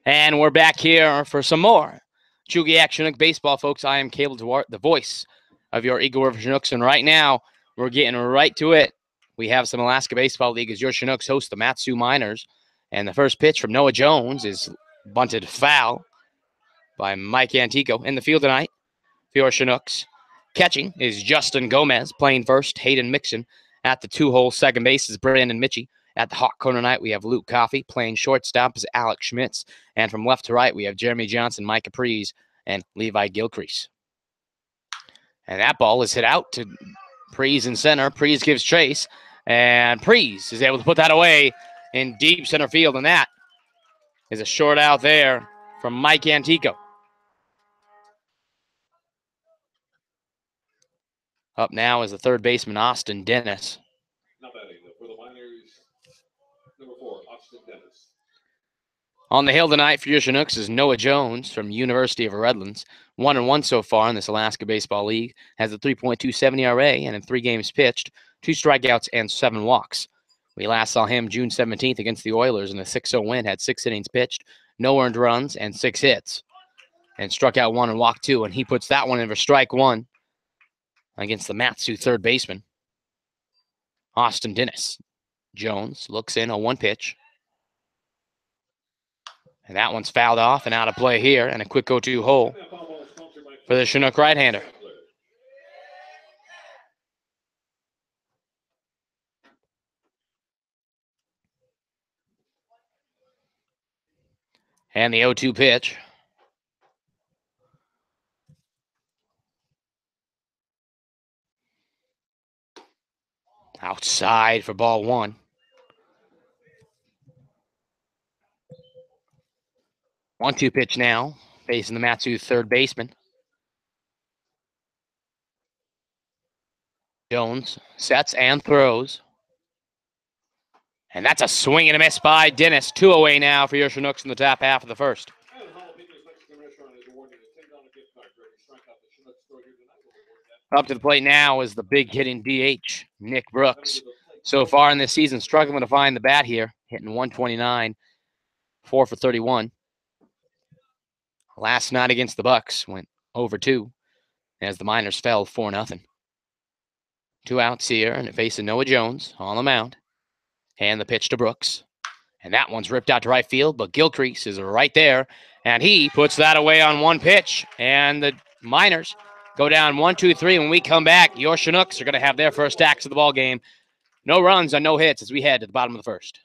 And we're back here for some more Chugiak Chinook baseball, folks. I am Cable Duarte, the voice of your Eagle River Chinooks. And right now, we're getting right to it. We have some Alaska Baseball League as your Chinooks host the Matsu Miners. And the first pitch from Noah Jones is bunted foul by Mike Antico in the field tonight for your Chinooks. Catching is Justin Gomez. Playing first, Hayden Mixon. At the two-hole second base is Brandon Mitchie. At the hot corner tonight, we have Luke Coffey. Playing shortstop is Alex Schmitz. And from left to right, we have Jeremy Johnson, Mike Capriz, and Levi Gilcrease. And that ball is hit out to Prees in center. Prees gives chase, and Prees is able to put that away in deep center field, and that is a short out there from Mike Antico. Up now is the third baseman, Austin Dennis. For the Miners, number 4, Austin Dennis. On the hill tonight for your Chinooks is Noah Jones from University of Redlands. 1-1 so far in this Alaska Baseball League. Has a 3.27 ERA and in 3 games pitched, 2 strikeouts and 7 walks. We last saw him June 17th against the Oilers in a 6-0 win. Had 6 innings pitched, no earned runs, and 6 hits. And struck out 1 and walked 2, and he puts that one in for strike 1 against the Matsu third baseman, Austin Dennis. Jones looks in, a 1 pitch. And that one's fouled off and out of play here, and a quick 0-2 hole for the Chinook right-hander. And the 0-2 pitch. Outside for ball 1. 1-2 pitch now, facing the Matsu third baseman. Jones sets and throws. And that's a swing and a miss by Dennis. 2 away now for your Chinooks in the top half of the first. Up to the plate now is the big hitting DH, Nick Brooks. So far in this season, struggling to find the bat here, hitting 129, 4 for 31. Last night against the Bucks went over 2 as the Miners fell 4-0. 2 outs here, and facing Noah Jones on the mound. And the pitch to Brooks. And that one's ripped out to right field, but Gilcrease is right there, and he puts that away on 1 pitch. And the Miners go down 1-2-3. When we come back, your Chinooks are going to have their first axe of the ball game. No runs and no hits as we head to the bottom of the first.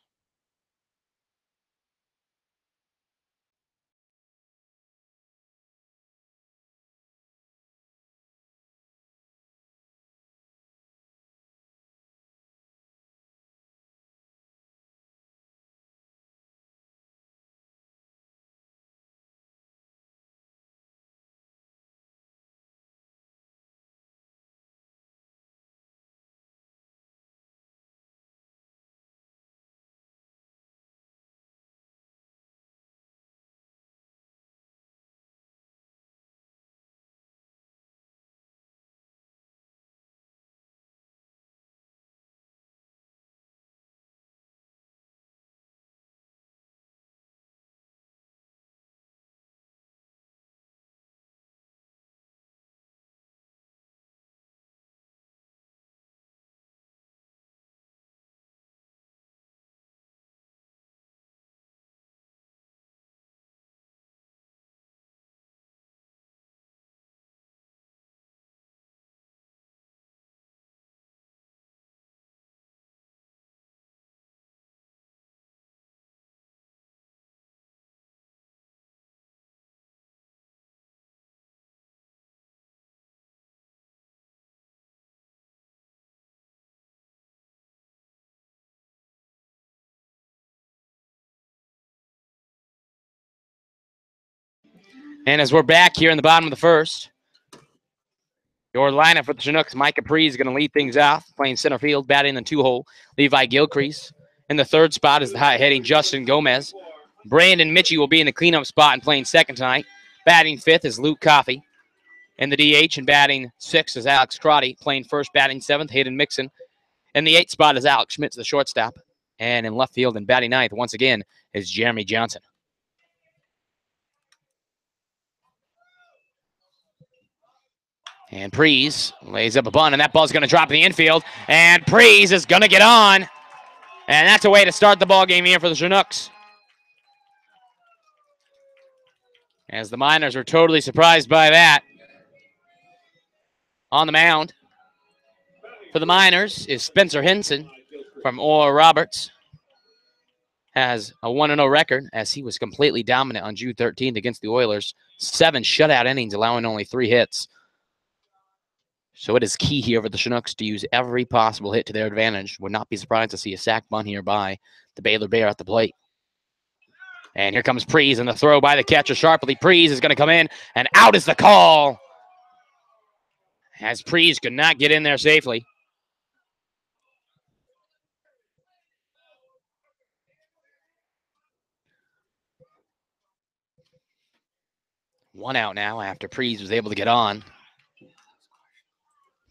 And as we're back here in the bottom of the first, your lineup for the Chinooks, Mike Capriz is going to lead things off, playing center field, batting in the 2-hole. Levi Gilcrease. In the third spot is the high-hitting Justin Gomez. Brandon Mitchie will be in the cleanup spot and playing second tonight. Batting 5th is Luke Coffey. In the DH and batting 6th is Alex Crotty. Playing first, batting 7th, Hayden Mixon. In the 8th spot is Alex Schmitz, the shortstop. And in left field and batting 9th, once again, is Jeremy Johnson. And Prees lays up a bunt, and that ball's going to drop in the infield. And Prees is going to get on. And that's a way to start the ball game here for the Chinooks. As the Miners were totally surprised by that. On the mound for the Miners is Spencer Henson from Oral Roberts. Has a 1-0 record as he was completely dominant on June 13th against the Oilers. 7 shutout innings, allowing only 3 hits. So it is key here for the Chinooks to use every possible hit to their advantage. Would not be surprised to see a sac bunt here by the Baylor Bear at the plate. And here comes Prees, and the throw by the catcher sharply. Prees is going to come in, and out is the call. As Prees could not get in there safely. One out now after Prees was able to get on.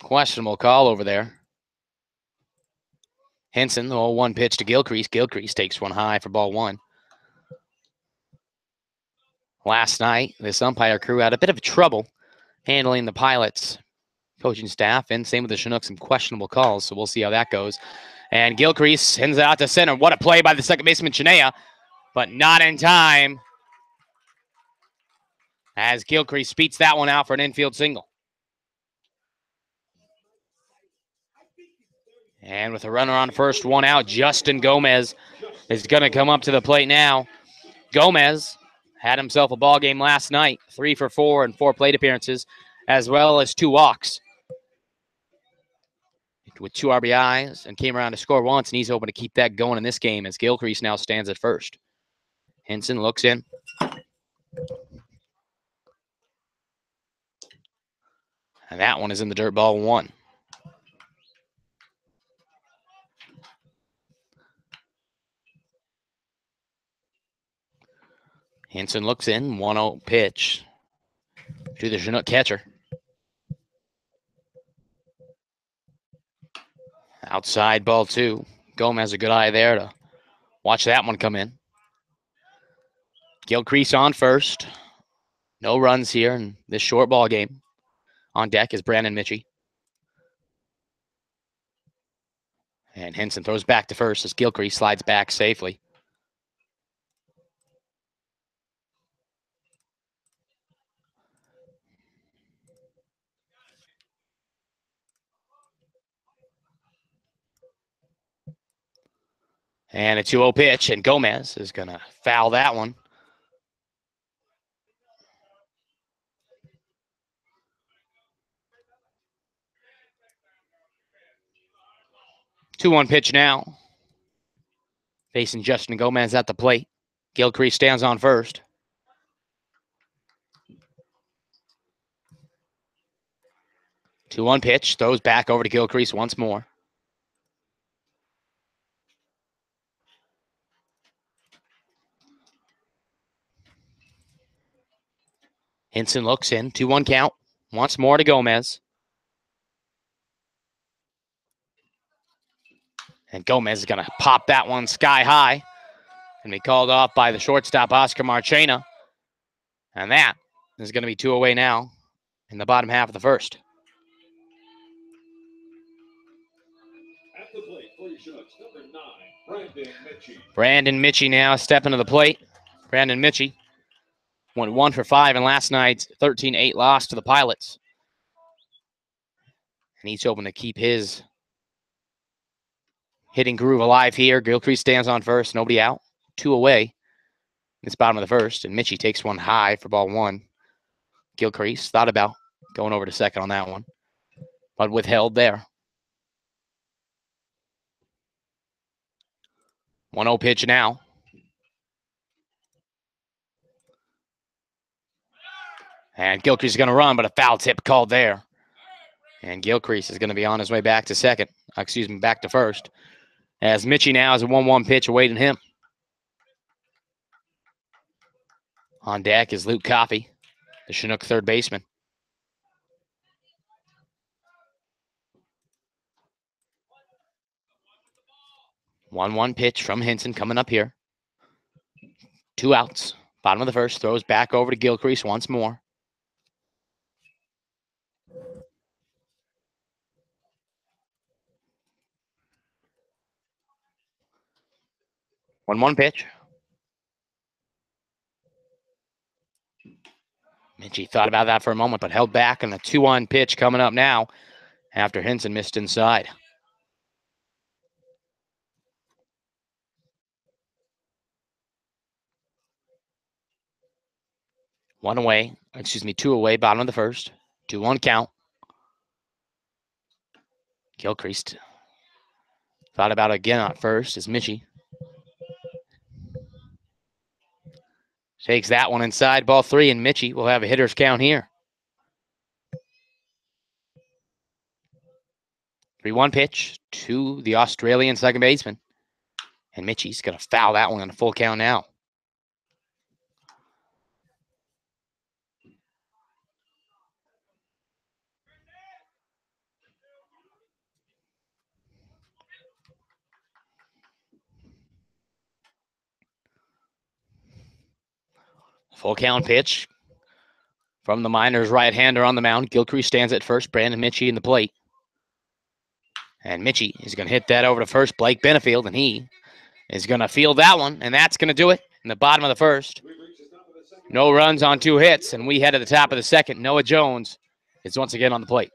Questionable call over there. Henson, the 0-1 pitch to Gilcrease. Gilcrease takes one high for ball 1. Last night, this umpire crew had a bit of trouble handling the Pilots coaching staff, and same with the Chinooks, some questionable calls, so we'll see how that goes. And Gilcrease sends it out to center. What a play by the second baseman, Chinea, but not in time as Gilcrease beats that one out for an infield single. And with a runner on first, 1 out, Justin Gomez is going to come up to the plate now. Gomez had himself a ball game last night, 3 for 4 in 4 plate appearances, as well as 2 walks with 2 RBIs, and came around to score once, and he's hoping to keep that going in this game as Gilcrease now stands at first. Henson looks in. And that one is in the dirt, ball 1. Henson looks in, 1-0 pitch to the Chinook catcher. Outside, ball 2. Gomez has a good eye there to watch that one come in. Gilcrease on first. No runs here in this short ball game. On deck is Brandon Mitchie. And Henson throws back to first as Gilcrease slides back safely. And a 2-0 pitch, and Gomez is going to foul that one. Two-one pitch now. Facing Justin Gomez at the plate. Gilcrease stands on first. 2-1 pitch, throws back over to Gilcrease once more. Henson looks in, 2-1 count. Once more to Gomez. And Gomez is going to pop that one sky high and be called off by the shortstop, Oscar Marchena. And that is going to be 2 away now in the bottom half of the first. At the plate for your Chinooks, number 9, Brandon Mitchie. Brandon Mitchie now stepping to the plate. Brandon Mitchie went 1 for 5 in last night's 13-8 loss to the Pilots. And he's hoping to keep his hitting groove alive here. Gilcrease stands on first, nobody out. 2 away. It's bottom of the first, and Mitchie takes one high for ball 1. Gilcrease thought about going over to second on that one, but withheld there. 1-0 pitch now. And Gilcrease is going to run, but a foul tip called there. And Gilcrease is going to be on his way back to second. Back to first. As Mitchie now has a 1-1 pitch awaiting him. On deck is Luke Coffey, the Chinook third baseman. One pitch from Henson coming up here. 2 outs. Bottom of the first. Throws back over to Gilcrease once more. 1-1 pitch. Minchie thought about that for a moment, but held back, and the 2-1 pitch coming up now after Henson missed inside. Two away, bottom of the first. 2-1 count. Gilchrist thought about it again at first as Minchie takes that one inside, ball 3, and Minchie will have a hitter's count here. 3-1 pitch to the Australian second baseman. And Minchie's going to foul that one on a full count now. Full count pitch from the Miners right-hander on the mound. Gilchrist stands at first. Brandon Minchie in the plate. And Minchie is going to hit that over to first, Blake Benefield, and he is going to field that one, and that's going to do it in the bottom of the first. No runs on 2 hits, and we head to the top of the second. Noah Jones is once again on the plate.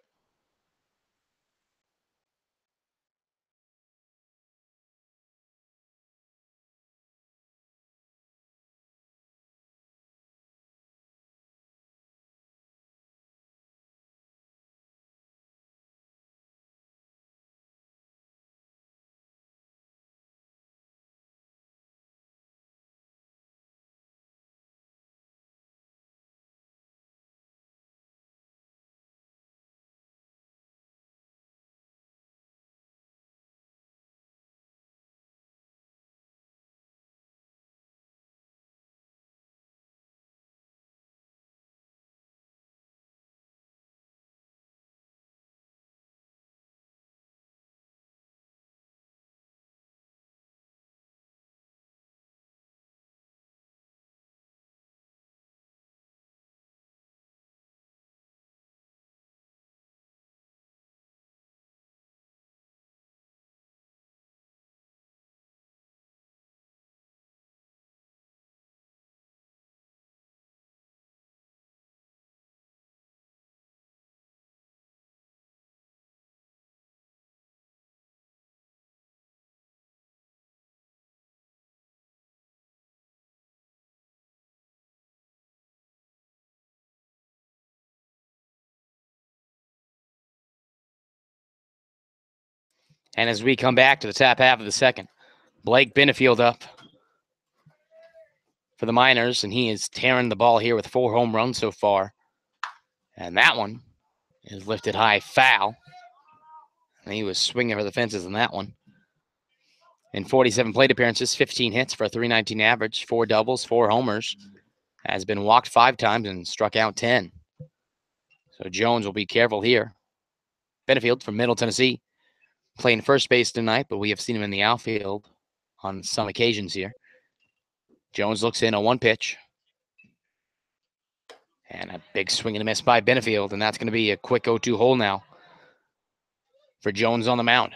And as we come back to the top half of the second, Blake Benefield up for the Miners, and he is tearing the ball here with 4 home runs so far. And that one is lifted high, foul. And he was swinging for the fences in that one. In 47 plate appearances, 15 hits for a .319 average, 4 doubles, 4 homers. Has been walked 5 times and struck out 10. So Jones will be careful here. Benefield from Middle Tennessee, playing first base tonight, but we have seen him in the outfield on some occasions here. Jones looks in, a 1 pitch. And a big swing and a miss by Benefield, and that's going to be a quick 0-2 hole now for Jones on the mound.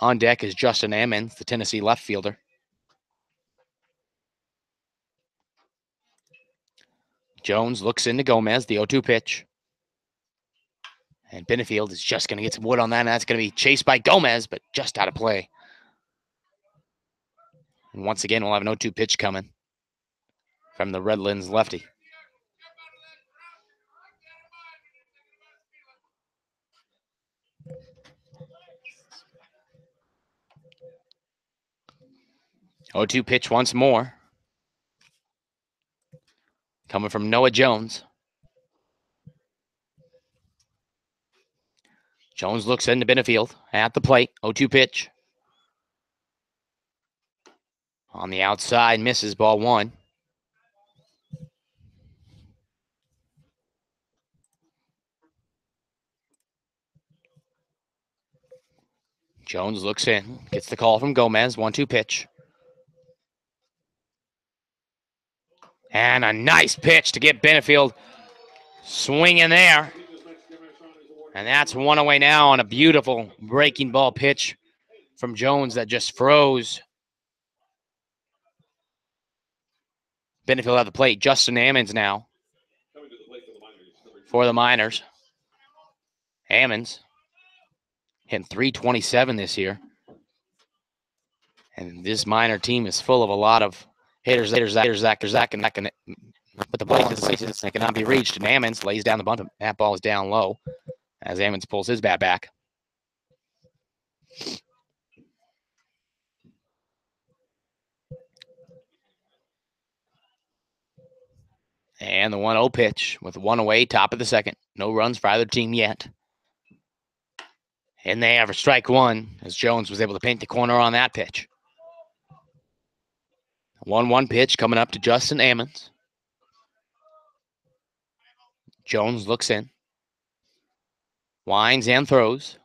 On deck is Justin Ammons, the Tennessee left fielder. Jones looks into Gomez, the 0-2 pitch. And Benefield is just going to get some wood on that, and that's going to be chased by Gomez, but just out of play. And once again, we'll have an 0-2 pitch coming from the Redlands lefty. Oh-2 pitch once more. Coming from Noah Jones. Jones looks into Benefield at the plate. 0-2 pitch. On the outside, misses, ball 1. Jones looks in, gets the call from Gomez. 1-2 pitch. And a nice pitch to get Benefield swinging there. And that's 1 away now on a beautiful breaking ball pitch from Jones that just froze. Benefield at the plate. Justin Ammons now for the Miners. Ammons hitting .327 this year. And this Miner team is full of a lot of hitters that can put the ball in places that cannot be reached. And Ammons lays down the bunt. That ball is down low as Ammons pulls his bat back. And the 1-0 pitch with one away, top of the second. No runs for either team yet. And they have a strike one as Jones was able to paint the corner on that pitch. 1-1 pitch coming up to Justin Ammons. Jones looks in. Winds and throws.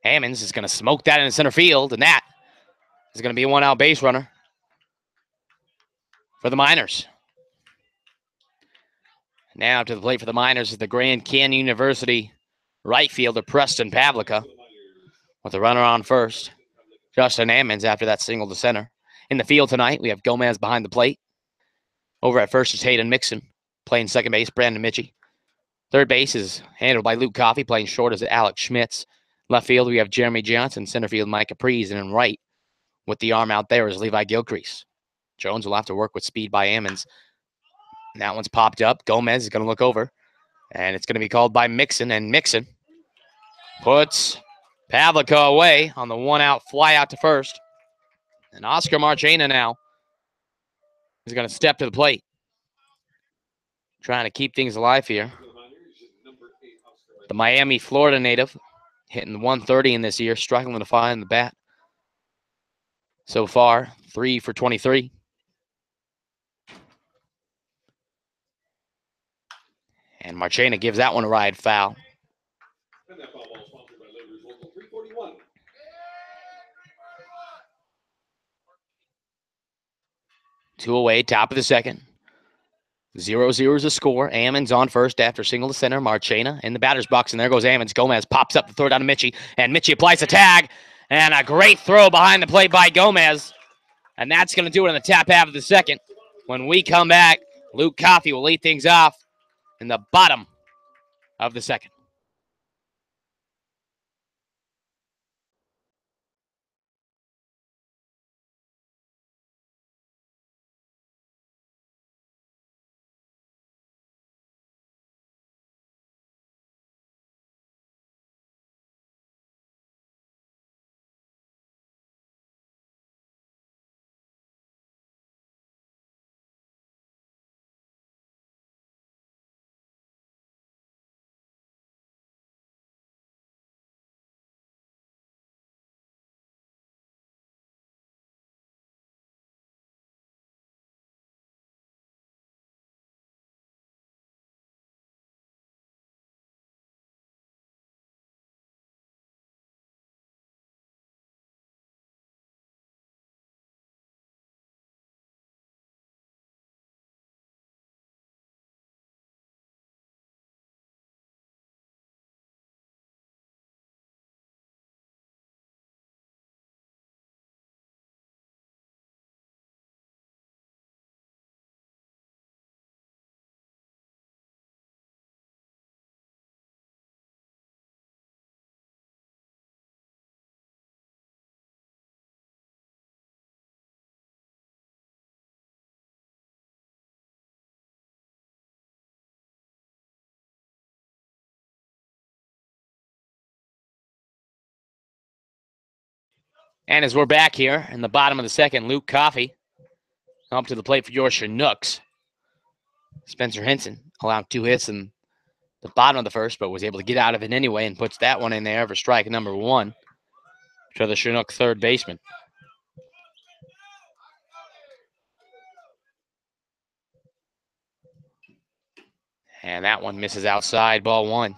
Ammons is going to smoke that in center field, and that is going to be a one-out base runner for the Miners. Now to the plate for the Miners is the Grand Canyon University right fielder Preston Pavlica with a runner on first. Justin Ammons after that single to center. In the field tonight, we have Gomez behind the plate. Over at first is Hayden Mixon. Playing second base, Brandon Mitchie. Third base is handled by Luke Coffey. Playing short is Alex Schmitz. Left field, we have Jeremy Johnson. Center field, Mike Capriz. And in right, with the arm out there, is Levi Gilcrease. Jones will have to work with speed by Ammons. And that one's popped up. Gomez is going to look over. And it's going to be called by Mixon. And Mixon puts Pavlica away on the one-out fly out to first. And Oscar Marchena now is going to step to the plate. Trying to keep things alive here. The Miami, Florida native, hitting 130 in this year, struggling to find the bat. So far, 3 for 23. And Marchena gives that one a ride foul. Two away, top of the second. 0-0 is the score. Ammons on first after single to center. Marchena in the batter's box, and there goes Ammons. Gomez pops up the throw down to Mitchie, and Mitchie applies the tag, and a great throw behind the plate by Gomez. And that's going to do it in the top half of the second. When we come back, Luke Coffey will lead things off in the bottom of the second. And as we're back here in the bottom of the second, Luke Coffey up to the plate for your Chinooks. Spencer Henson allowed 2 hits in the bottom of the first, but was able to get out of it anyway and puts that one in there for strike number 1 to the Chinook third baseman. And that one misses outside, ball 1.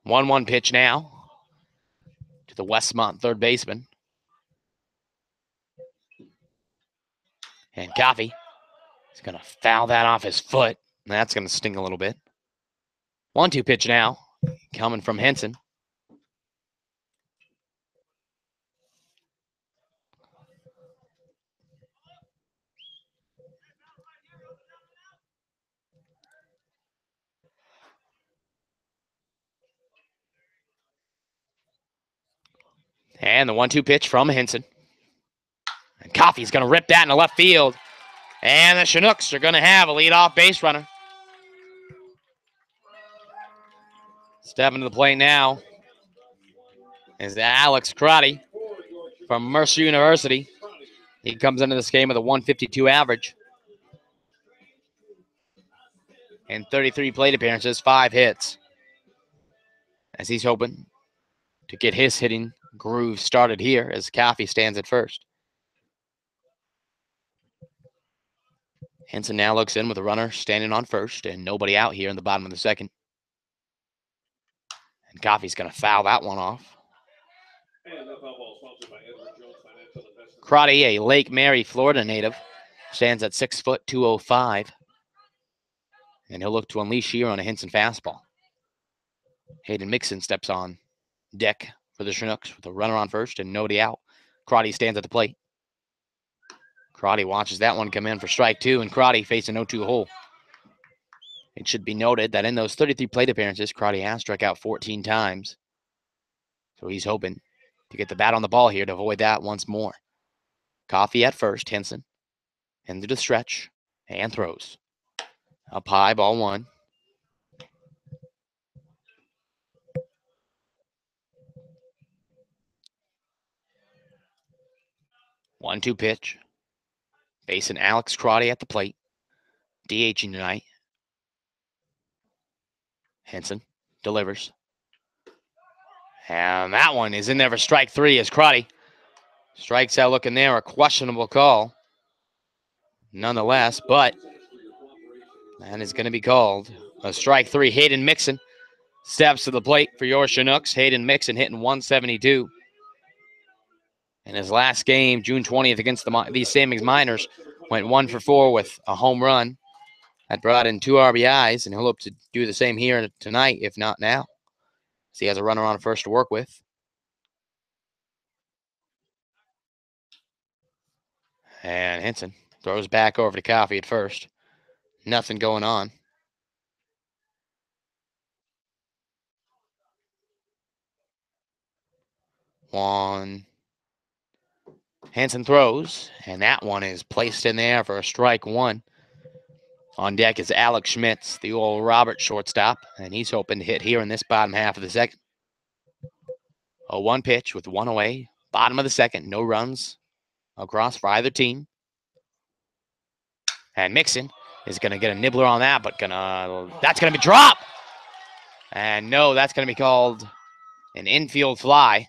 1-1 pitch now to the Westmont third baseman. And Coffey is going to foul that off his foot. That's going to sting a little bit. 1-2 pitch now coming from Henson. And the 1-2 pitch from Henson. And Coffey's going to rip that in the left field. And the Chinooks are going to have a leadoff base runner. Stepping to the plate now is Alex Crotty from Mercer University. He comes into this game with a 152 average. And 33 plate appearances, 5 hits. As he's hoping to get his hitting groove started here as Coffey stands at first. Henson now looks in with a runner standing on first and nobody out here in the bottom of the second. And Coffey's going to foul that one off. Crotty, a Lake Mary, Florida native, stands at 6 foot 205. And he'll look to unleash here on a Henson fastball. Hayden Mixon steps on deck for the Chinooks with a runner on first and nobody out. Crotty stands at the plate. Crotty watches that one come in for strike 2, and Crotty facing 0-2 hole. It should be noted that in those 33 plate appearances, Crotty has struck out 14 times. So he's hoping to get the bat on the ball here to avoid that once more. Coffey at first, Henson into the stretch and throws. Up high, ball 1. One-two pitch. Facing Alex Crotty at the plate. DHing tonight. Henson delivers. And that one is in there for strike 3 as Crotty strikes out looking there. A questionable call. Nonetheless, but that is going to be called a strike 3. Hayden Mixon steps to the plate for your Chinooks. Hayden Mixon hitting 172. In his last game, June 20th, against these Sammings Miners, went 1 for 4 with a home run. That brought in 2 RBIs, and he'll hope to do the same here tonight, if not now. So he has a runner on first to work with. And Henson throws back over to Coffey at first. Nothing going on. One. Henson throws, and that one is placed in there for a strike 1. On deck is Alex Schmitz, the old Robert shortstop, and he's hoping to hit here in this bottom half of the second. A 1 pitch with 1 away. Bottom of the second, no runs across for either team. And Mixon is going to get a nibbler on that, but that's going to be dropped. And no, that's going to be called an infield fly.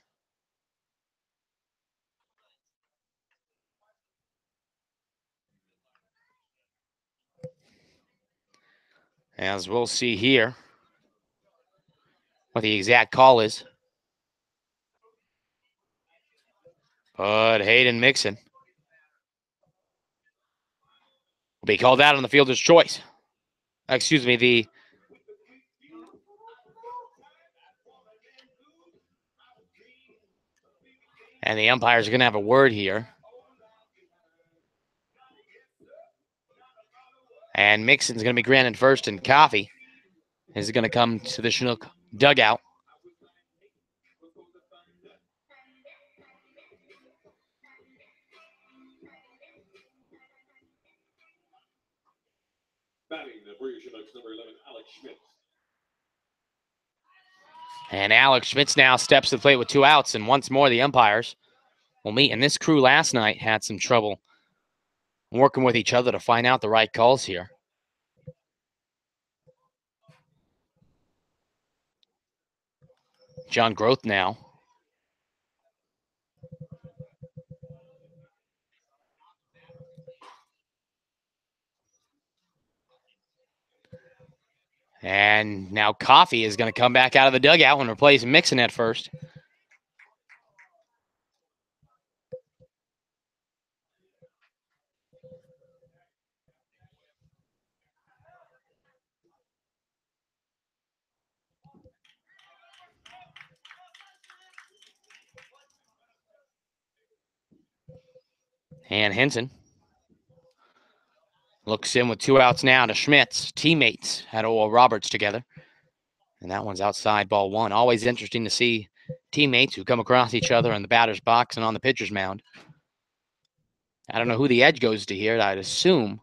As we'll see here what the exact call is. But Hayden Mixon will be called out on the fielder's choice. Excuse me, and the umpires are going to have a word here. And Mixon's going to be granted first, and Coffey is going to come to the Chinook dugout. And Alex Schmitz now steps to the plate with 2 outs, and once more the umpires will meet. And this crew last night had some trouble working with each other to find out the right calls here. John Groth now. And now Coffey is going to come back out of the dugout and replace Mixon at first. And Henson looks in with 2 outs now to Schmitz. Teammates had Oral Roberts together. And that one's outside, ball 1. Always interesting to see teammates who come across each other in the batter's box and on the pitcher's mound. I don't know who the edge goes to here. I'd assume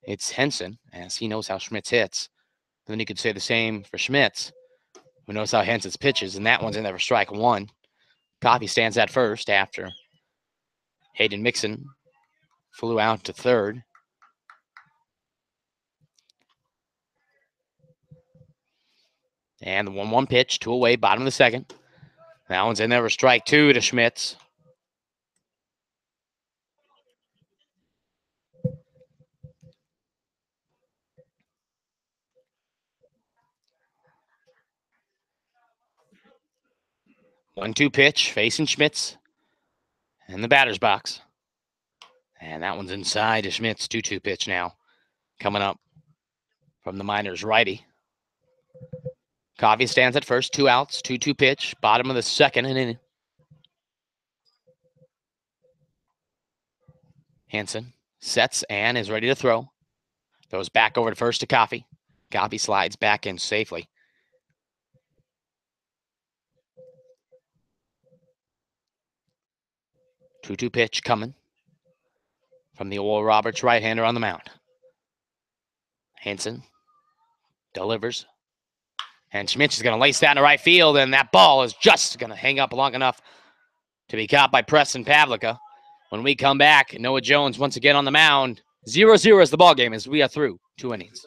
it's Henson, as he knows how Schmitz hits. Then you could say the same for Schmitz, who knows how Henson's pitches, and that one's in there for strike one. Coffee stands at first after Hayden Mixon flew out to third. And the 1-1 pitch, 2 away, bottom of the second. That one's in there for strike two to Schmitz. One-two pitch facing Schmitz in the batter's box. And that one's inside to Schmitz. 2-2 pitch now coming up from the Miners righty. Coffee stands at first, 2 outs, 2-2 pitch, bottom of the second inning. Hanson sets and is ready to throw. Throws back over to first to Coffee. Coffee slides back in safely. Two-two pitch coming from the Oral Roberts right-hander on the mound. Hanson delivers. And Schmitz is going to lace that in right field, and that ball is just going to hang up long enough to be caught by Preston Pavlica. When we come back, Noah Jones once again on the mound. 0-0 is the ball game as we are through 2 innings.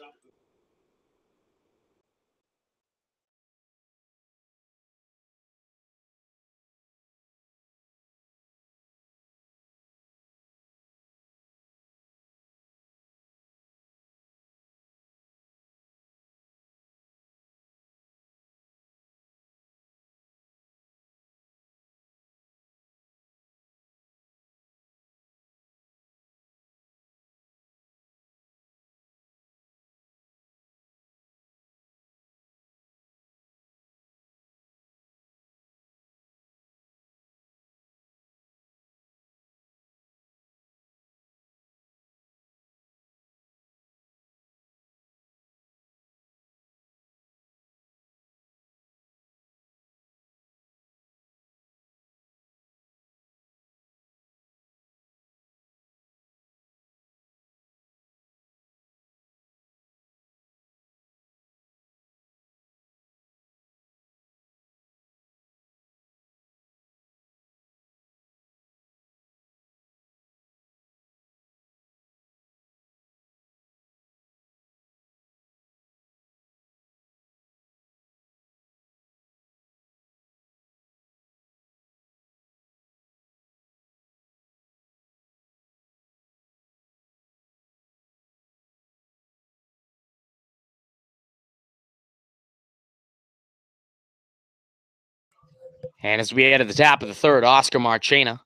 And as we head to the top of the third, Oscar Marchena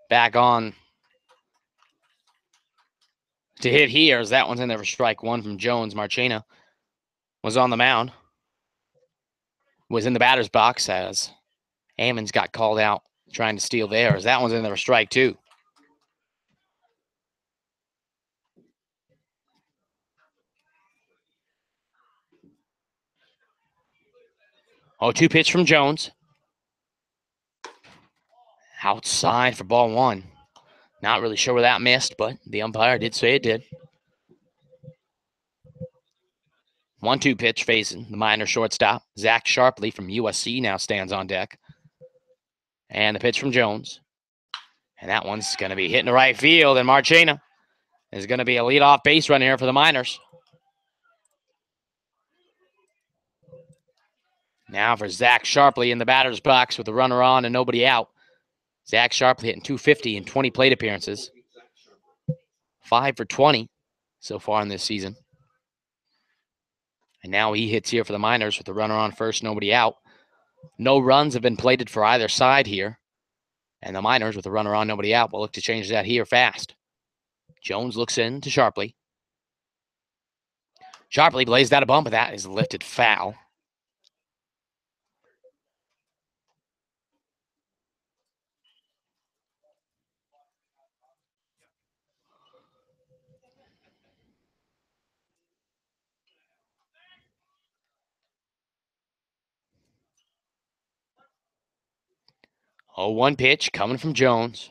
back on to hit here as that one's in there for strike one from Jones. Marchena was on the mound, was in the batter's box as Ammons got called out trying to steal there as that one's in there for strike two. Oh, 2 pitch from Jones. Outside for ball one. Not really sure where that missed, but the umpire did say it did. 1-2 pitch facing the Miner shortstop. Zach Sharpley from USC now stands on deck. And the pitch from Jones. And that one's going to be hitting the right field, and Marchena is going to be a leadoff base run here for the Miners. Now for Zach Sharpley in the batter's box with a runner on and nobody out. Zach Sharpley hitting .250 in 20 plate appearances. 5 for 20 so far in this season. And now he hits here for the Miners with the runner on first, nobody out. No runs have been plated for either side here. And the Miners with the runner on, nobody out will look to change that here fast. Jones looks in to Sharpley. Sharpley blazed out a bump, but that is lifted foul. 0-1 pitch coming from Jones.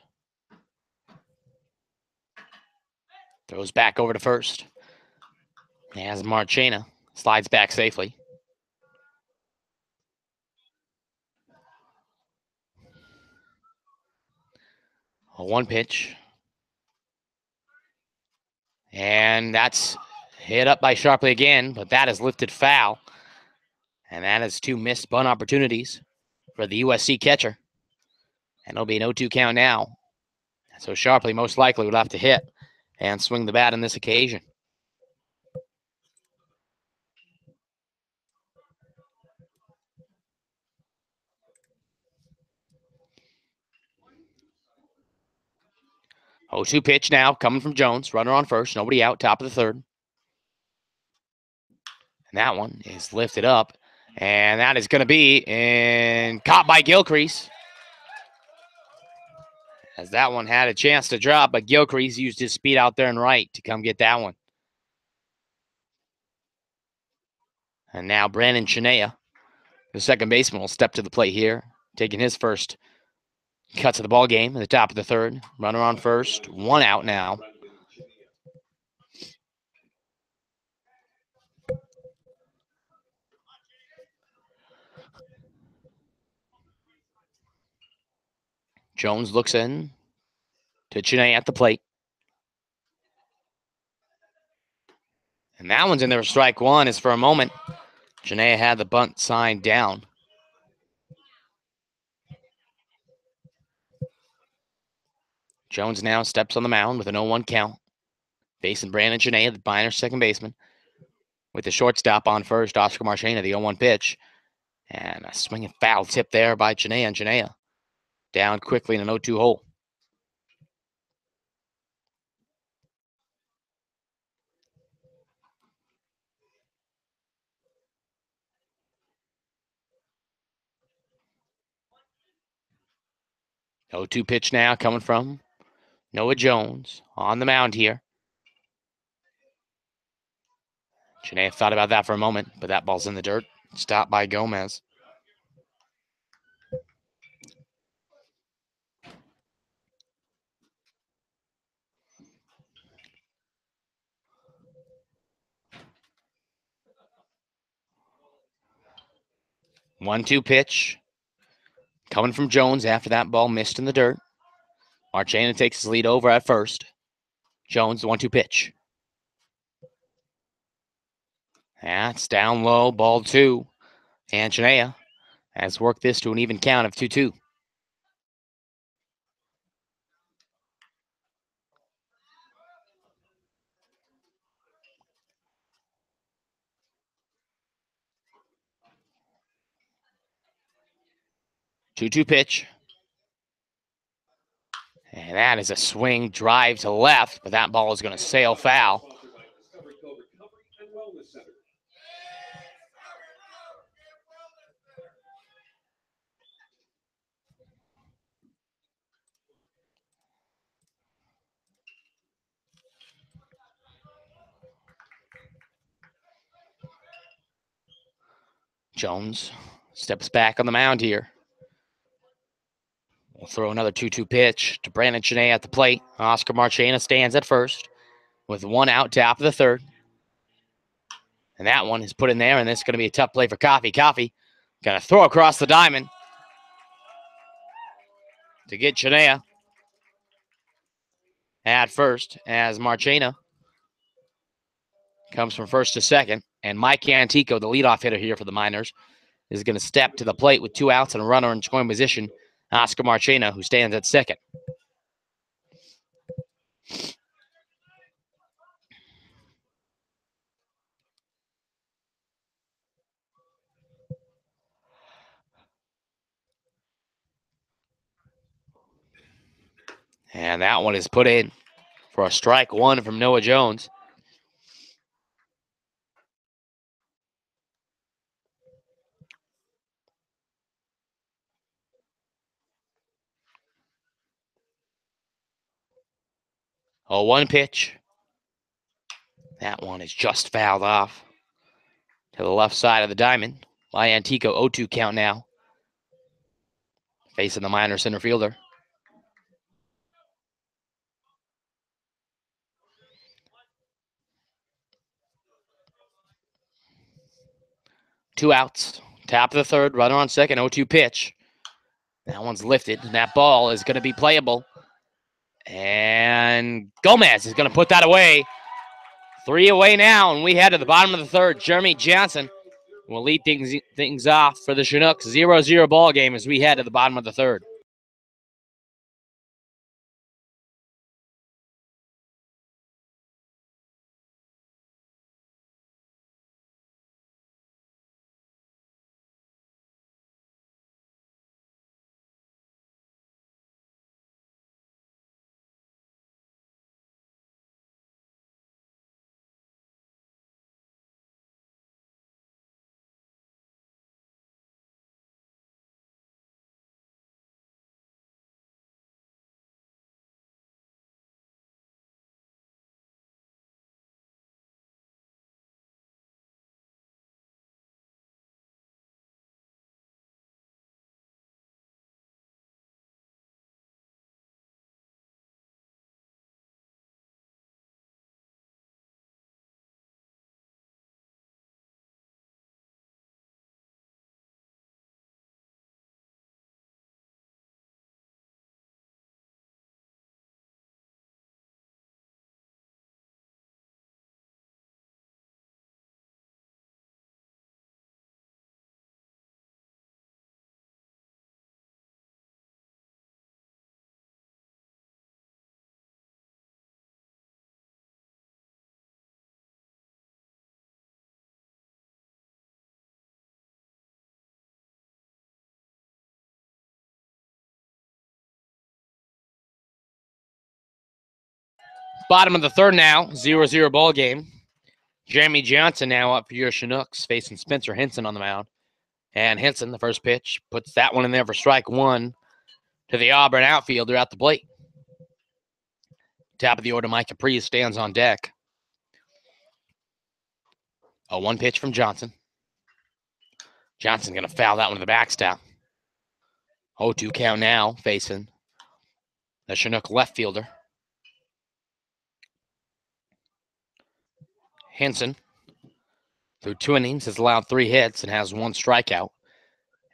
Throws back over to first. As Marchena slides back safely. 0-1 pitch. And that's hit up by Sharpley again, but that is lifted foul. And that is 2 missed bunt opportunities for the USC catcher. And it'll be an 0-2 count now. So Sharpley most likely would have to hit and swing the bat on this occasion. Oh, 2 pitch now coming from Jones. Runner on first. Nobody out. Top of the third. And that one is lifted up. And that is going to be caught by Gilcrease. As that one had a chance to drop, but Gilcrease used his speed out there and right to come get that one. And now Brandon Chinea, the second baseman, will step to the plate here, taking his first cuts of the ball game at the top of the third. Runner on first. 1 out now. Jones looks in to Chinea at the plate. And that one's in there for strike 1. Is for a moment. Chinea had the bunt sign down. Jones now steps on the mound with an 0-1 count. Facing Brandon Chinea, the Miners' second baseman. With the shortstop on first, Oscar Marchena, the 0-1 pitch. And a swinging foul tip there by Chinea, and Chinea down quickly in an 0-2 hole. No 2 pitch now coming from Noah Jones on the mound here. Chinea thought about that for a moment, but that ball's in the dirt. Stopped by Gomez. One-two pitch coming from Jones after that ball missed in the dirt. Marchena takes his lead over at first. Jones, the 1-2 pitch. That's down low, ball 2. And Chinea has worked this to an even count of 2-2. Two-two pitch. And that is a swing drive to left, but that ball is going to sail foul. Jones steps back on the mound here. We'll throw another 2-2 pitch to Brandon Chinea at the plate. Oscar Marchena stands at first with 1 out, top of the third. And that one is put in there, and this is going to be a tough play for Coffey. Coffey going to throw across the diamond to get Chinea at first as Marchena comes from first to second. And Mike Antico, the leadoff hitter here for the Miners, is going to step to the plate with 2 outs and a runner in scoring position. Oscar Marchena, who stands at second. And that one is put in for a strike 1 from Noah Jones. A 1 pitch. That one is just fouled off to the left side of the diamond by Antico. 0-2 count now. facing the minor center fielder. Two outs. Top of the third, runner on second, 0-2 pitch. That one's lifted. That ball is going to be playable. And Gomez is going to put that away. 3 away now, and we head to the bottom of the third. Jeremy Johnson will lead things off for the Chinooks. 0-0 ball game as we head to the bottom of the third. Bottom of the third now, 0-0 ball game. Jeremy Johnson now up for your Chinooks, facing Spencer Henson on the mound. And Henson, the first pitch, puts that one in there for strike one to the Auburn outfielder at the plate. Top of the order, Mike Caprice stands on deck. A 1 pitch from Johnson. Johnson going to foul that one to the backstop. 0-2 count now, facing the Chinook left fielder. Henson, through 2 innings, has allowed 3 hits and has 1 strikeout.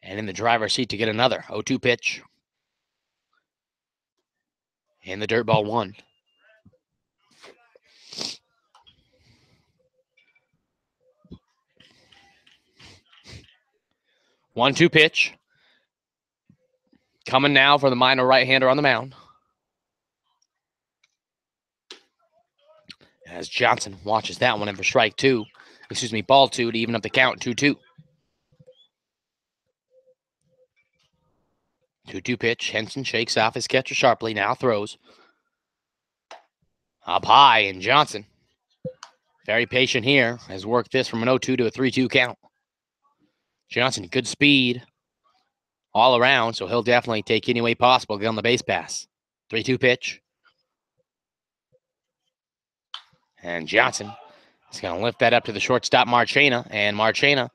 And in the driver's seat to get another. 0-2 pitch. And the dirt ball 1. 1-2 pitch. Coming now for the minor right-hander on the mound. As Johnson watches that one in for ball 2 to even up the count, 2-2. 2-2 pitch. Henson shakes off his catcher sharply, now throws. Up high, and Johnson, very patient here, has worked this from an 0-2 to a 3-2 count. Johnson, good speed all around, so he'll definitely take any way possible to get on the base pass. 3-2 pitch. And Johnson is going to lift that up to the shortstop, Marchena, and Marchena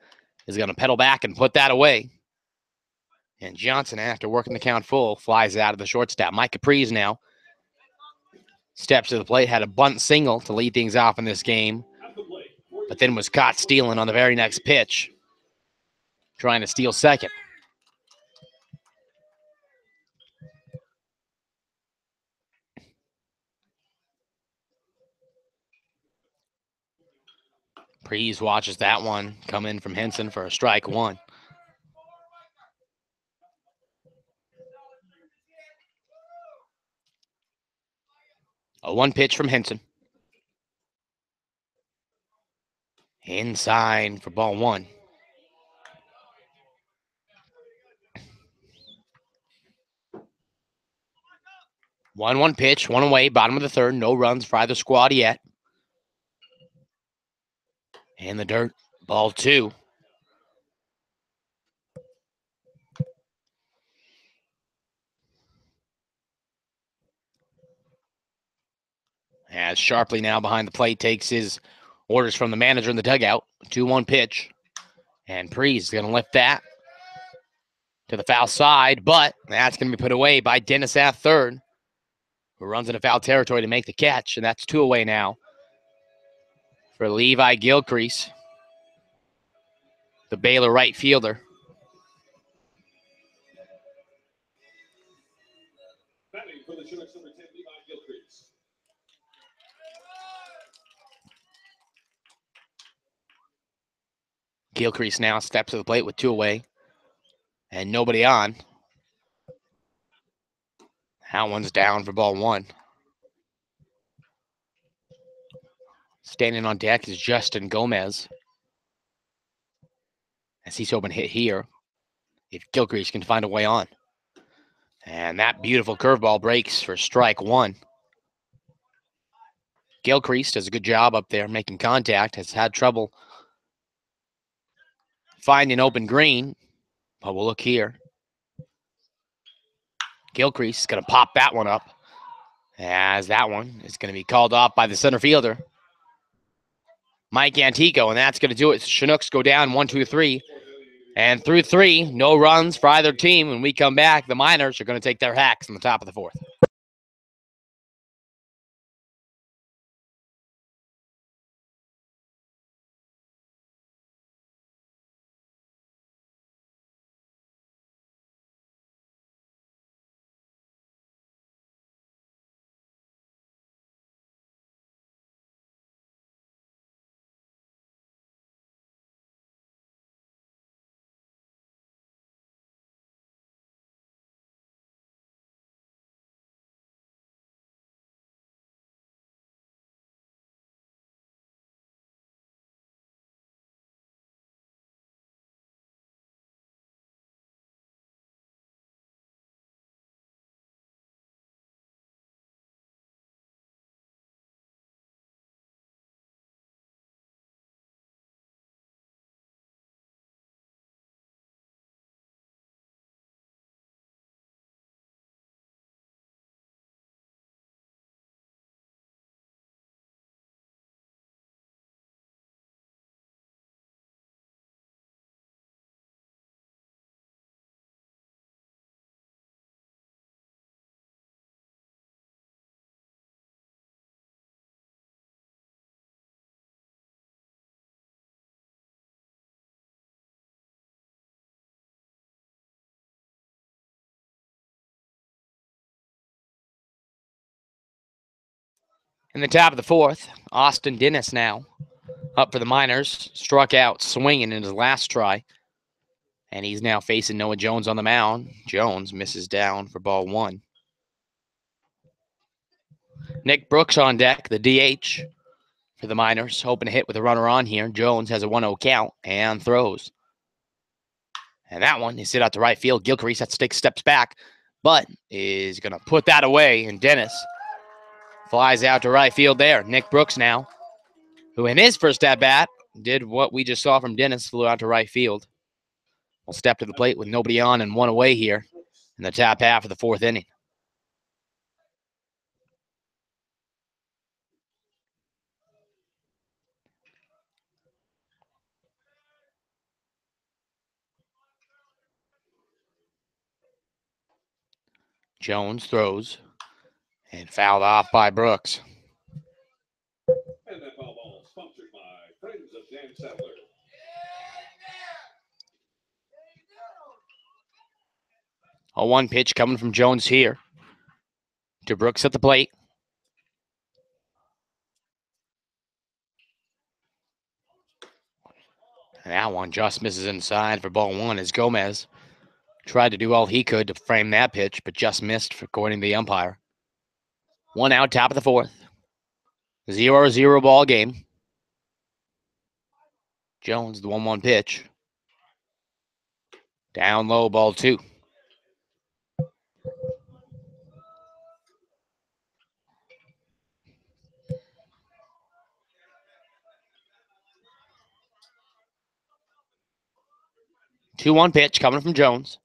is going to pedal back and put that away. And Johnson, after working the count full, flies out of the shortstop. Mike Caprice now steps to the plate, had a bunt single to lead things off in this game, but then was caught stealing on the very next pitch, trying to steal second. Prees watches that one come in from Henson for a strike 1. A 1 pitch from Henson. Inside for ball 1. One pitch, 1 away, bottom of the third. No runs for either squad yet. And the dirt, ball 2. As Sharpley now behind the plate takes his orders from the manager in the dugout. 2-1 pitch. And Prees is going to lift that to the foul side, but that's going to be put away by Dennis at third, who runs into foul territory to make the catch, and that's 2 away now for Levi Gilcrease, the Baylor right fielder. For the Chinooks, number 10, Levi Gilcrease. Gilcrease now steps to the plate with 2 away and nobody on. That one's down for ball 1. Standing on deck is Justin Gomez, as he's hoping to hit here if Gilcrease can find a way on. And that beautiful curveball breaks for strike 1. Gilcrease does a good job up there making contact, has had trouble finding open green, but we'll look here. Gilcrease is going to pop that one up, as that one is going to be called off by the center fielder, Mike Antico, and that's going to do it. Chinooks go down 1, 2, 3. And through 3, no runs for either team. When we come back, the Miners are going to take their hacks in the top of the 4th. In the top of the 4th, Austin Dennis now up for the Miners. Struck out swinging in his last try. And he's now facing Noah Jones on the mound. Jones misses down for ball 1. Nick Brooks on deck, the DH for the Miners, hoping to hit with a runner on here. Jones has a 1-0 count and throws. And that one is hit out to right field. Gilcrease steps back, but is going to put that away. And Dennis flies out to right field there. Nick Brooks now, who in his first at-bat did what we just saw from Dennis, flew out to right field. Will step to the plate with nobody on and 1 away here in the top half of the 4th inning. Jones throws and fouled off by Brooks. And that foul ball sponsored by Friends of Dan Sadler. A 1 pitch coming from Jones here to Brooks at the plate. And that one just misses inside for ball 1 as Gomez tried to do all he could to frame that pitch, but just missed according to the umpire. 1 out, top of the 4th. 0-0 ball game. Jones, the 1-1 pitch. Down low, ball 2. Two-one pitch coming from Jones.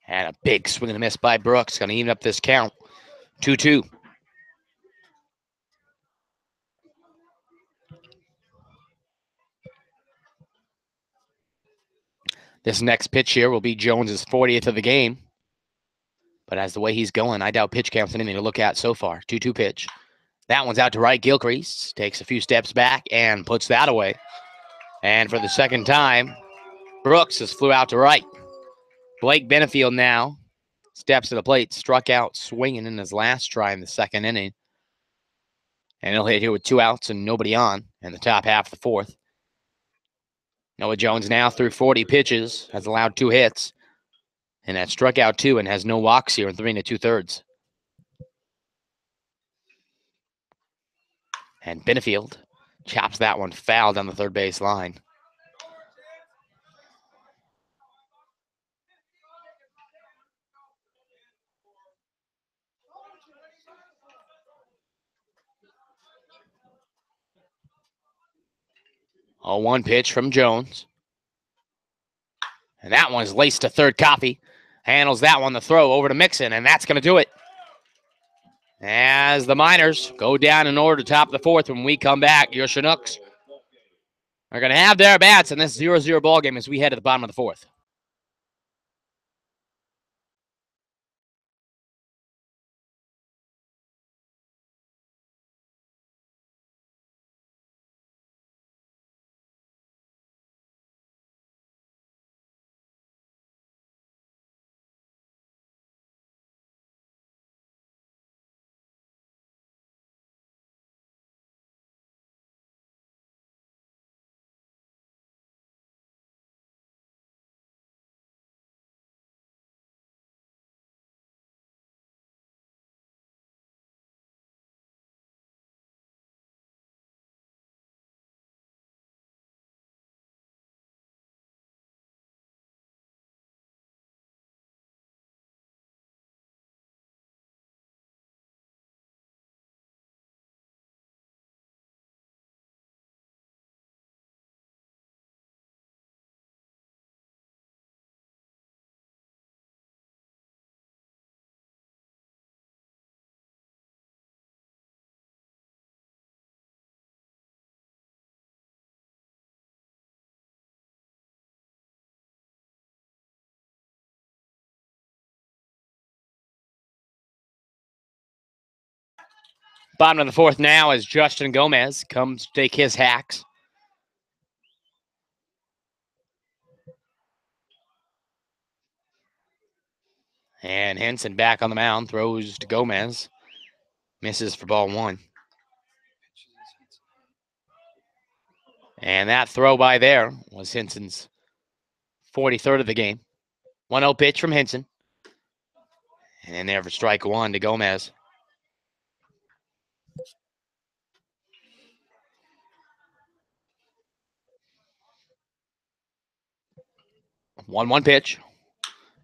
And a big swing and a miss by Brooks. Going to even up this count. 2-2. This next pitch here will be Jones's 40th of the game. But as the way he's going, I doubt pitch count's anything to look at so far. 2-2 pitch. That one's out to right. Gilcrease takes a few steps back and puts that away. And for the second time, Brooks has flew out to right. Blake Benefield now steps to the plate, struck out swinging in his last try in the second inning. And he'll hit here with 2 outs and nobody on in the top half of the fourth. Noah Jones now through 40 pitches, has allowed 2 hits, and has struck out 2 and has no walks here in 3 2/3. And Benefield chops that one foul down the third base line. A 1 pitch from Jones. And that one's laced to third. Coffey handles that one, the throw over to Mixon, and that's going to do it. As the Miners go down in order to top the fourth, when we come back, your Chinooks are going to have their bats in this 0-0 ball game as we head to the bottom of the fourth. Bottom of the fourth now as Justin Gomez comes to take his hacks. And Henson back on the mound, throws to Gomez. Misses for ball 1. And that throw by there was Henson's 43rd of the game. 1-0 pitch from Henson. And in there for strike 1 to Gomez. One pitch.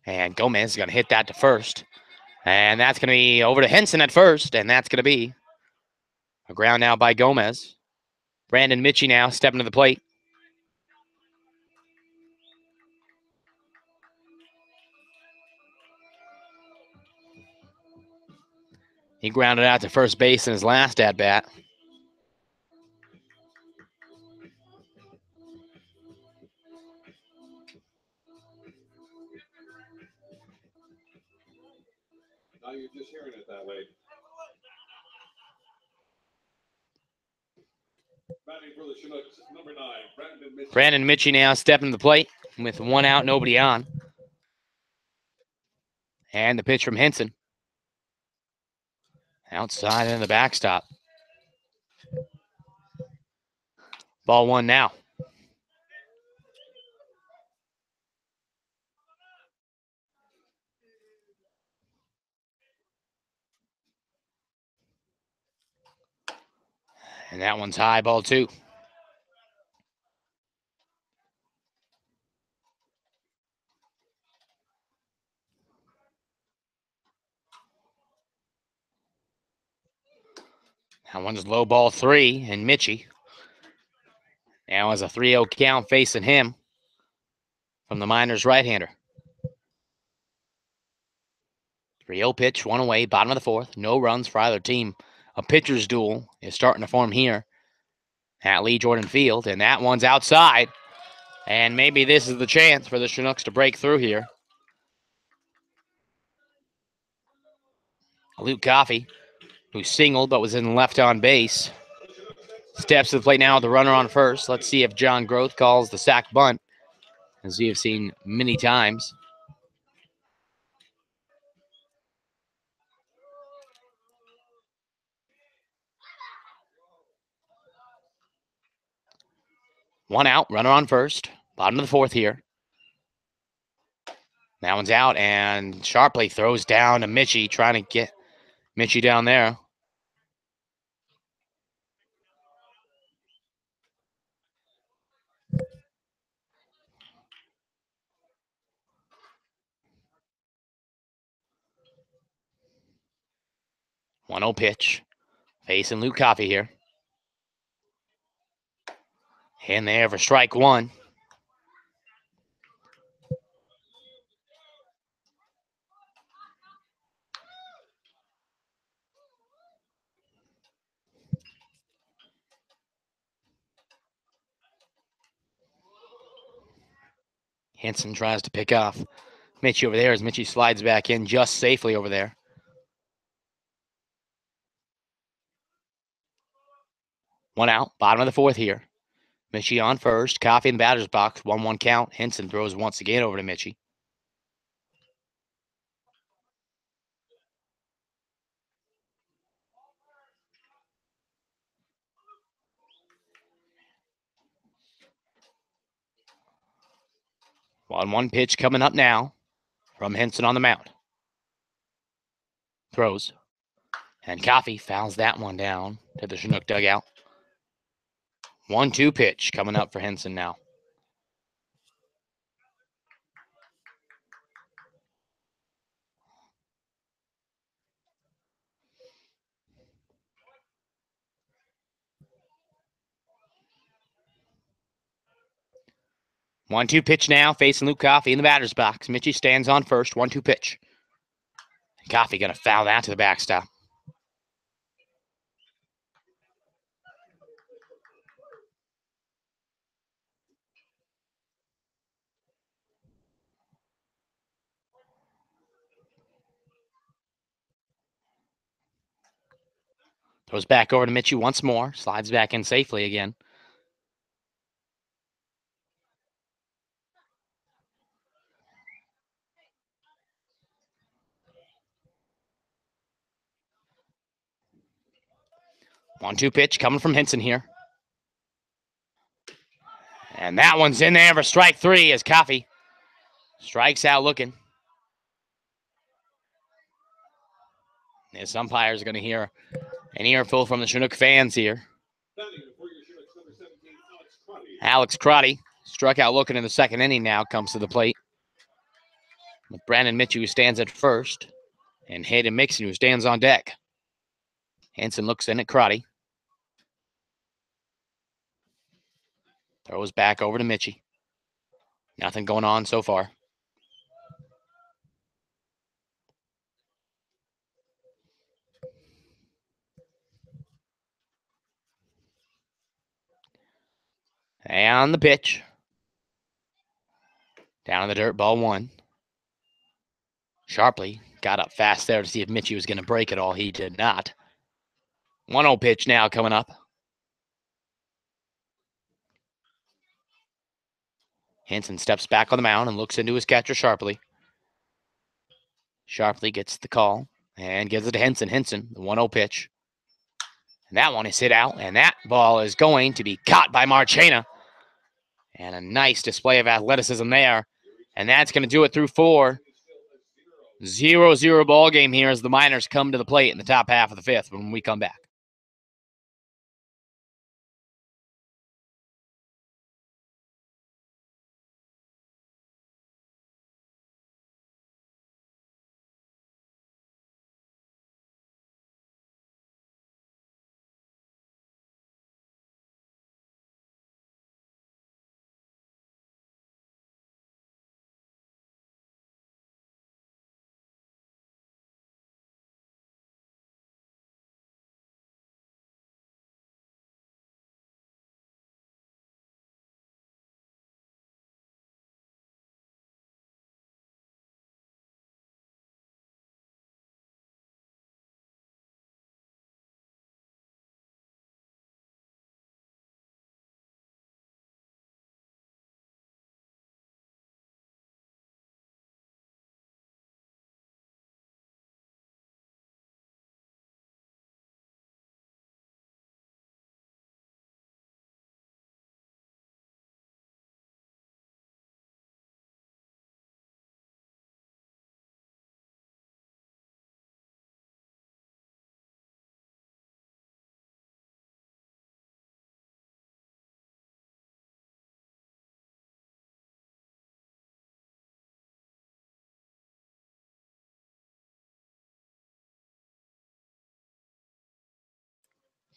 And Gomez is going to hit that to first. And that's going to be over to Henson at first. And that's going to be a ground out by Gomez. Brandon Mitchie now stepping to the plate. He grounded out to first base in his last at-bat. Now you're just hearing it that way. Batting for the Chinooks, number 9, Brandon Mitchell. Brandon Mitchie now stepping to the plate with 1 out, nobody on. And the pitch from Henson. Outside in the backstop. Ball 1 now. And that one's high, ball 2. That one's low, ball 3, and Mitchie now has a 3-0 count facing him from the Miners right-hander. 3-0 pitch, 1 away, bottom of the fourth. No runs for either team. A pitcher's duel is starting to form here at Lee Jordan Field, and that one's outside. And maybe this is the chance for the Chinooks to break through here. Luke Coffey, who singled but was in left on base, steps to the plate now with the runner on first. Let's see if John Groth calls the sac bunt, as we have seen many times. One out, runner on first. Bottom of the fourth here. That one's out, and Sharpley throws down to Mitchie, trying to get Mitchie down there. One 0 pitch. Facing Luke Coffey here. In there for strike one. Henson tries to pick off Mitchie over there as Mitchie slides back in just safely over there. One out, bottom of the fourth here. Mitchie on first, Coffey in the batter's box, 1-1 count. Henson throws once again over to Mitchie. One pitch coming up now from Henson on the mound. Throws. And Coffey fouls that one down to the Chinook dugout. 1-2 pitch coming up for Henson now. One-two pitch now, facing Luke Coffey in the batter's box. Mitchie stands on first, 1-2 pitch. Coffey going to foul that to the backstop. Throws back over to Mitchie once more. Slides back in safely again. One-two pitch coming from Henson here. And that one's in there for strike three as Coffey strikes out looking. This umpire is going to hear an earful from the Chinook fans here. Alex Crotty struck out looking in the second inning now, comes to the plate. With Brandon Mitchell, who stands at first, and Hayden Mixon, who stands on deck. Henson looks in at Crotty. Throws back over to Mitchie. Nothing going on so far. And the pitch. Down in the dirt, ball one. Sharpley got up fast there to see if Mitchie was going to break it all. He did not. 1-0 pitch now coming up. Henson steps back on the mound and looks into his catcher Sharpley. Sharpley gets the call and gives it to Henson. Henson, the 1-0 pitch. And that one is hit out, and that ball is going to be caught by Marchena. And a nice display of athleticism there. And that's going to do it through four. 0-0 ball game here as the Miners come to the plate in the top half of the fifth when we come back.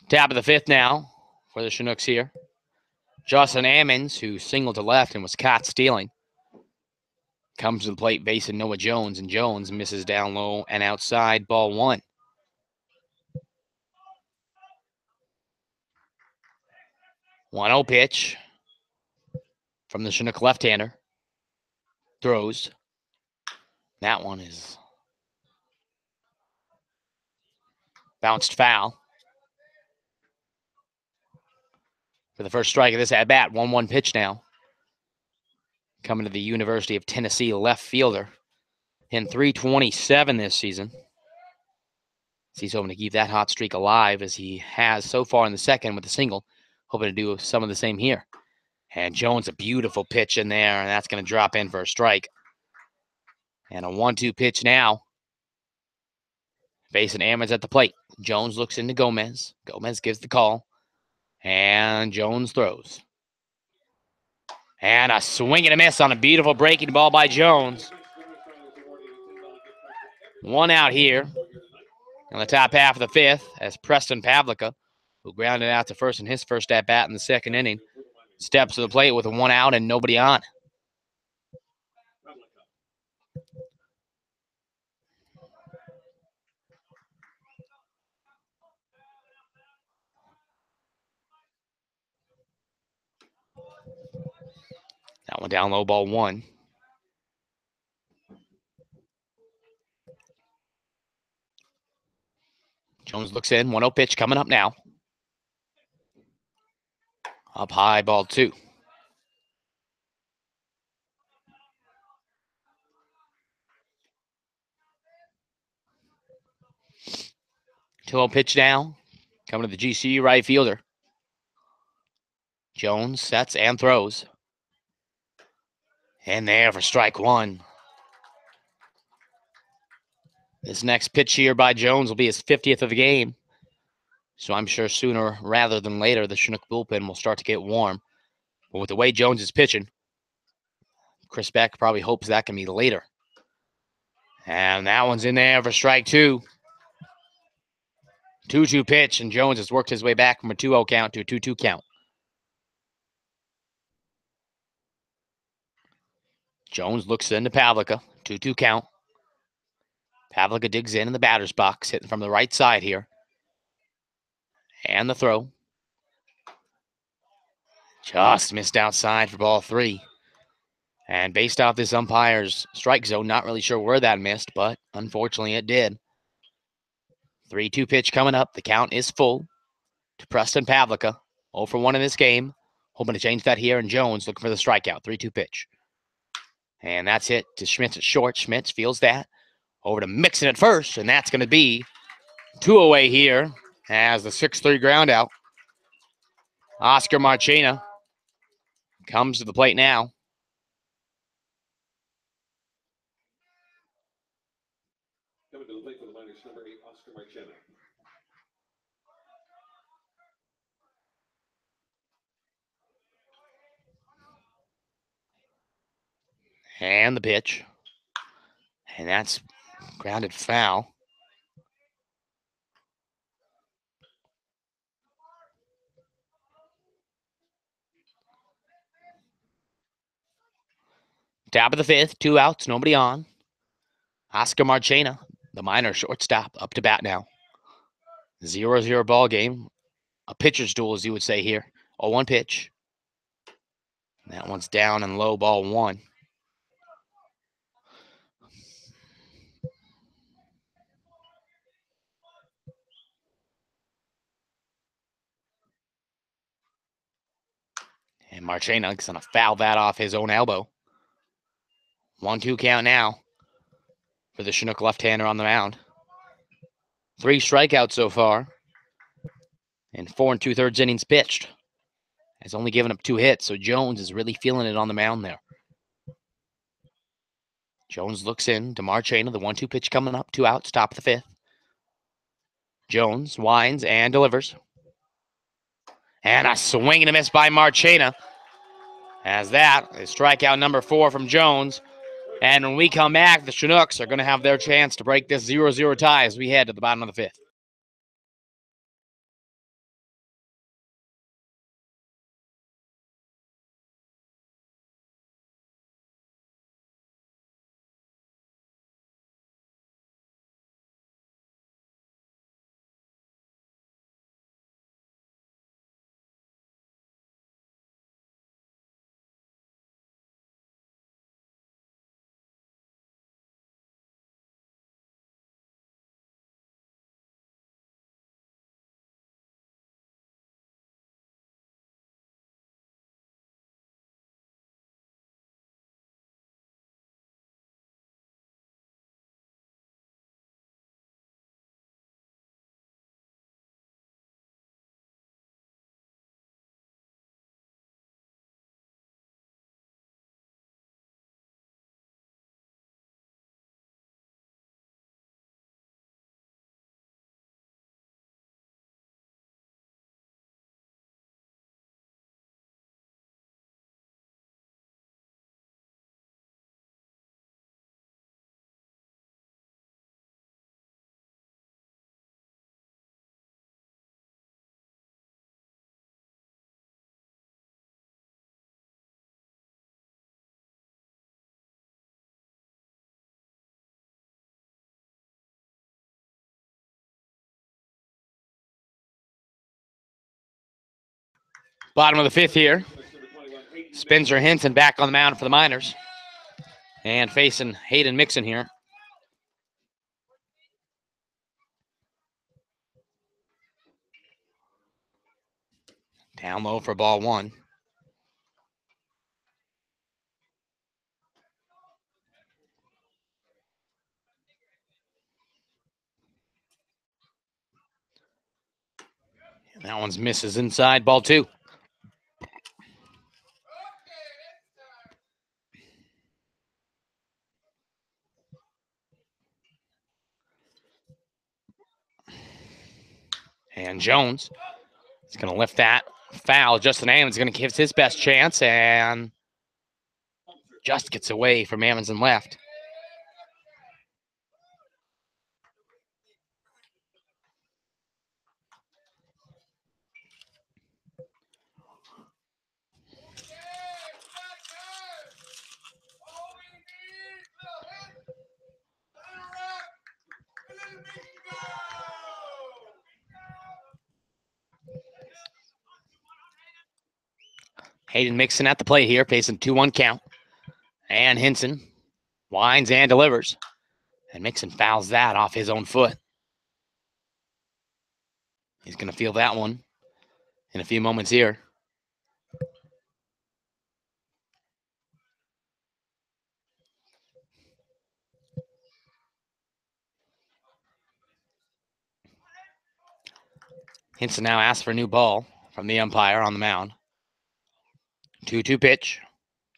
Top of the fifth now for the Chinooks here. Justin Ammons, who singled to left and was caught stealing, comes to the plate facing Noah Jones, and Jones misses down low and outside, ball one. One 0 pitch from the Chinook left-hander. Throws. That one is bounced foul. For the first strike of this at-bat, 1-1 pitch now. Coming to the University of Tennessee left fielder. In 327 this season. He's hoping to keep that hot streak alive as he has so far in the second with a single. Hoping to do some of the same here. And Jones, a beautiful pitch in there, and that's going to drop in for a strike. And a 1-2 pitch now. Facing Ammons at the plate. Jones looks into Gomez. Gomez gives the call. And Jones throws. And a swing and a miss on a beautiful breaking ball by Jones. One out here on the top half of the fifth as Preston Pavlica, who grounded out to first in his first at-bat in the second inning, steps to the plate with a 1 out and nobody on. That one down low, ball one. Jones looks in, 1-0 pitch coming up now. Up high, ball two. 2-0 pitch now. Coming to the GCU right fielder. Jones sets and throws. And there for strike one. This next pitch here by Jones will be his 50th of the game. So I'm sure sooner rather than later, the Chinook bullpen will start to get warm. But with the way Jones is pitching, Chris Beck probably hopes that can be later. And that one's in there for strike two. 2-2 pitch, and Jones has worked his way back from a 2-0 count to a 2-2 count. Jones looks into Pavlica. 2-2 count. Pavlica digs in the batter's box, hitting from the right side here. And the throw. Just missed outside for ball three. And based off this umpire's strike zone, not really sure where that missed, but unfortunately it did. 3-2 pitch coming up. The count is full to Preston Pavlica. 0 for 1 in this game. Hoping to change that here, and Jones looking for the strikeout. 3-2 pitch. And that's hit to Schmitz at short. Schmitz feels that. Over to Mixon at first, and that's going to be 2 away here as the 6-3 ground out. Oscar Marchena comes to the plate now. Coming to the plate for the minors, number 8, Oscar Marchena. And the pitch. And that's grounded foul. Top of the fifth, 2 outs, nobody on. Oscar Marchena, the minor shortstop, up to bat now. 0-0 ball game. A pitcher's duel, as you would say here. 0-1 pitch. That one's down and low, ball one. And Marchena is going to foul that off his own elbow. 1-2 count now for the Chinook left-hander on the mound. 3 strikeouts so far. And 4 2/3 innings pitched. Has only given up 2 hits, so Jones is really feeling it on the mound there. Jones looks in to Marchena, the 1-2 pitch coming up, 2 outs, top of the fifth. Jones winds and delivers. And a swing and a miss by Marchena. As that is strikeout number 4 from Jones. And when we come back, the Chinooks are going to have their chance to break this 0-0 tie as we head to the bottom of the fifth. Bottom of the fifth here. Spencer Hinton back on the mound for the Miners. And facing Hayden Mixon here. Down low for ball one. And that one's misses inside, ball two. And Jones is going to lift that foul. Justin Ammons is going to give his best chance and just gets away from Ammons and left. Hayden Mixon at the plate here, facing 2-1 count. And Hinton winds and delivers. And Mixon fouls that off his own foot. He's going to feel that one in a few moments here. Hinton now asks for a new ball from the umpire on the mound. 2-2 pitch.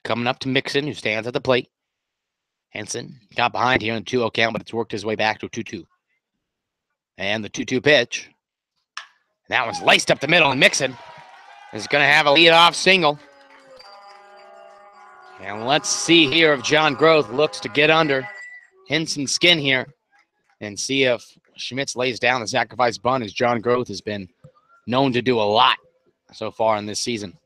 Coming up to Mixon, who stands at the plate. Hinton got behind here in a 2-0 count, but it's worked his way back to a 2-2. And the 2-2 pitch. That one's laced up the middle, and Mixon is going to have a leadoff single. And let's see here if John Groth looks to get under Hinson's skin here and see if Schmitz lays down the sacrifice bunt, as John Groth has been known to do a lot so far in this season.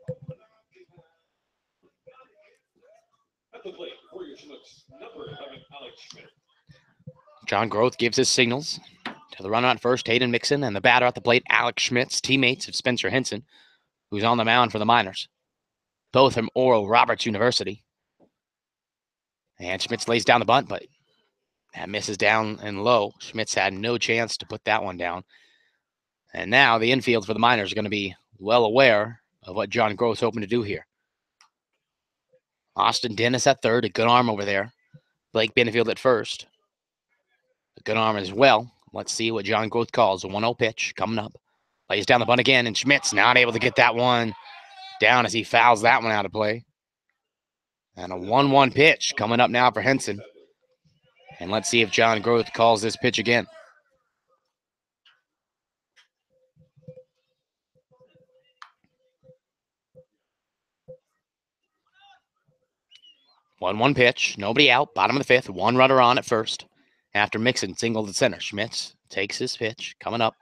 John Groth gives his signals to the runner at first, Hayden Mixon, and the batter at the plate, Alex Schmitz, teammates of Spencer Hinton, who's on the mound for the Miners. Both from Oral Roberts University. And Schmitz lays down the bunt, but that misses down and low. Schmitz had no chance to put that one down. And now the infield for the Miners are going to be well aware of what John Groth's hoping to do here. Austin Dennis at third, a good arm over there. Blake Benefield at first. A good arm as well. Let's see what John Groth calls. A 1-0 pitch coming up. Lays down the bunt again, and Schmitz not able to get that one down as he fouls that one out of play. And a 1-1 pitch coming up now for Henson. And let's see if John Groth calls this pitch again. One pitch, nobody out, bottom of the fifth, one runner on at first. After Mixon singled to center, Schmitz takes his pitch, coming up.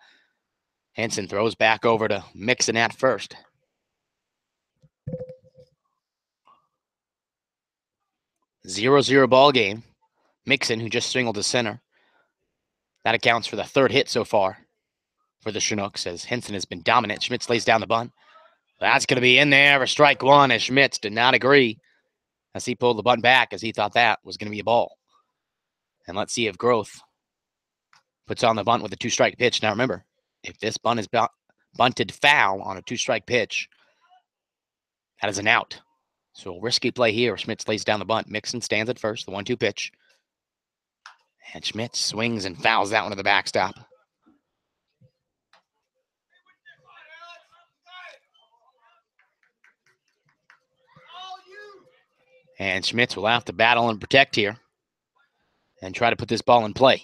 Henson throws back over to Mixon at first. Zero ball game. Mixon, who just singled to center. That accounts for the third hit so far for the Chinooks, as Henson has been dominant. Schmitz lays down the bunt. That's going to be in there for strike one, as Schmitz did not agree as he pulled the bunt back, as he thought that was going to be a ball. And let's see if Groth puts on the bunt with a 2-strike pitch. Now remember, if this bunt is bunted foul on a 2-strike pitch, that is an out. So a risky play here. Schmitz lays down the bunt. Mixon stands at first, the 1-2 pitch. And Schmitz swings and fouls that one to the backstop. And Schmitz will have to battle and protect here and try to put this ball in play.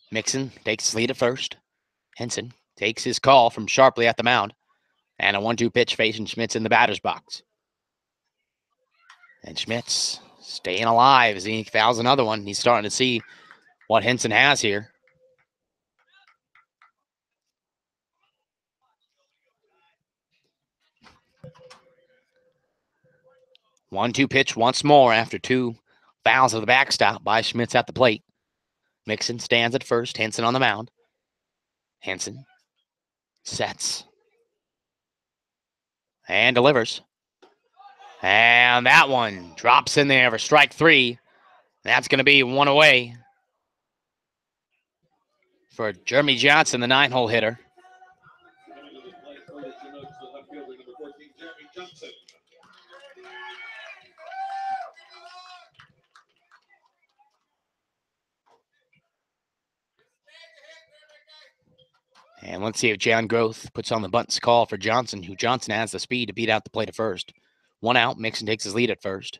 Mixon takes his lead at first. Henson takes his call from sharply at the mound. And a 1-2 pitch facing Schmitz in the batter's box. And Schmitz staying alive as he fouls another one. He's starting to see what Henson has here. One-two pitch once more after 2 fouls of the backstop by Schmitz at the plate. Mixon stands at first. Henson on the mound. Henson sets. And delivers. And that one drops in there for strike 3. That's going to be one away for Jeremy Johnson, the 9-hole hitter. Coming to the plate for the Chinooks, the left fielder, number 14, Jeremy Johnson. And let's see if John Groth puts on the bunt's call for Johnson, who Johnson has the speed to beat out the plate at first. 1 out, Mixon takes his lead at first.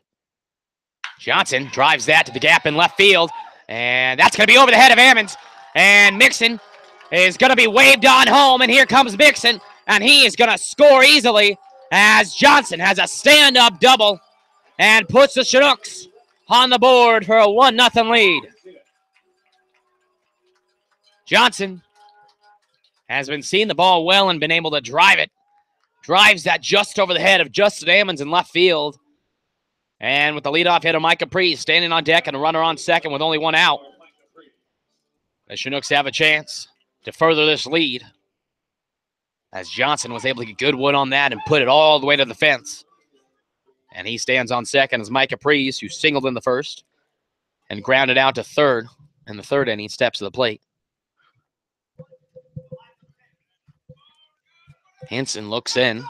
Johnson drives that to the gap in left field, and that's going to be over the head of Ammons. And Mixon is going to be waved on home, and here comes Mixon, and he is going to score easily as Johnson has a stand-up double and puts the Chinooks on the board for a 1-0 lead. Johnson has been seeing the ball well and been able to drive it. Drives that just over the head of Justin Ammons in left field. And with the leadoff hitter, Mike Capri standing on deck and a runner on second with only 1 out. The Chinooks have a chance to further this lead, as Johnson was able to get good wood on that and put it all the way to the fence. And he stands on second as Mike Caprice, who singled in the first and grounded out to third in the third inning, steps to the plate. Henson looks in.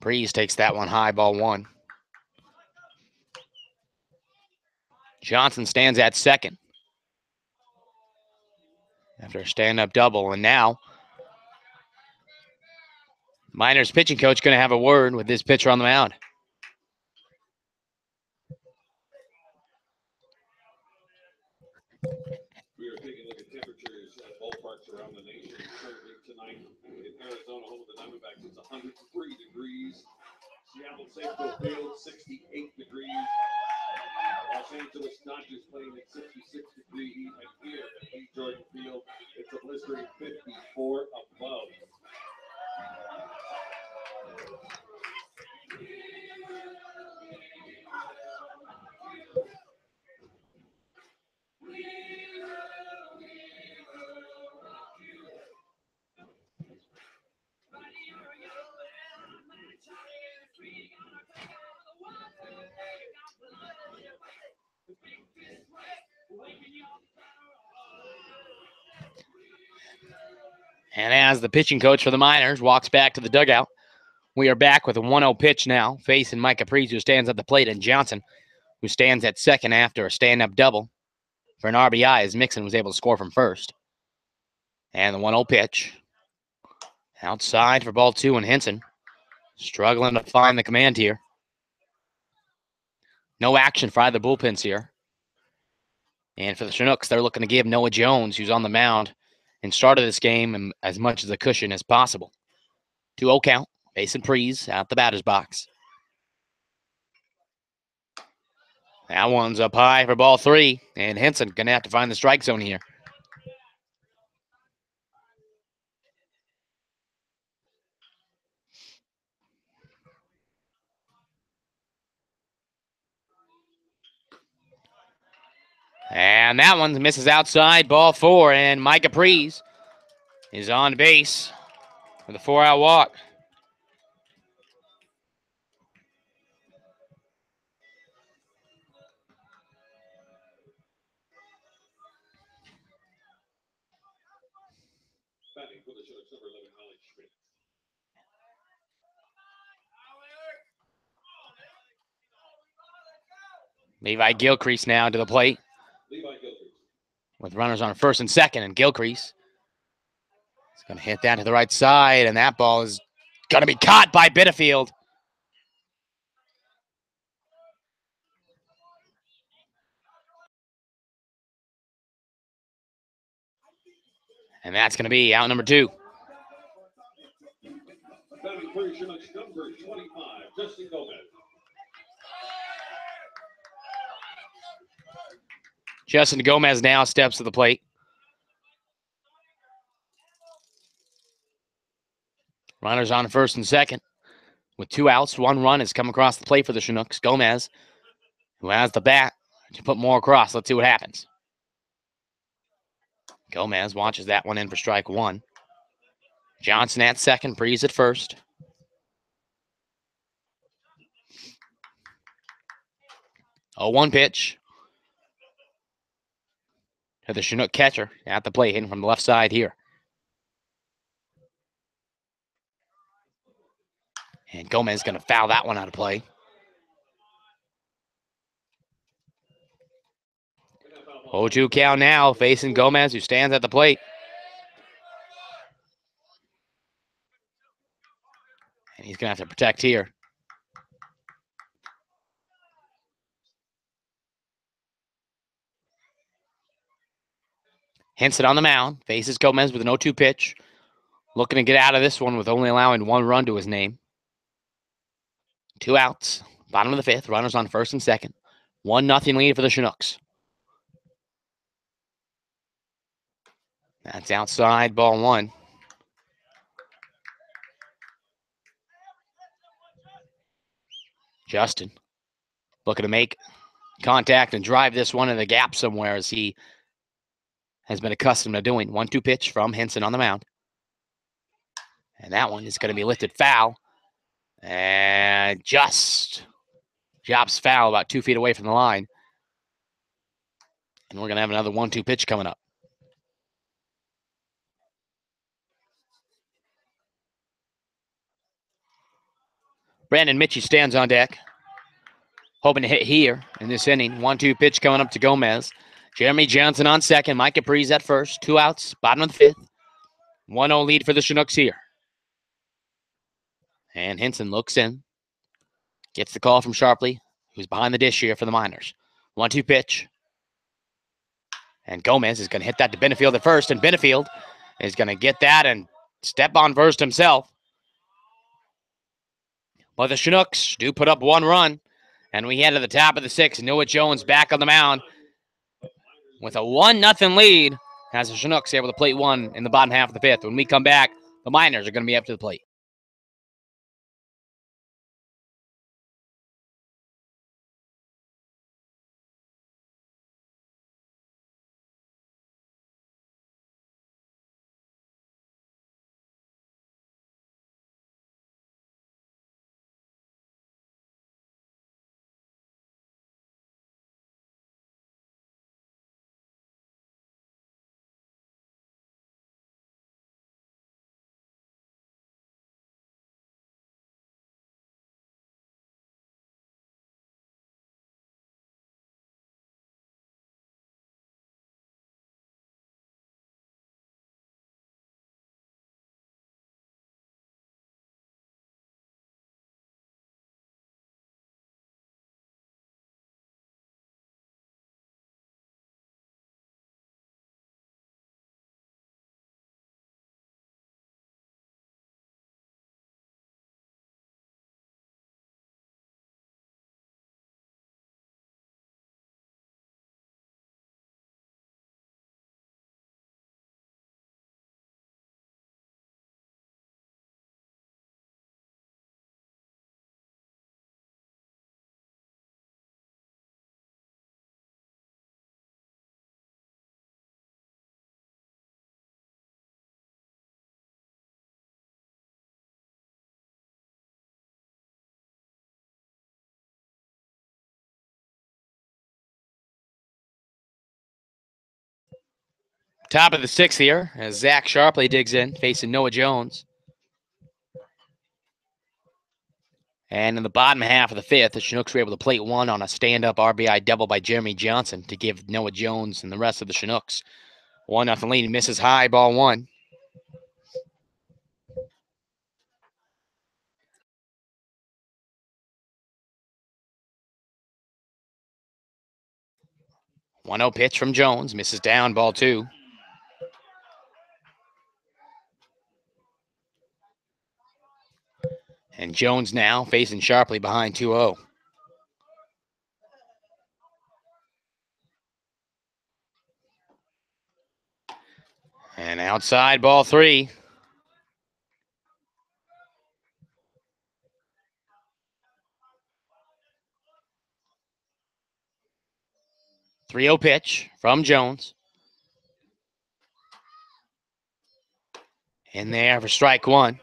Breeze takes that one high, ball 1. Johnson stands at second after a stand-up double, and now Miners pitching coach going to have a word with this pitcher on the mound. We are taking a look at temperatures at ballparks around the nation. Currently tonight in Arizona, home of the Diamondbacks, it's 103 degrees. Seattle Safeco Field, 68 degrees. Los Angeles Dodgers playing at 66 degree heat. And here at Lee Jordan Field, it's a blistering 54 above. And as the pitching coach for the Miners walks back to the dugout, we are back with a 1-0 pitch now, facing Mike Caprice, who stands at the plate, and Johnson, who stands at second after a stand-up double for an RBI, as Mixon was able to score from first. And the 1-0 pitch. Outside for ball 2, and Henson struggling to find the command here. No action for either bullpens here. And for the Chinooks, they're looking to give Noah Jones, who's on the mound and started this game, as much as a cushion as possible. 2-0 count. Mason Prees out the batter's box. That one's up high for ball 3, and Henson going to have to find the strike zone here. And that one misses outside, ball 4, and Mike Caprice is on base with a 4-out walk. Batting for the Chinooks, number 11, Holly Schmidt. Levi Gilcrease now to the plate Levi Gilchrist. with runners on first and second, and Gilcrease is going to hit that to the right side, and that ball is going to be caught by Bitterfield. And that's going to be out number 2. Batting for Chinooks, number 25, Justin Gomez. Justin Gomez now steps to the plate. Runners on first and second. with 2 outs. 1 run has come across the plate for the Chinooks. Gomez, who has the bat to put more across. Let's see what happens. Gomez watches that one in for strike 1. Johnson at second, Breeze at first. Oh, 1 pitch to the Chinook catcher at the plate, hitting from the left side here. And Gomez is going to foul that one out of play. 0-2 count now, facing Gomez, who stands at the plate. And he's going to have to protect here. Henson on the mound, faces Gomez with an 0-2 pitch. Looking to get out of this one with only allowing 1 run to his name. 2 outs, bottom of the 5th, runners on first and second. 1-0 lead for the Chinooks. That's outside, ball 1. Justin looking to make contact and drive this one in the gap somewhere, as he has been accustomed to doing. 1-2 pitch from Henson on the mound. And that one is going to be lifted foul. And just drops foul about 2 feet away from the line. And we're going to have another 1-2 pitch coming up. Brandon Mitchie stands on deck, hoping to hit here in this inning. 1-2 pitch coming up to Gomez. Jeremy Johnson on second. Mike Capri's at first. 2 outs, bottom of the 5th. 1-0 lead for the Chinooks here. And Henson looks in. Gets the call from Sharpley, who's behind the dish here for the Miners. 1-2 pitch. And Gomez is going to hit that to Benefield at first. And Benefield is going to get that and step on first himself. But the Chinooks do put up 1 run. And we head to the top of the 6th. Noah Jones back on the mound with a 1-0 lead, as the Chinooks able to plate 1 in the bottom half of the 5th. When we come back, the Miners are going to be up to the plate. Top of the 6th here, as Zach Sharpley digs in, facing Noah Jones. And in the bottom half of the 5th, the Chinooks were able to plate 1 on a stand-up RBI double by Jeremy Johnson to give Noah Jones and the rest of the Chinooks 1-0 lead. Misses high, ball 1. One 0 pitch from Jones, misses down, ball 2. And Jones now facing Sharpley behind 2-0. And outside, ball 3. 3-0 pitch from Jones. In there for strike one.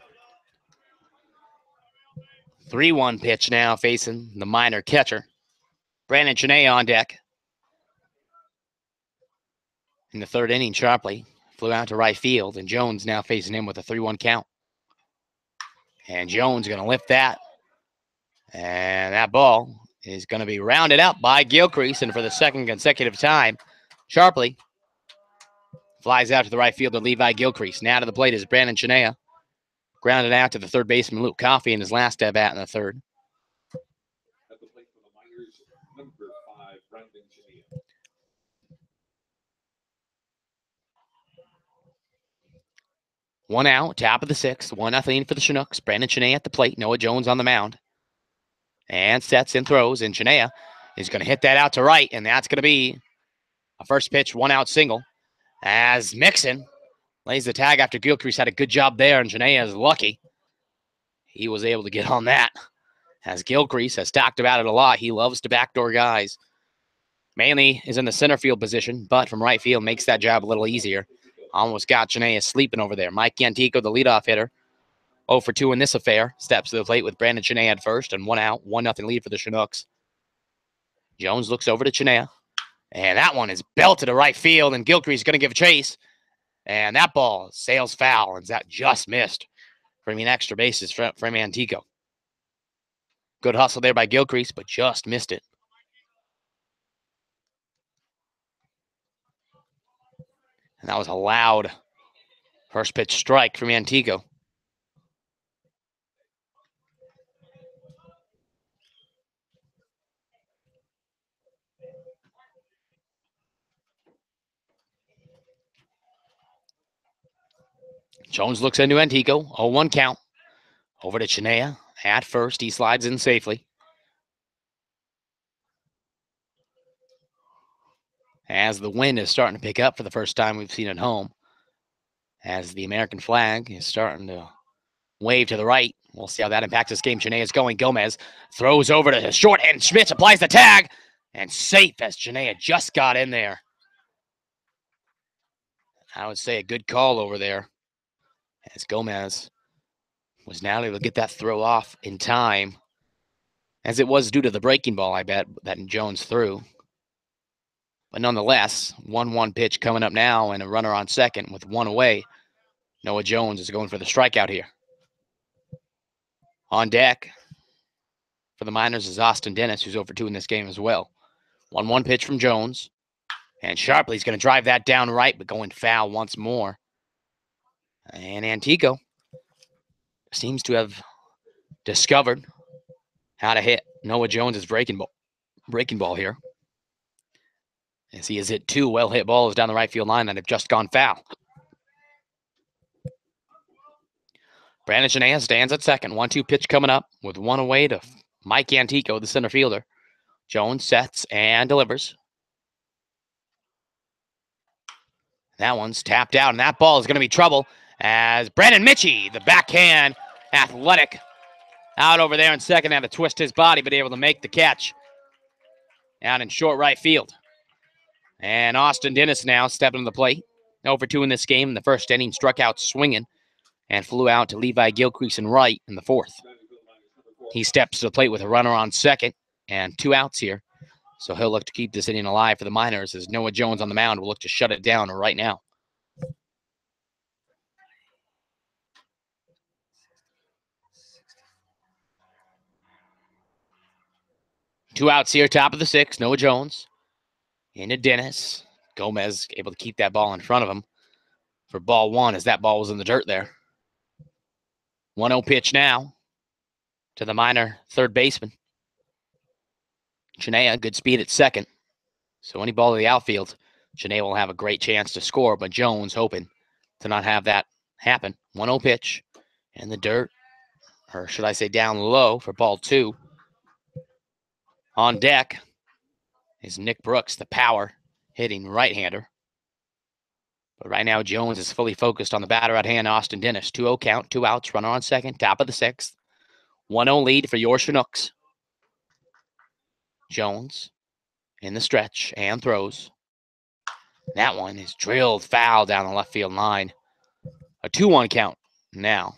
3-1 pitch now facing the minor catcher. Brandon Chinooks on deck. In the third inning, sharply flew out to right field, and Jones now facing him with a 3-1 count. And Jones going to lift that. And that ball is going to be rounded out by Gilcrease, and for the second consecutive time, sharply flies out to the right fielder, Levi Gilcrease. Now to the plate is Brandon Chinooks. Grounded out to the third baseman, Luke Coffey, in his last at bat in the third. At the plate for the Miners, number 5, Brandon Chinooks. 1 out, top of the sixth. 1-0 for the Chinooks. Brandon Chinooks at the plate. Noah Jones on the mound. And sets and throws, and Chinooks is going to hit that out to right, and that's going to be a first pitch, 1-out single. As Mixon lays the tag after Gilcrease had a good job there, and Chinooks is lucky he was able to get on that. As Gilcrease has talked about it a lot, he loves to backdoor guys. Mainly is in the center field position, but from right field makes that job a little easier. Almost got Chinooks sleeping over there. Mike Yantico, the leadoff hitter, 0 for 2 in this affair. Steps to the plate with Brandon Chinooks at first, and 1 out, 1-0 lead for the Chinooks. Jones looks over to Chinooks, and that one is belted to right field, and Gilcrease is going to give chase. And that ball sails foul, and that just missed from an extra bases from Yantico. Good hustle there by Gilcrease, but just missed it. And that was a loud first pitch strike from Yantico. Jones looks into Yantico. 0-1 count. Over to Chinooks at first. He slides in safely. As the wind is starting to pick up for the first time we've seen at home. As the American flag is starting to wave to the right. We'll see how that impacts this game. Chinooks is going. Gomez throws over to the short, and Schmitz applies the tag. And safe as Chinooks just got in there. I would say a good call over there. As Gomez was now able to get that throw off in time. As it was due to the breaking ball, I bet, that Jones threw. But nonetheless, 1-1 pitch coming up now, and a runner on second with 1 away. Noah Jones is going for the strikeout here. On deck for the Miners is Austin Dennis, who's over 2 in this game as well. 1-1 pitch from Jones. And Sharpley's going to drive that down right, but going foul once more. And Yantico seems to have discovered how to hit Noah Jones' breaking ball here. As he has hit 2 well-hit balls down the right field line that have just gone foul. Brandon Chinooks stands at second. 1-2 pitch coming up with 1 away to Mike Yantico, the center fielder. Jones sets and delivers. That one's tapped out, and that ball is going to be trouble as Brandon Mitchie, the backhand athletic, out over there in second, had to twist his body, but able to make the catch out in short right field. And Austin Dennis now stepping to the plate. 0 for 2 in this game. In the first inning, struck out swinging and flew out to Levi Gilcrease in right in the fourth. He steps to the plate with a runner on second and 2 outs here. So he'll look to keep this inning alive for the Miners as Noah Jones on the mound will look to shut it down right now. Two outs here, top of the sixth. Noah Jones into Dennis. Gomez able to keep that ball in front of him for ball 1 as that ball was in the dirt there. 1-0 pitch now to the Miner third baseman. Chinooks, good speed at second. So any ball to the outfield, Chinooks will have a great chance to score, but Jones hoping to not have that happen. 1-0 pitch in the dirt, or should I say down low for ball 2. On deck is Nick Brooks, the power hitting right-hander. But right now, Jones is fully focused on the batter at hand, Austin Dennis. 2-0 count, 2 outs, runner on second, top of the sixth. 1-0 lead for your Chinooks. Jones in the stretch and throws. That one is drilled foul down the left field line. A 2-1 count now.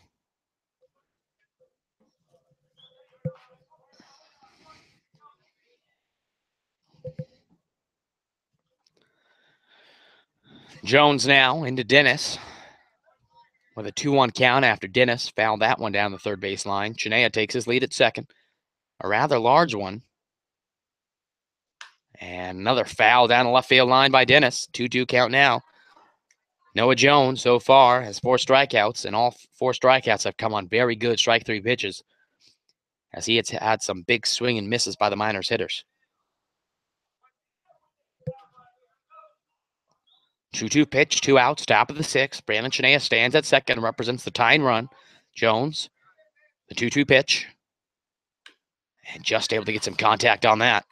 Jones now into Dennis with a 2-1 count after Dennis fouled that one down the third base line. Chinooks takes his lead at second. A rather large one. And another foul down the left field line by Dennis. 2-2 count now. Noah Jones so far has 4 strikeouts, and all 4 strikeouts have come on very good strike 3 pitches, as he has had some big swing and misses by the Miners hitters. 2-2 pitch, 2 outs, top of the 6th. Brandon Chinooks stands at second and represents the tying run. Jones, the 2-2 pitch, and just able to get some contact on that.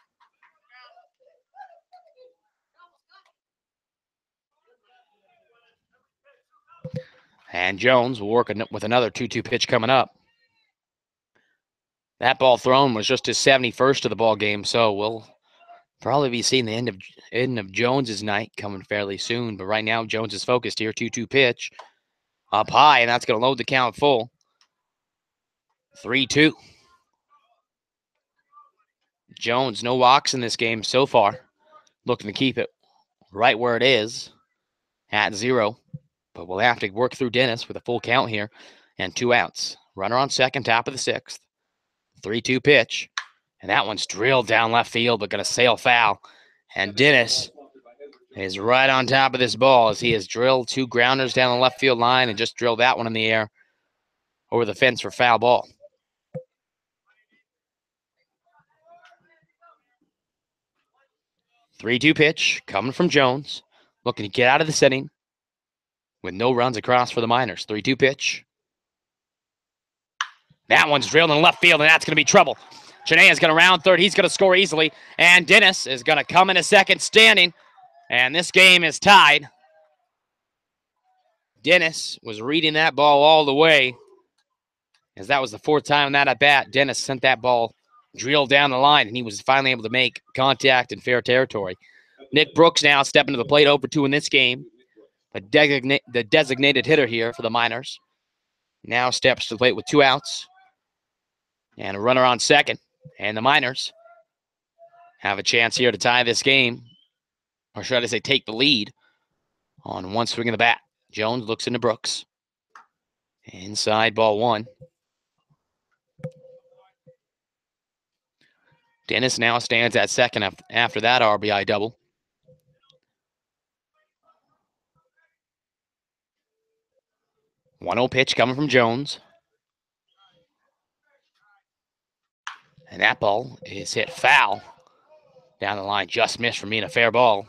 And Jones will work with another 2-2 pitch coming up. That ball thrown was just his 71st of the ball game, so we'll probably be seeing the end of Jones's night coming fairly soon. But right now, Jones is focused here. 2-2 pitch up high, and that's going to load the count full. 3-2. Jones, no walks in this game so far. Looking to keep it right where it is at 0. But we'll have to work through Dennis with a full count here and 2 outs. Runner on second, top of the 6th. 3-2 pitch. And that one's drilled down left field, but going to sail foul. And Dennis is right on top of this ball as he has drilled 2 grounders down the left field line and just drilled that one in the air over the fence for foul ball. Three-two pitch coming from Jones, looking to get out of the setting with no runs across for the Miners. 3-2 pitch. That one's drilled in left field, and that's going to be trouble. Chinooks is going to round third. He's going to score easily, and Dennis is going to come in a second standing, and this game is tied. Dennis was reading that ball all the way, as that was the 4th time in that at bat. Dennis sent that ball drilled down the line, and he was finally able to make contact in fair territory. Nick Brooks now stepping to the plate, 0-2 in this game. The designated hitter here for the Miners now steps to the plate with 2 outs and a runner on second. And the Miners have a chance here to tie this game, or should I say take the lead on one swing of the bat. Jones looks into Brooks. Inside, ball 1. Dennis now stands at second after that RBI double. 1-0 pitch coming from Jones. And that ball is hit foul down the line. Just missed from being a fair ball.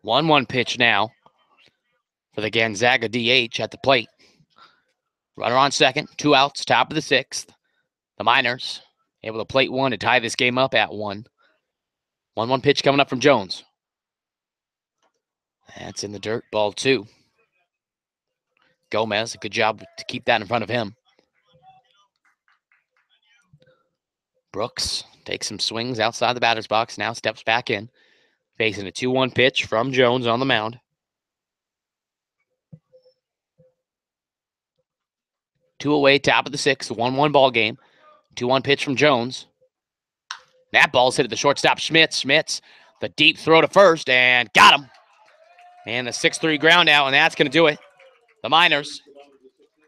One pitch now for the Gonzaga DH at the plate. Runner on second, 2 outs, top of the 6th. The Miners able to plate 1 to tie this game up at 1. 1-1 pitch coming up from Jones. That's in the dirt, ball 2. Gomez, a good job to keep that in front of him. Brooks takes some swings outside the batter's box, now steps back in, facing a 2-1 pitch from Jones on the mound. 2 away, top of the 6th, 1-1 ball game. 2-1 pitch from Jones. That ball's hit at the shortstop, Schmitz. Schmitz, the deep throw to first, and got him. And the 6-3 ground out, and that's going to do it. The Miners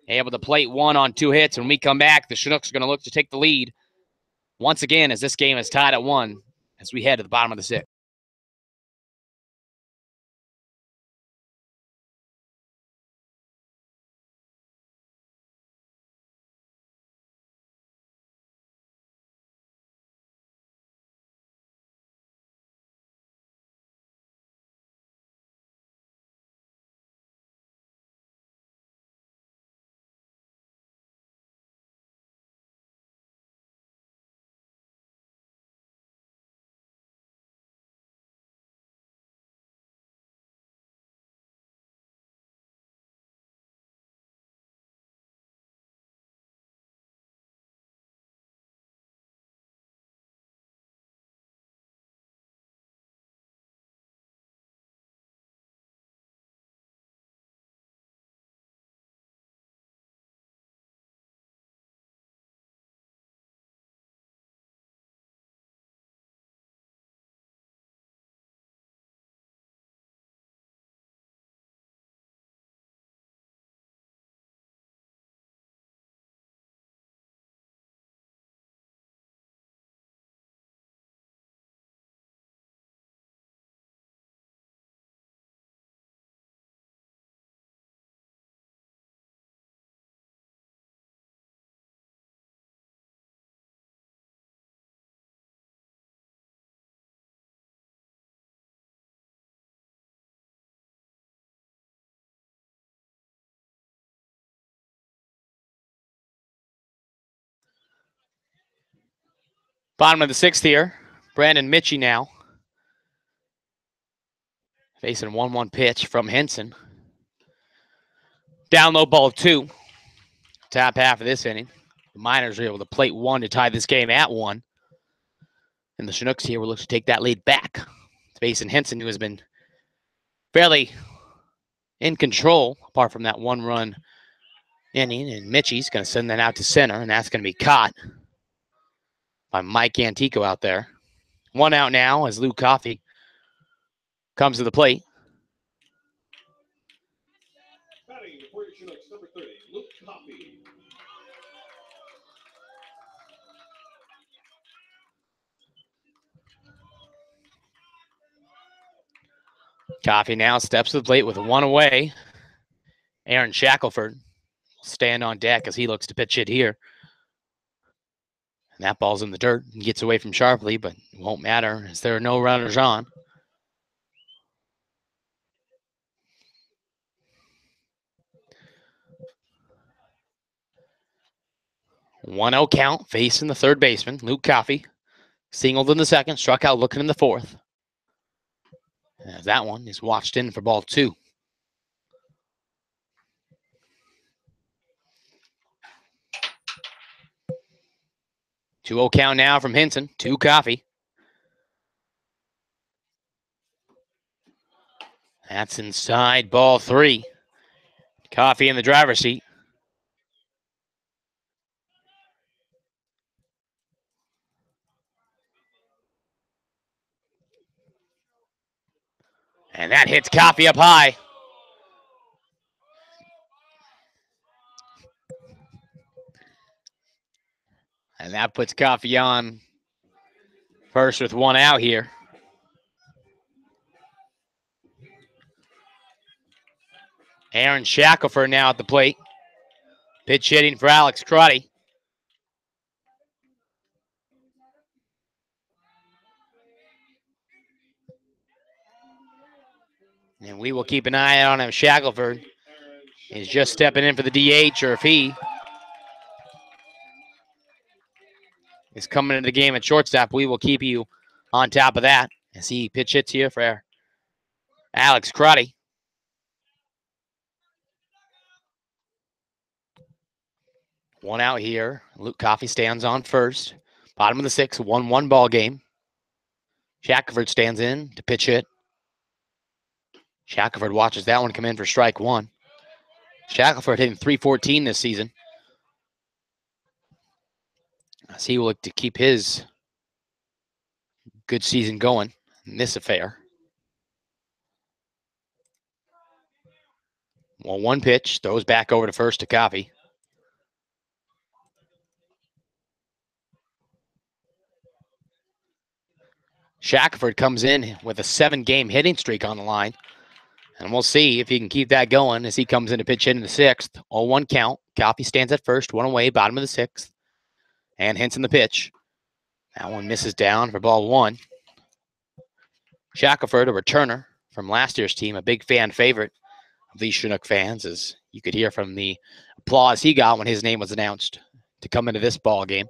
able to plate 1 on 2 hits. When we come back, the Chinooks are going to look to take the lead once again as this game is tied at 1 as we head to the bottom of the 6th. Bottom of the 6th here. Brandon Mitchie now. Facing 1-1 pitch from Henson. Down low ball 2. Top half of this inning. The Miners are able to plate 1 to tie this game at 1. And the Chinooks here will look to take that lead back. Facing Henson, who has been fairly in control, apart from that 1-run inning. And Mitchie's going to send that out to center, and that's going to be caught by Mike Antico out there. 1 out now as Luke Coffey comes to the plate. Batting for your Chinooks, number 30, Luke Coffey. Coffey now steps to the plate with 1 away. Aaron Shackelford will stand on deck as he looks to pitch it here. And that ball's in the dirt and gets away from Sharpley, but it won't matter as there are no runners on. One 0 count, facing the third baseman, Luke Coffey. Singled in the second, struck out looking in the fourth. As that one is watched in for ball 2. 2-0 count now from Henson to Coffey. That's inside ball 3. Coffey in the driver's seat. And that hits Coffey up high. And that puts Coffey on first with 1 out here. Aaron Shackelford now at the plate. Pitch hitting for Alex Crotty. And we will keep an eye on him. Shackelford is just stepping in for the DH, or if he is coming into the game at shortstop, we will keep you on top of that. As he pitch hits here for Alex Crotty. One out here. Luke Coffey stands on first. Bottom of the 6th, 1-1 ball game. Shackelford stands in to pitch hit. Shackelford watches that one come in for strike 1. Shackelford hitting .314 this season. As he will look to keep his good season going in this affair. 1 pitch, throws back over to first to Coffey. Shackelford comes in with a 7-game hitting streak on the line. And we'll see if he can keep that going as he comes in to pitch in the 6th. 0-1 count. Coffey stands at first, 1 away, bottom of the 6th. And Henson the pitch. That one misses down for ball 1. Shackelford, a returner from last year's team, a big fan favorite of these Chinook fans, as you could hear from the applause he got when his name was announced to come into this ball game.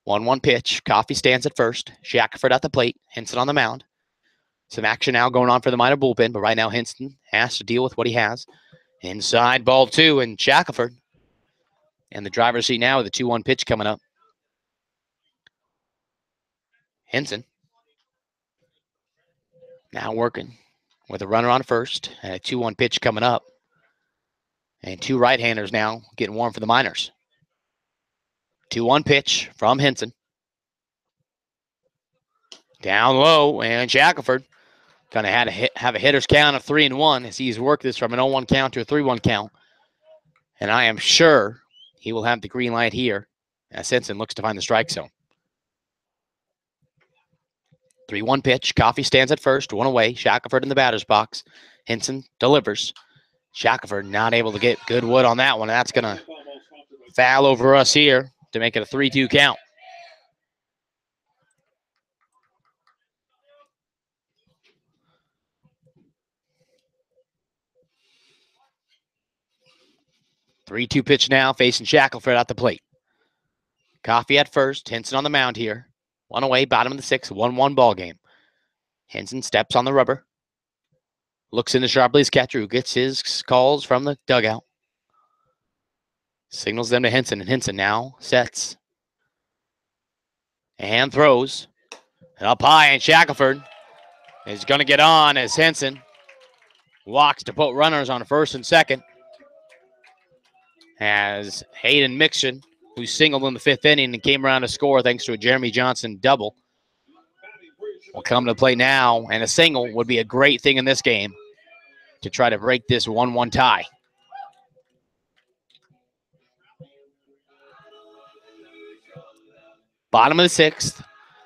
1-1 pitch. Coffey stands at first. Shackelford at the plate. Henson on the mound. Some action now going on for the minor bullpen, but right now Henson has to deal with what he has. Inside ball 2, and Shackelford and the driver's seat now with a 2-1 pitch coming up. Henson now working with a runner on first and a 2-1 pitch coming up. And 2 right-handers now getting warm for the Miners. 2-1 pitch from Henson. Down low, and Shackelford going to have a hitter's count of 3-1 as he's worked this from an 0-1 count to a 3-1 count. And I am sure he will have the green light here as Henson looks to find the strike zone. 3-1 pitch. Coffey stands at first, 1 away. Shackelford in the batter's box. Henson delivers. Shackelford not able to get good wood on that one. And that's going to foul over us here to make it a 3-2 count. Three-two pitch now facing Shackelford at the plate. Coffey at first. Henson on the mound here. One away, bottom of the sixth, 1-1 ball game. Henson steps on the rubber. Looks into Sharpley's catcher, who gets his calls from the dugout. Signals them to Henson, and Henson now sets. And throws. And up high, and Shackelford is going to get on as Henson walks to put runners on first and second. As Hayden Mixon, who singled in the fifth inning and came around to score thanks to a Jeremy Johnson double, will come to play now. And a single would be a great thing in this game to try to break this 1-1 tie. Bottom of the sixth,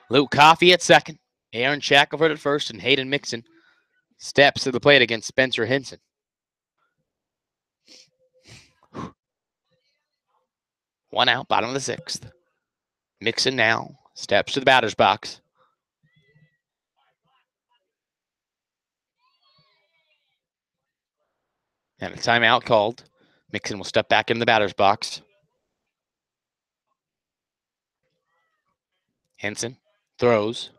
Luke Coffey at second, Aaron Shackelford at first, and Hayden Mixon steps to the plate against Spencer Henson. One out, bottom of the sixth. Mixon now steps to the batter's box. And a timeout called. Mixon will step back in the batter's box. Henson throws.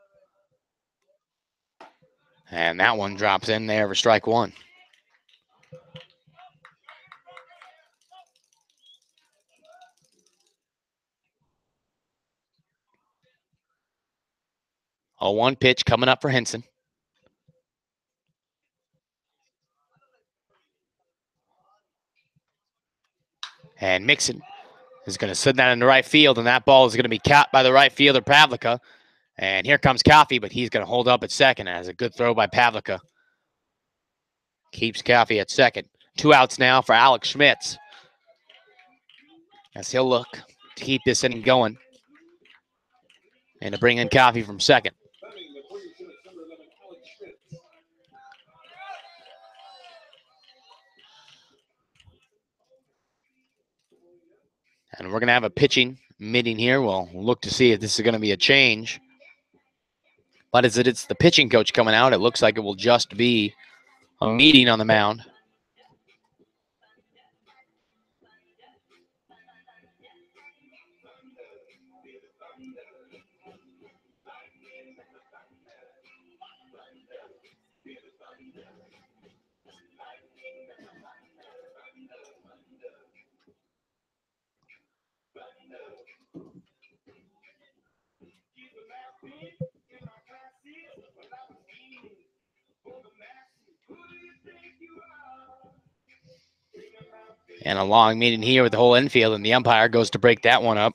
And that one drops in there for strike one. A 1 pitch coming up for Henson. And Mixon is going to send that into right field, and that ball is going to be caught by the right fielder, Pavlica. And here comes Coffey, but he's going to hold up at second as a good throw by Pavlica. Keeps Coffey at second. 2 outs now for Alex Schmitz, as he'll look to keep this inning going and to bring in Coffey from second. And we're going to have a pitching meeting here. We'll look to see if this is going to be a change. But as it's the pitching coach coming out, it looks like it will just be a meeting on the mound. And a long meeting here with the whole infield, and the umpire goes to break that one up.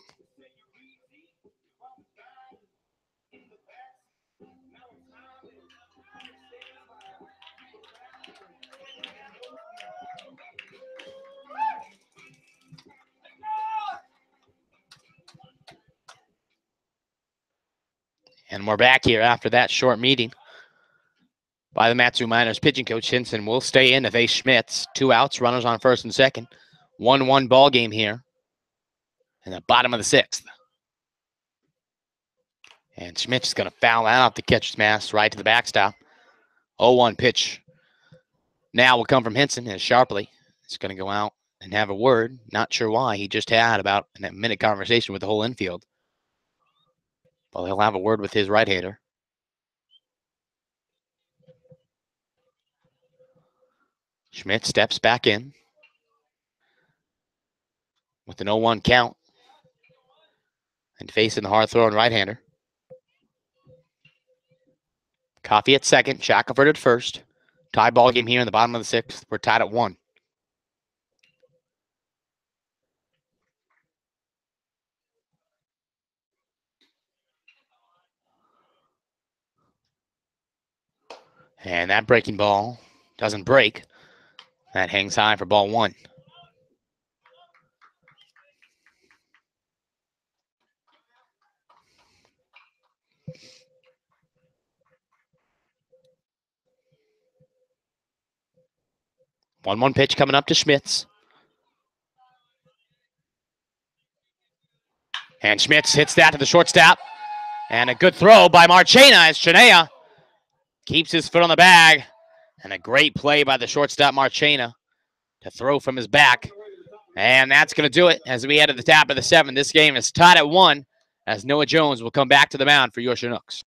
And we're back here after that short meeting by the Matsu Miners pitching coach. Henson will stay in to face Schmitz. 2 outs, runners on first and second. 1-1 ball game here in the bottom of the sixth. And Schmitz is going to foul that off the catcher's mask right to the backstop. 0-1 pitch now will come from Henson as Sharpley is going to go out and have a word. Not sure why. He just had about a minute conversation with the whole infield. Well, he'll have a word with his right-hander. Schmidt steps back in with an 0-1 count and facing the hard-throwing right-hander. Coffey at second, Shackelford at first. Tie ball game here in the bottom of the sixth. We're tied at 1. And that breaking ball doesn't break. That hangs high for ball 1. One pitch coming up to Schmitz. And Schmitz hits that to the shortstop. And a good throw by Marchena as Chinea keeps his foot on the bag. And a great play by the shortstop Marchena to throw from his back. And that's going to do it as we head to the top of the 7th. This game is tied at 1 as Noah Jones will come back to the mound for your Chinooks.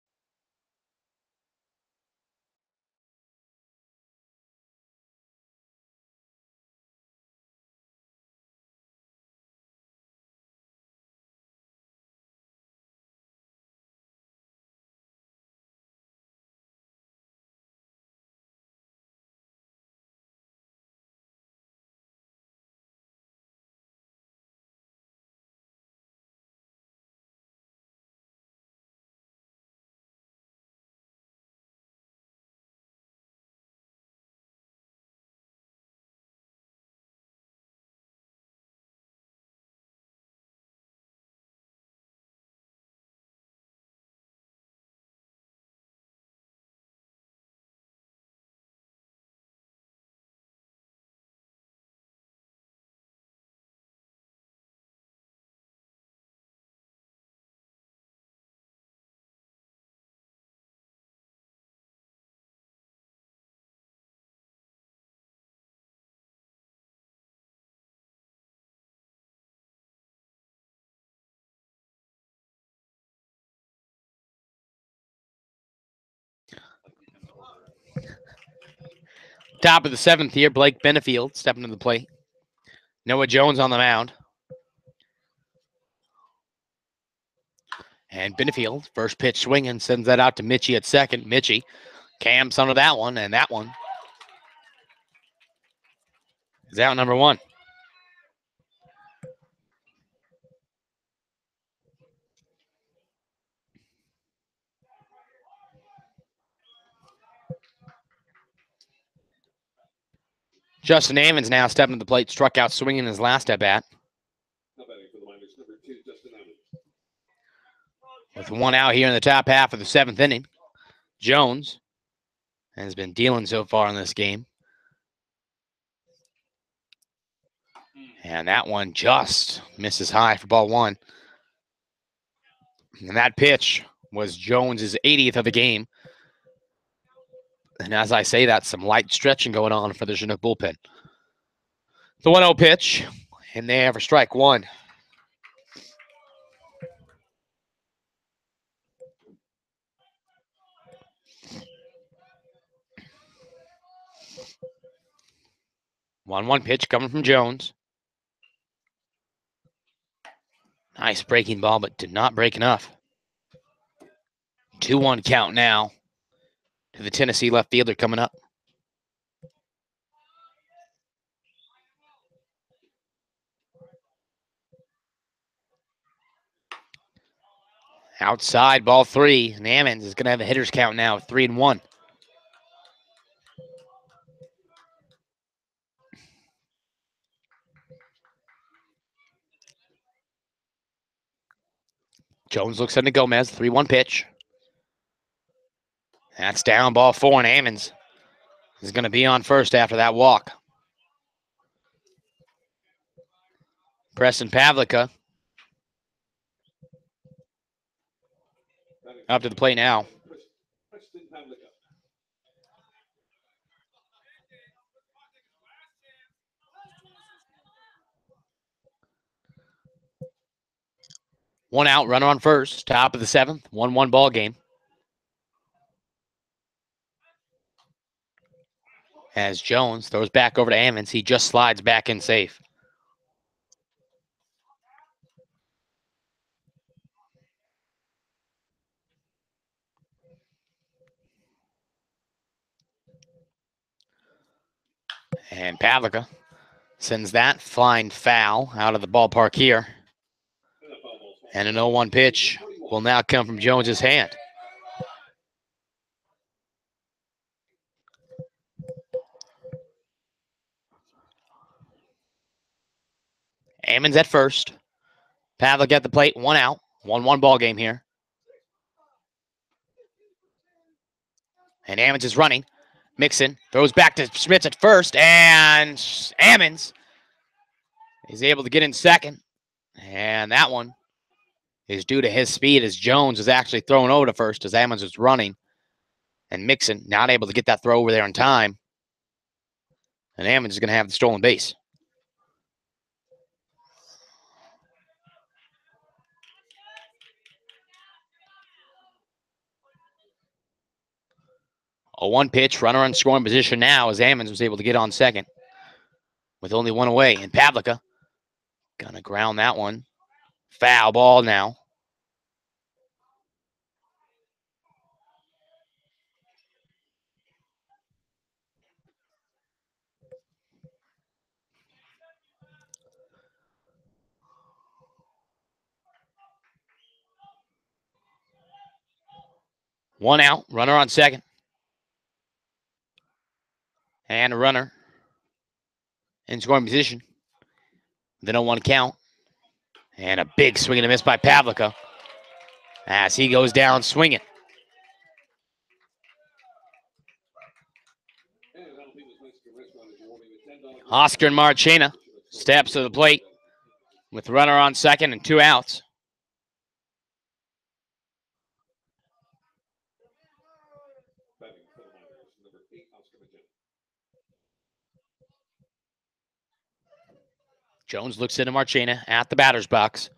Top of the 7th here, Blake Benefield stepping to the plate. Noah Jones on the mound. And Benefield, first pitch swinging, sends that out to Mitchie at second. Mitchie camps onto that one, and that one is out number 1. Justin Ammons now stepping to the plate, struck out swinging his last at bat. With 1 out here in the top half of the 7th inning, Jones has been dealing so far in this game. And that one just misses high for ball 1. And that pitch was Jones's 80th of the game. And as I say, that's some light stretching going on for the Chinook bullpen. The 1-0 pitch, and they have a strike 1. One pitch coming from Jones. Nice breaking ball, but did not break enough. 2-1 count now to the Tennessee left fielder coming up. Outside, ball 3, and Ammons is going to have a hitter's count now of 3-1. Jones looks into Gomez, 3-1 pitch. That's down, ball 4, and Ammons is going to be on first after that walk. Preston Pavlica up to the plate now. One out, runner on first, top of the 7th, 1-1 ball game. As Jones throws back over to Ammons, he just slides back in safe. And Pavlica sends that flying foul out of the ballpark here. And an 0-1 pitch will now come from Jones's hand. Ammons at first. Pavlica at the plate, 1 out, 1-1 ball game here. And Ammons is running. Mixon throws back to Schmitz at first, and Ammons is able to get in second. And that one is due to his speed as Jones is actually thrown over to first as Ammons was running. And Mixon not able to get that throw over there in time. And Ammons is going to have the stolen base. A 1 pitch, runner on scoring position now as Ammons was able to get on second with only 1 away. And Pavlica gonna ground that one. Foul ball now. One out, runner on second. And a runner in scoring position. Then a 1 count. And a big swing and a miss by Pavlica as he goes down swinging. Oscar Marchena steps to the plate with runner on second and 2 outs. Jones looks into Marchena at the batter's box.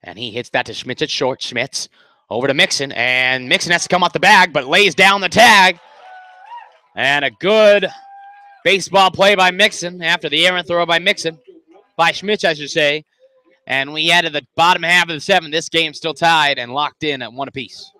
And he hits that to Schmitz at short. Schmitz over to Mixon. And Mixon has to come off the bag, but lays down the tag. And a good baseball play by Mixon after the errant throw by Mixon. By Schmitz, I should say. And we added the bottom half of the 7th. This game's still tied and locked in at 1 apiece.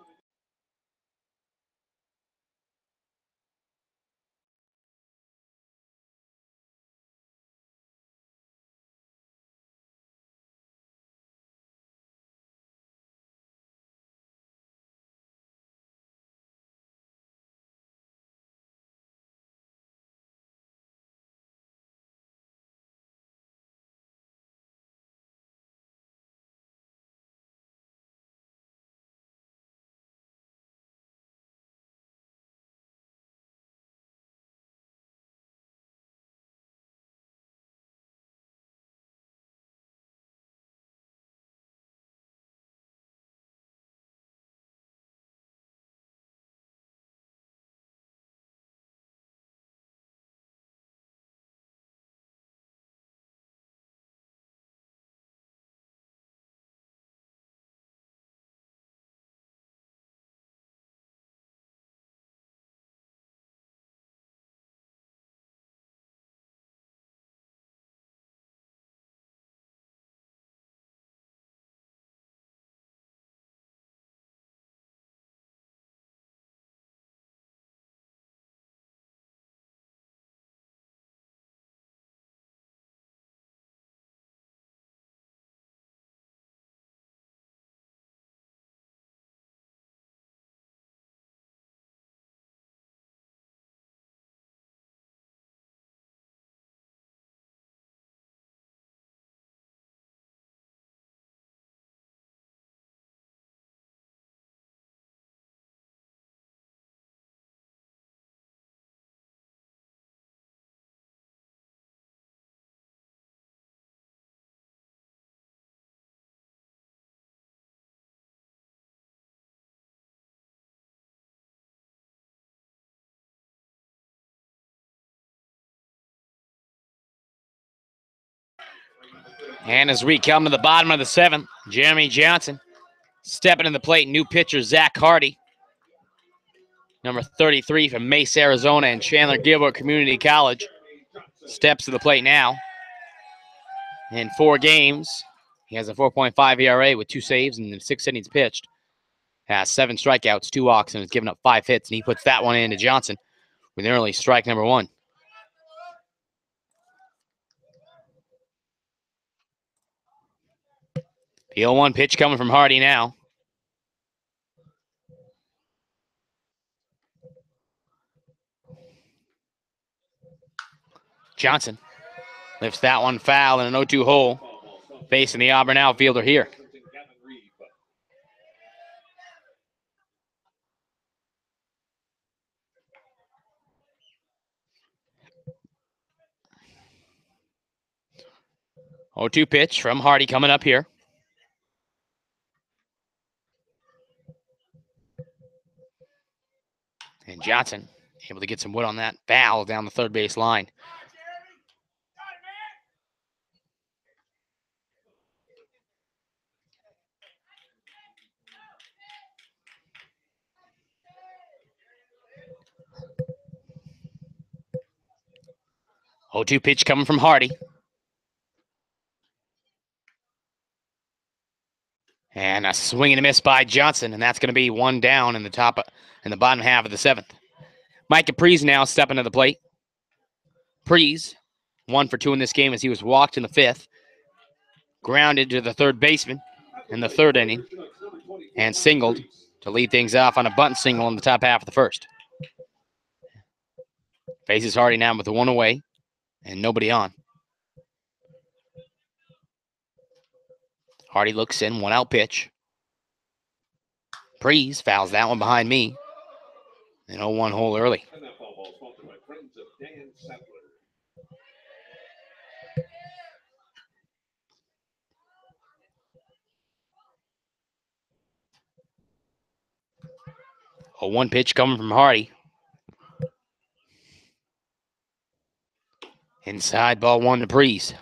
And as we come to the bottom of the 7th, Jeremy Johnson stepping in the plate. New pitcher, Zach Hardy, number 33 from Mesa, Arizona, and Chandler Gilbert Community College, steps to the plate now. In 4 games, he has a 4.5 ERA with 2 saves and 6 innings pitched. Has 7 strikeouts, 2 walks, and has given up 5 hits. And he puts that one into Johnson with early strike number 1. The 0-1 pitch coming from Hardy now. Johnson lifts that one foul in an 0-2 hole, facing the Auburn outfielder here. Oh, 2 pitch from Hardy coming up here. And Johnson able to get some wood on that foul down the third base line. 0-2 pitch coming from Hardy. And a swing and a miss by Johnson, and that's going to be one down in the bottom half of the 7th. Mike Capri's now stepping to the plate. Prees, 1 for 2 in this game as he was walked in the 5th. Grounded to the third baseman in the 3rd inning and singled to lead things off on a bunt single in the top half of the 1st. Faces Hardy now with the 1 away and nobody on. Hardy looks in, 1 out pitch. Prees fouls that one behind me. And 0-1 hole early. 0-1 pitch coming from Hardy. Inside, ball 1 to Prees.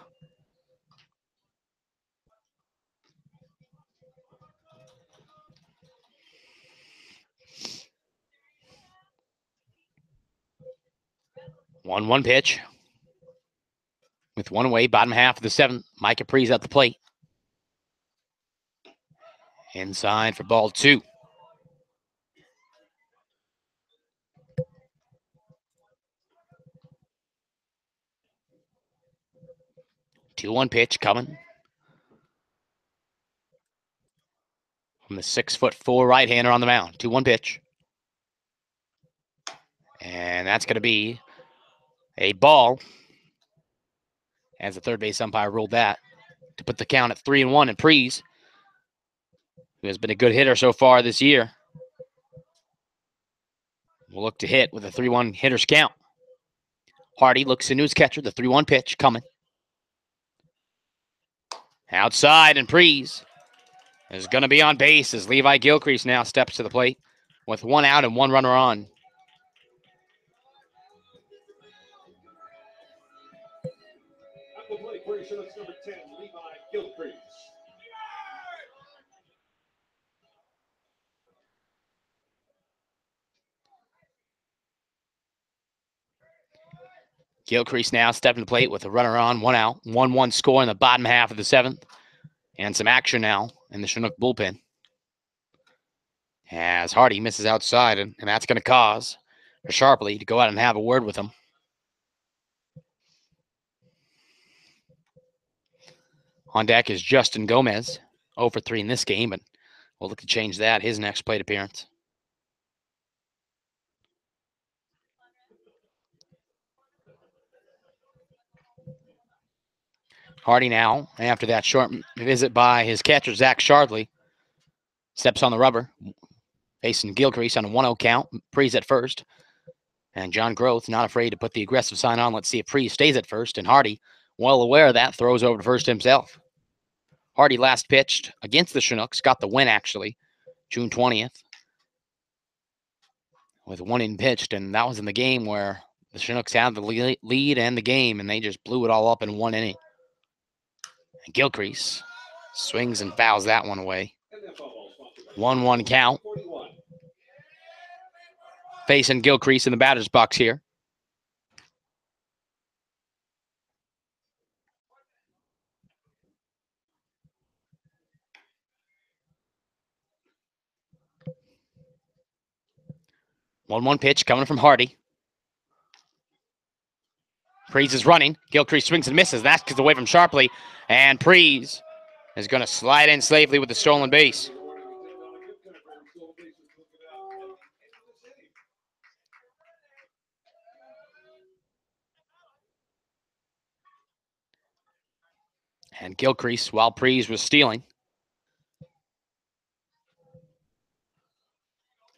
One pitch. With 1 away, bottom half of the 7th. Mike Capri's at the plate. Inside for ball 2. Two-one pitch coming from the 6'4" right-hander on the mound. 2-1 pitch. And that's going to be a ball, as the third base umpire ruled that, to put the count at 3-1. And Prees, who has been a good hitter so far this year, will look to hit with a 3-1 hitter's count. Hardy looks into his catcher, the 3-1 pitch coming. Outside, and Prees is going to be on base as Levi Gilcrease now steps to the plate with 1 out and 1 runner on. At the plate, Chinooks number 10, Levi Gilcrease. Gilcrease now stepping to the plate with a runner on, 1 out, 1-1 score in the bottom half of the 7th. And some action now in the Chinook bullpen. As Hardy misses outside, and that's going to cause Sharpley to go out and have a word with him. On deck is Justin Gomez, 0 for 3 in this game, but we'll look to change that, his next plate appearance. Hardy now, after that short visit by his catcher, Zach Shardley, steps on the rubber, facing Gilcrease on a 1-0 count. Prees at first. And John Groth not afraid to put the aggressive sign on. Let's see if Prees stays at first. And Hardy, well aware of that, throws over to first himself. Hardy last pitched against the Chinooks, got the win actually, June 20th, with 1 inning pitched. And that was in the game where the Chinooks had the lead and the game, and they just blew it all up in 1 inning. And Gilcrease swings and fouls that one away. 1-1 count. Facing Gilcrease in the batter's box here. One pitch coming from Hardy. Prees is running. Gilcrease swings and misses. That's because away from Sharpley. And Prees is going to slide in safely with the stolen base. And Gilcrease, while Prees was stealing,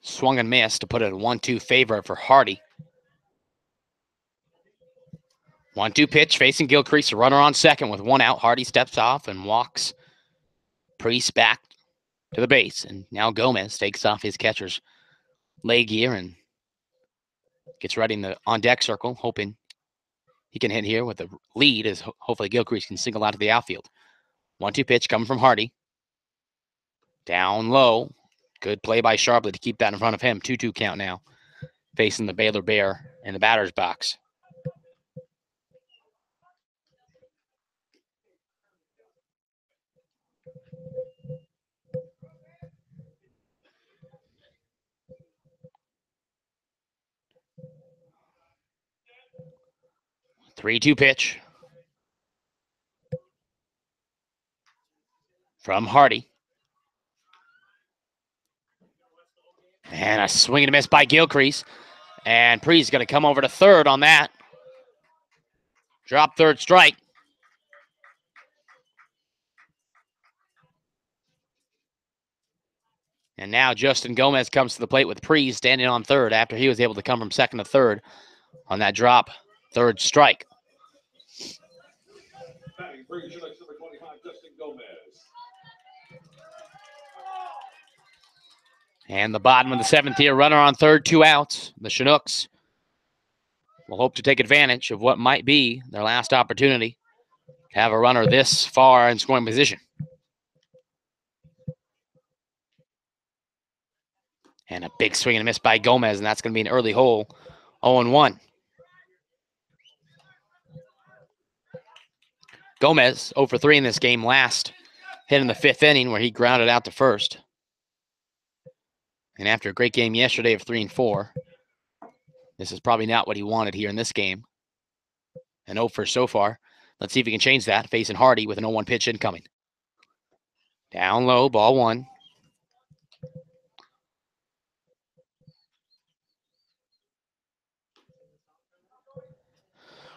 swung and missed to put it a 1-2 favor for Hardy. 1-2 pitch facing Gilcrease, a runner on second with 1 out. Hardy steps off and walks Prees back to the base. And now Gomez takes off his catcher's leg gear and gets ready in the on-deck circle, hoping he can hit here with the lead as hopefully Gilcrease can single out to the outfield. 1-2 pitch coming from Hardy. Down low. Good play by Sharpley to keep that in front of him. 2-2 count now. Facing the Baylor Bear in the batter's box. 3-2 pitch from Hardy. And a swing and a miss by Gilcrease. And Pre's going to come over to third on that. Drop third strike. And now Justin Gomez comes to the plate with Pre standing on third after he was able to come from second to third on that drop third strike. Batting for Chinooks, number 25, Justin Gomez. And the bottom of the seventh here, runner on third, 2 outs. The Chinooks will hope to take advantage of what might be their last opportunity to have a runner this far in scoring position. And a big swing and a miss by Gomez, and that's going to be an early hole, 0-1. Gomez 0 for 3 in this game, last hit in the 5th inning where he grounded out to first. And after a great game yesterday of 3-4, this is probably not what he wanted here in this game. An 0 for so far. Let's see if he can change that, facing Hardy with an 0-1 pitch incoming. Down low, ball 1.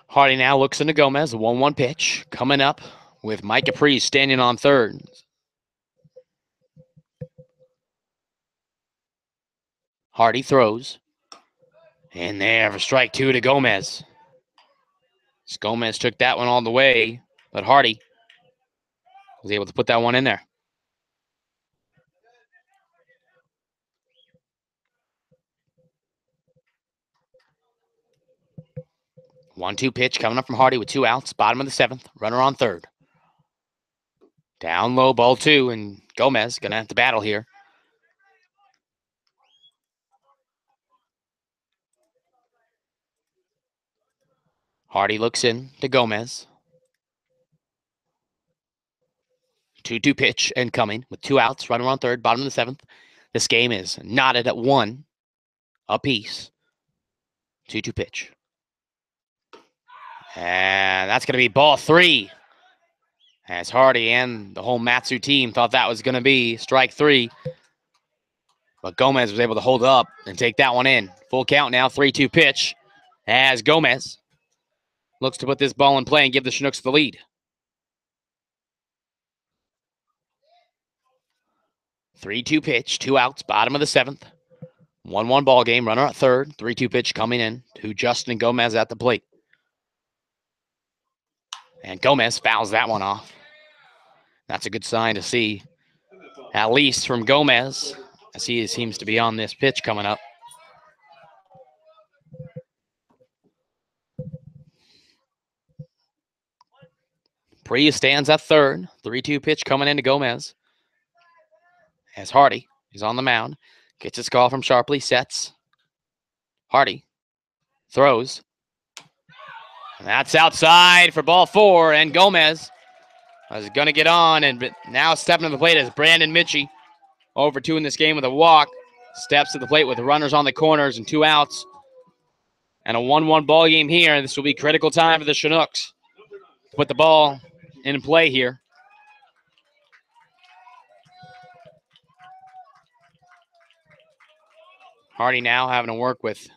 Hardy now looks into Gomez, a 1-1 pitch coming up with Mike Caprice standing on third. Hardy throws. And there for strike 2 to Gomez. Gomez took that one all the way, but Hardy was able to put that one in there. One-two pitch coming up from Hardy with 2 outs, bottom of the 7th, runner on third. Down low, ball 2, and Gomez going to have to battle here. Hardy looks in to Gomez. 2-2 pitch and coming with 2 outs, runner on third, bottom of the 7th. This game is knotted at 1 apiece. 2-2 pitch. And that's going to be ball 3. As Hardy and the whole Matsu team thought that was going to be strike 3. But Gomez was able to hold up and take that one in. Full count now, 3-2 pitch. As Gomez looks to put this ball in play and give the Chinooks the lead. 3-2 pitch, 2 outs, bottom of the 7th. 1-1 ball game, runner at third. 3-2 pitch coming in to Justin Gomez at the plate. And Gomez fouls that one off. That's a good sign to see, at least from Gomez, as he seems to be on this pitch coming up. Pre stands at third. 3-2 pitch coming into Gomez. As Hardy is on the mound. Gets his call from Sharpley, sets. Hardy throws. And that's outside for ball 4, and Gomez is going to get on, and now stepping to the plate is Brandon Mitchie. 0 for 2 in this game with a walk. Steps to the plate with the runners on the corners and 2 outs. And a 1-1 ball game here. This will be critical time for the Chinooks to put the ball in play here. Hardy now having to work with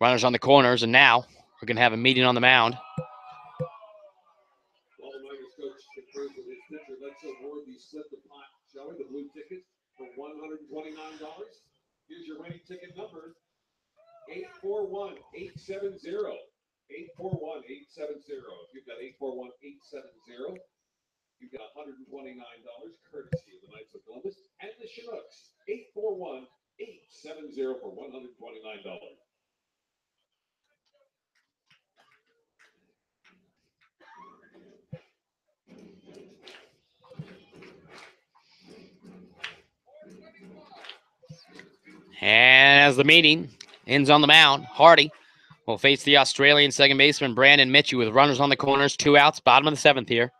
runners on the corners, and now we're going to have a meeting on the mound. All the minors coach confirms with his pitcher. Let's award the Split the Pot showing the blue ticket for $129. Here's your winning ticket number, 841870. 841870. If you've got 841870, you've got $129 courtesy of the Knights of Columbus and the Chinooks. 841870 for $129. And as the meeting ends on the mound, Hardy will face the Australian second baseman Brandon Mitchie with runners on the corners, 2 outs, bottom of the 7th here.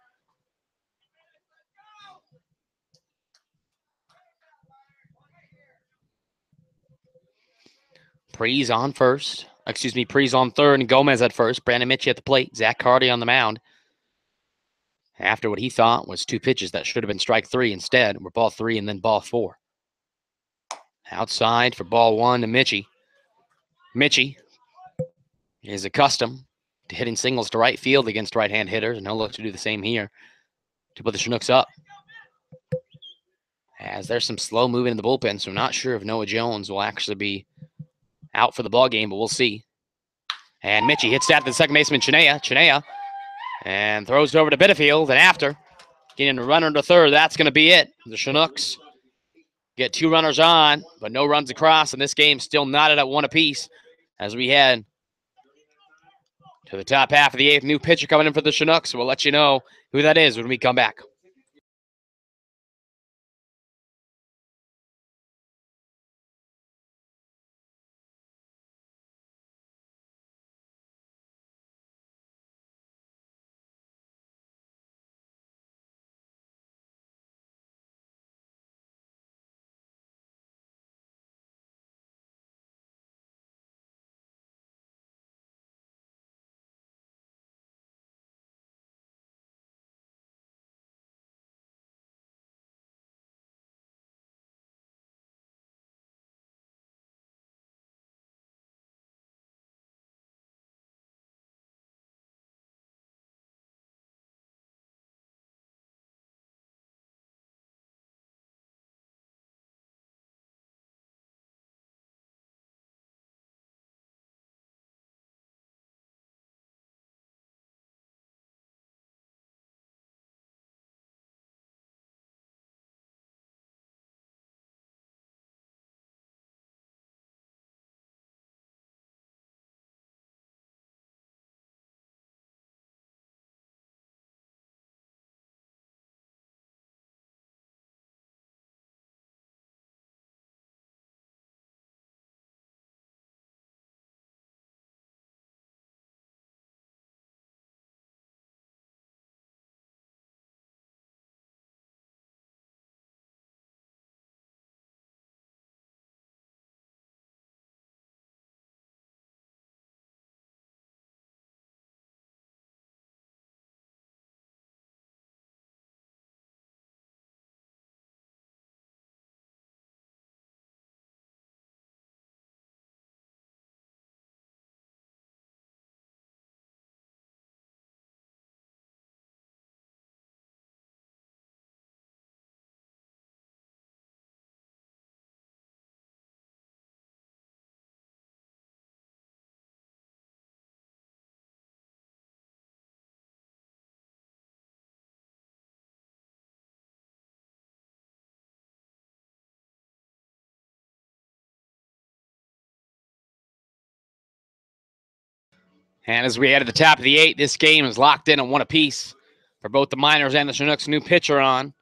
Pre's on first Prees on third and Gomez at first. Brandon Mitchie at the plate. Zach Carty on the mound. After what he thought was 2 pitches that should have been strike 3 instead were ball 3 and then ball 4. Outside for ball 1 to Mitchie. Mitchie is accustomed to hitting singles to right field against right-hand hitters, and he'll look to do the same here to put the Chinooks up. As there's some slow moving in the bullpen, so I'm not sure if Noah Jones will actually be out for the ball game, but we'll see. And Mitchie hits that to the second baseman, Chinea, and throws it over to Bitterfield, and after getting a runner to third, that's going to be it. The Chinooks get 2 runners on, but no runs across, and this game's still knotted at 1 apiece as we head to the top half of the 8th. New pitcher coming in for the Chinooks. We'll let you know who that is when we come back. And as we head to the top of the 8th, this game is locked in at 1 apiece for both the Miners and the Chinooks. New pitcher on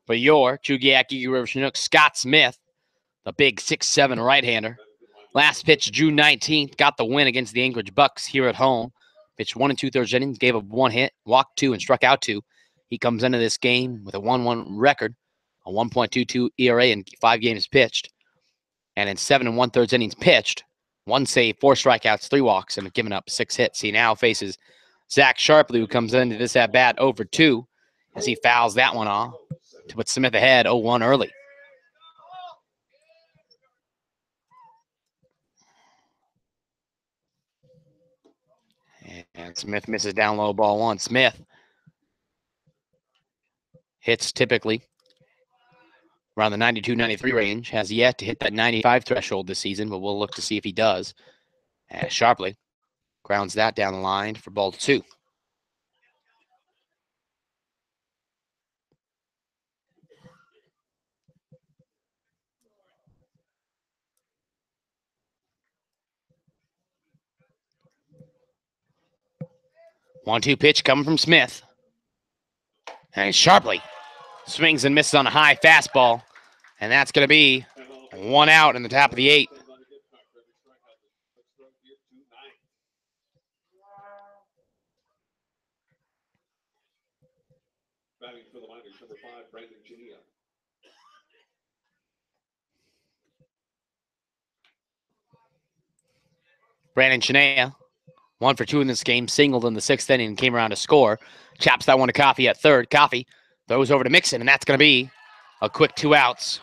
for your Chugiak Eagle River Chinooks, Scott Smith, the big 6'7" right-hander. Last pitch, June 19th, got the win against the Anchorage Bucks here at home. Pitched 1 2/3 innings, gave up 1 hit, walked 2, and struck out 2. He comes into this game with a 1-1 record, a 1.22 ERA in 5 games pitched, and in 7 1/3 innings pitched, 1 save, 4 strikeouts, 3 walks, and given up 6 hits. He now faces Zach Sharpley, who comes into this at-bat over 2 as he fouls that one off to put Smith ahead 0-1 early. And Smith misses down low, ball 1. Smith hits typically around the 92-93 range, has yet to hit that 95 threshold this season, but we'll look to see if he does. As Sharpley grounds that down the line for ball 2. One-two pitch coming from Smith. And Sharpley swings and misses on a high fastball. And that's going to be 1 out in the top of the 8th. Batting for the Miners, number 5, Brandon Chugiak. Brandon Chinea, 1 for 2 in this game, singled in the 6th inning and came around to score. Chops that one to Coffee at third. Coffee throws over to Mixon, and that's going to be a quick 2 outs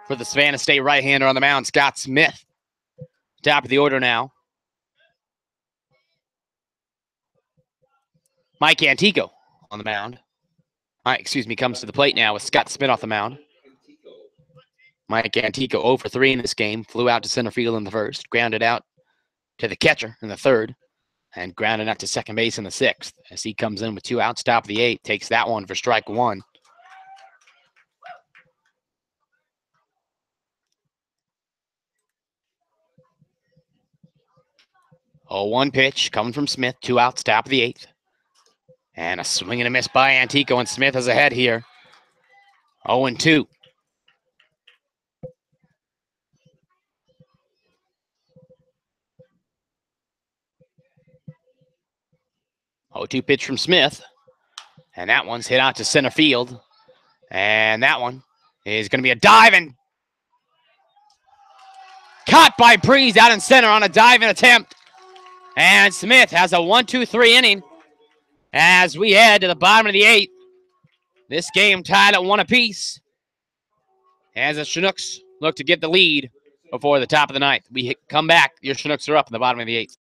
for the Savannah State right-hander on the mound, Scott Smith. Top of the order now. Mike Antico on the mound. Comes to the plate now with Scott Smith off the mound. Mike Antico 0 for 3 in this game. Flew out to center field in the first. Grounded out to the catcher in the third. And grounded out to second base in the 6th. As he comes in with 2 outs, top of the 8th. Takes that one for strike 1. Oh, 1 pitch coming from Smith. 2 outs, top of the 8th. And a swing and a miss by Antico, and Smith is ahead here. 0-2. Oh, 2 pitch from Smith. And that one's hit out to center field. And that one is going to be a dive and caught by Breeze out in center on a diving attempt. And Smith has a 1-2-3 inning as we head to the bottom of the 8th. This game tied at 1 apiece as the Chinooks look to get the lead before the top of the 9th. We come back. Your Chinooks are up in the bottom of the 8th.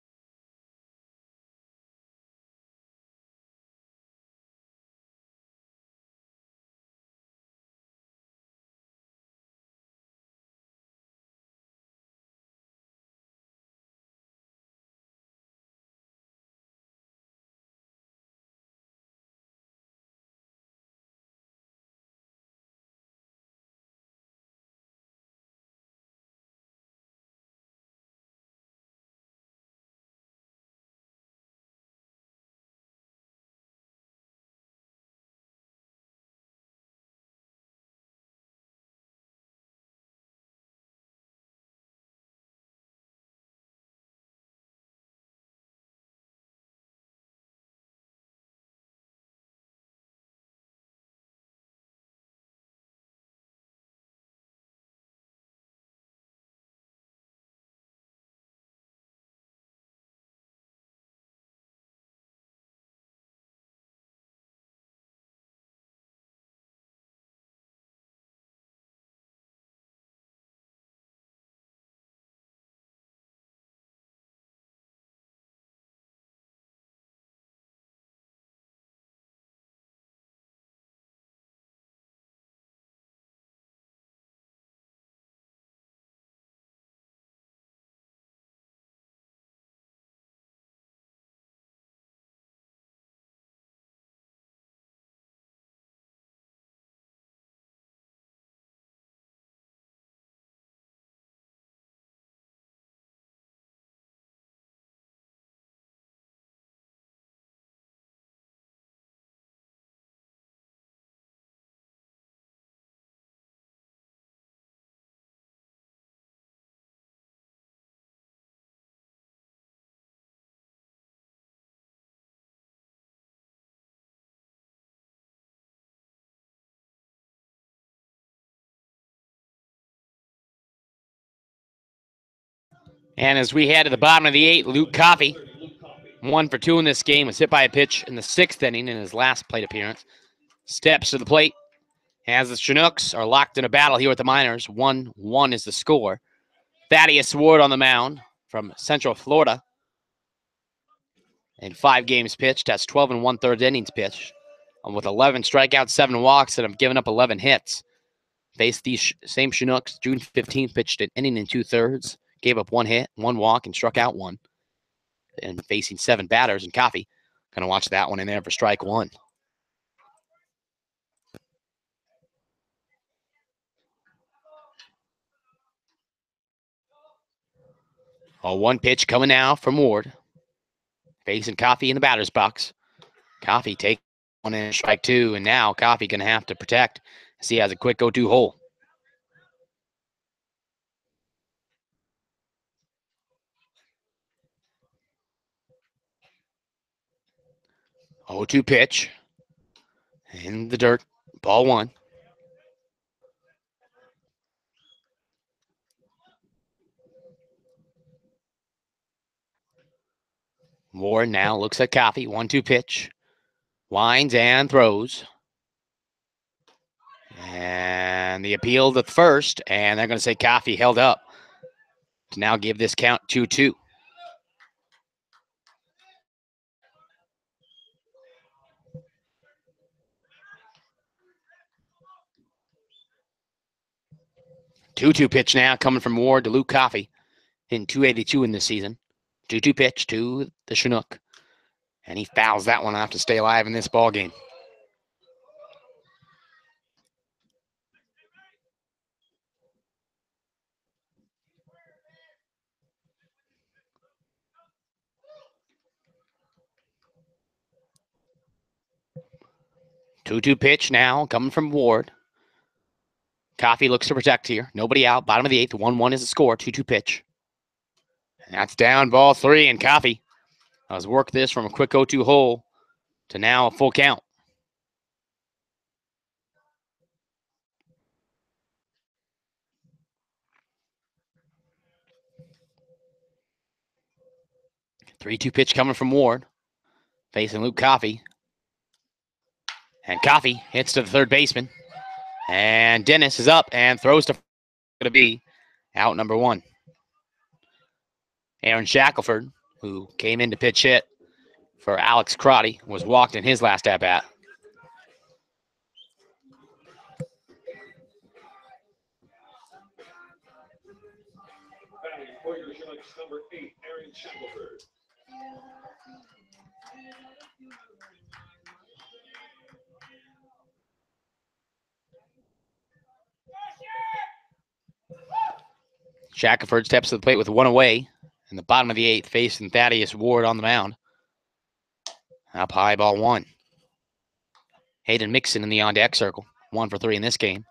And as we head to the bottom of the 8th, Luke Coffey, 1 for 2 in this game, was hit by a pitch in the 6th inning in his last plate appearance. Steps to the plate as the Chinooks are locked in a battle here with the Miners. 1-1 is the score. Thaddeus Ward on the mound from Central Florida. In 5 games pitched, that's 12 1/3 innings pitched. With 11 strikeouts, 7 walks, and have given up 11 hits. Faced these same Chinooks June 15th, pitched an inning and 2/3, gave up 1 hit, 1 walk, and struck out 1. And facing 7 batters, and Coffey going to watch that one in there for strike 1. Oh, 1 pitch coming now from Ward. Facing Coffey in the batter's box. Coffey take 1 in strike 2, and now Coffey going to have to protect as he has a quick 0-2 hole. Oh, 2 pitch. In the dirt. Ball 1. Ward now looks at Coffee. 1-2 pitch. Winds and throws. And the appeal to first. And they're going to say Coffee held up to now give this count 2-2. Two-two pitch now coming from Ward to Luke Coffey, hitting .282 in this season. 2-2 pitch to the Chinook, and he fouls that one off to stay alive in this ball game. Two-two pitch now coming from Ward. Coffey looks to protect here. Nobody out. Bottom of the eighth. 1-1 is the score. 2-2 pitch. And that's down ball three, and Coffey has worked this from a quick 0-2 hole to now a full count. Three-two pitch coming from Ward, facing Luke Coffey. And Coffey hits to the third baseman. And Dennis is up and throws to going to be out number one. Aaron Shackelford, who came in to pitch hit for Alex Crotty, was walked in his last at-bat. Batting for your Chinooks, number 8, Aaron Shackelford. Shackelford steps to the plate with one away in the bottom of the eighth, facing Thaddeus Ward on the mound. Up high, ball one. Hayden Mixon in the on-deck circle, 1 for 3 in this game.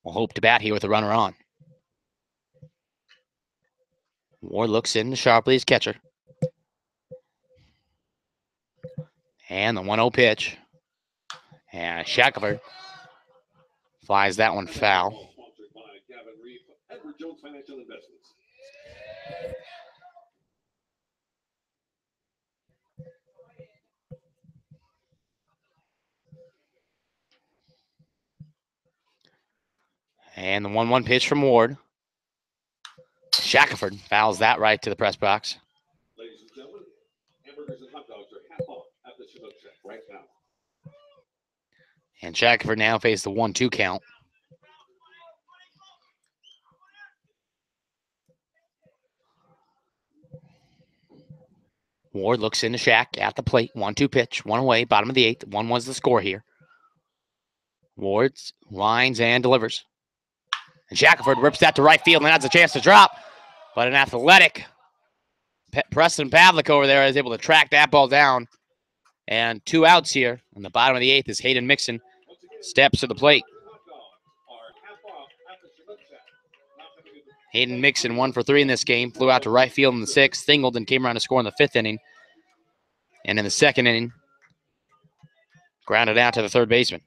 We'll hope to bat here with a runner on. Ward looks in sharply as catcher. And the 1-0 pitch. And Shackelford flies that one foul. Sponsored by Gavin Reed, Edward Jones Financial Investments. And the 1-1 pitch from Ward. Shackelford fouls that right to the press box. Ladies and gentlemen, hamburgers and hot dogs are half off at the Chinook Shack right now. And Shackelford now faces the 1-2 count. Ward looks into Shack at the plate. 1-2 pitch, one away, bottom of the eighth. 1 was the score here. Ward lines and delivers. And Shackelford rips that to right field and has a chance to drop. But an athletic Preston Pavlik over there is able to track that ball down. And 2 outs here in the bottom of the eighth as Hayden Mixon steps to the plate. Hayden Mixon 1 for 3 in this game. Flew out to right field in the sixth, singled, and came around to score in the fifth inning. And in the second inning, grounded out to the third baseman.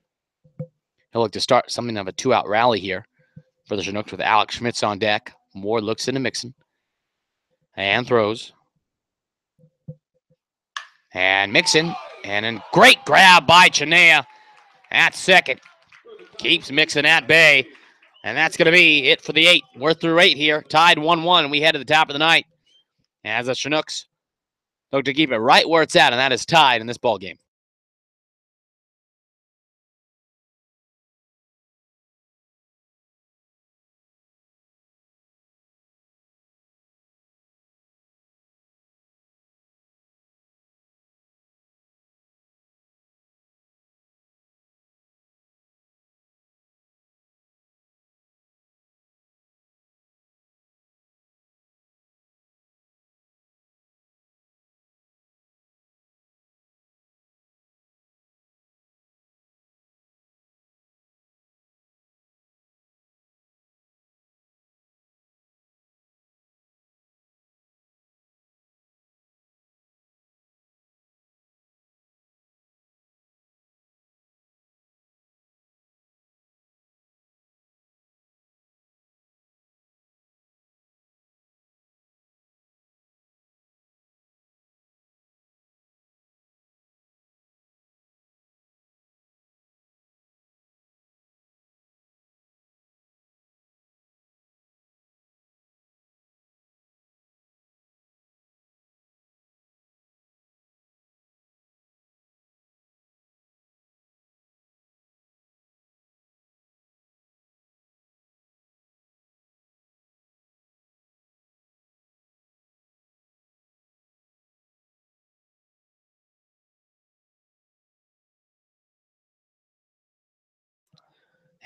He'll look to start something of a 2-out rally here for the Chinooks with Alex Schmitz on deck. Ward looks into Mixon and throws. And Mixon, and a great grab by Chinea at second. Keeps Mixon at bay. And that's going to be it for the 8. We're through 8 here. Tied 1-1, and we head to the top of the ninth as the Chinooks look to keep it right where it's at, and that is tied in this ball game.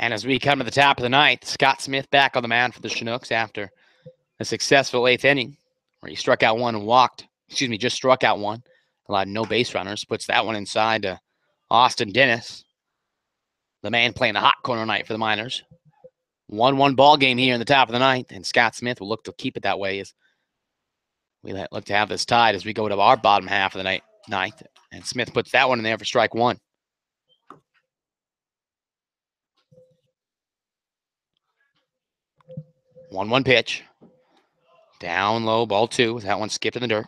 And as we come to the top of the ninth, Scott Smith back on the mound for the Chinooks after a successful 8th inning where he struck out one and walked. Just struck out one. Allowed no base runners. Puts that one inside to Austin Dennis, the man playing the hot corner night for the Miners. 1-1 ball game here in the top of the ninth, and Scott Smith will look to keep it that way as we look to have this tied as we go to our bottom half of the ninth. And Smith puts that one in there for strike one. 1-1 pitch. Down low, ball two. That one skipped in the dirt.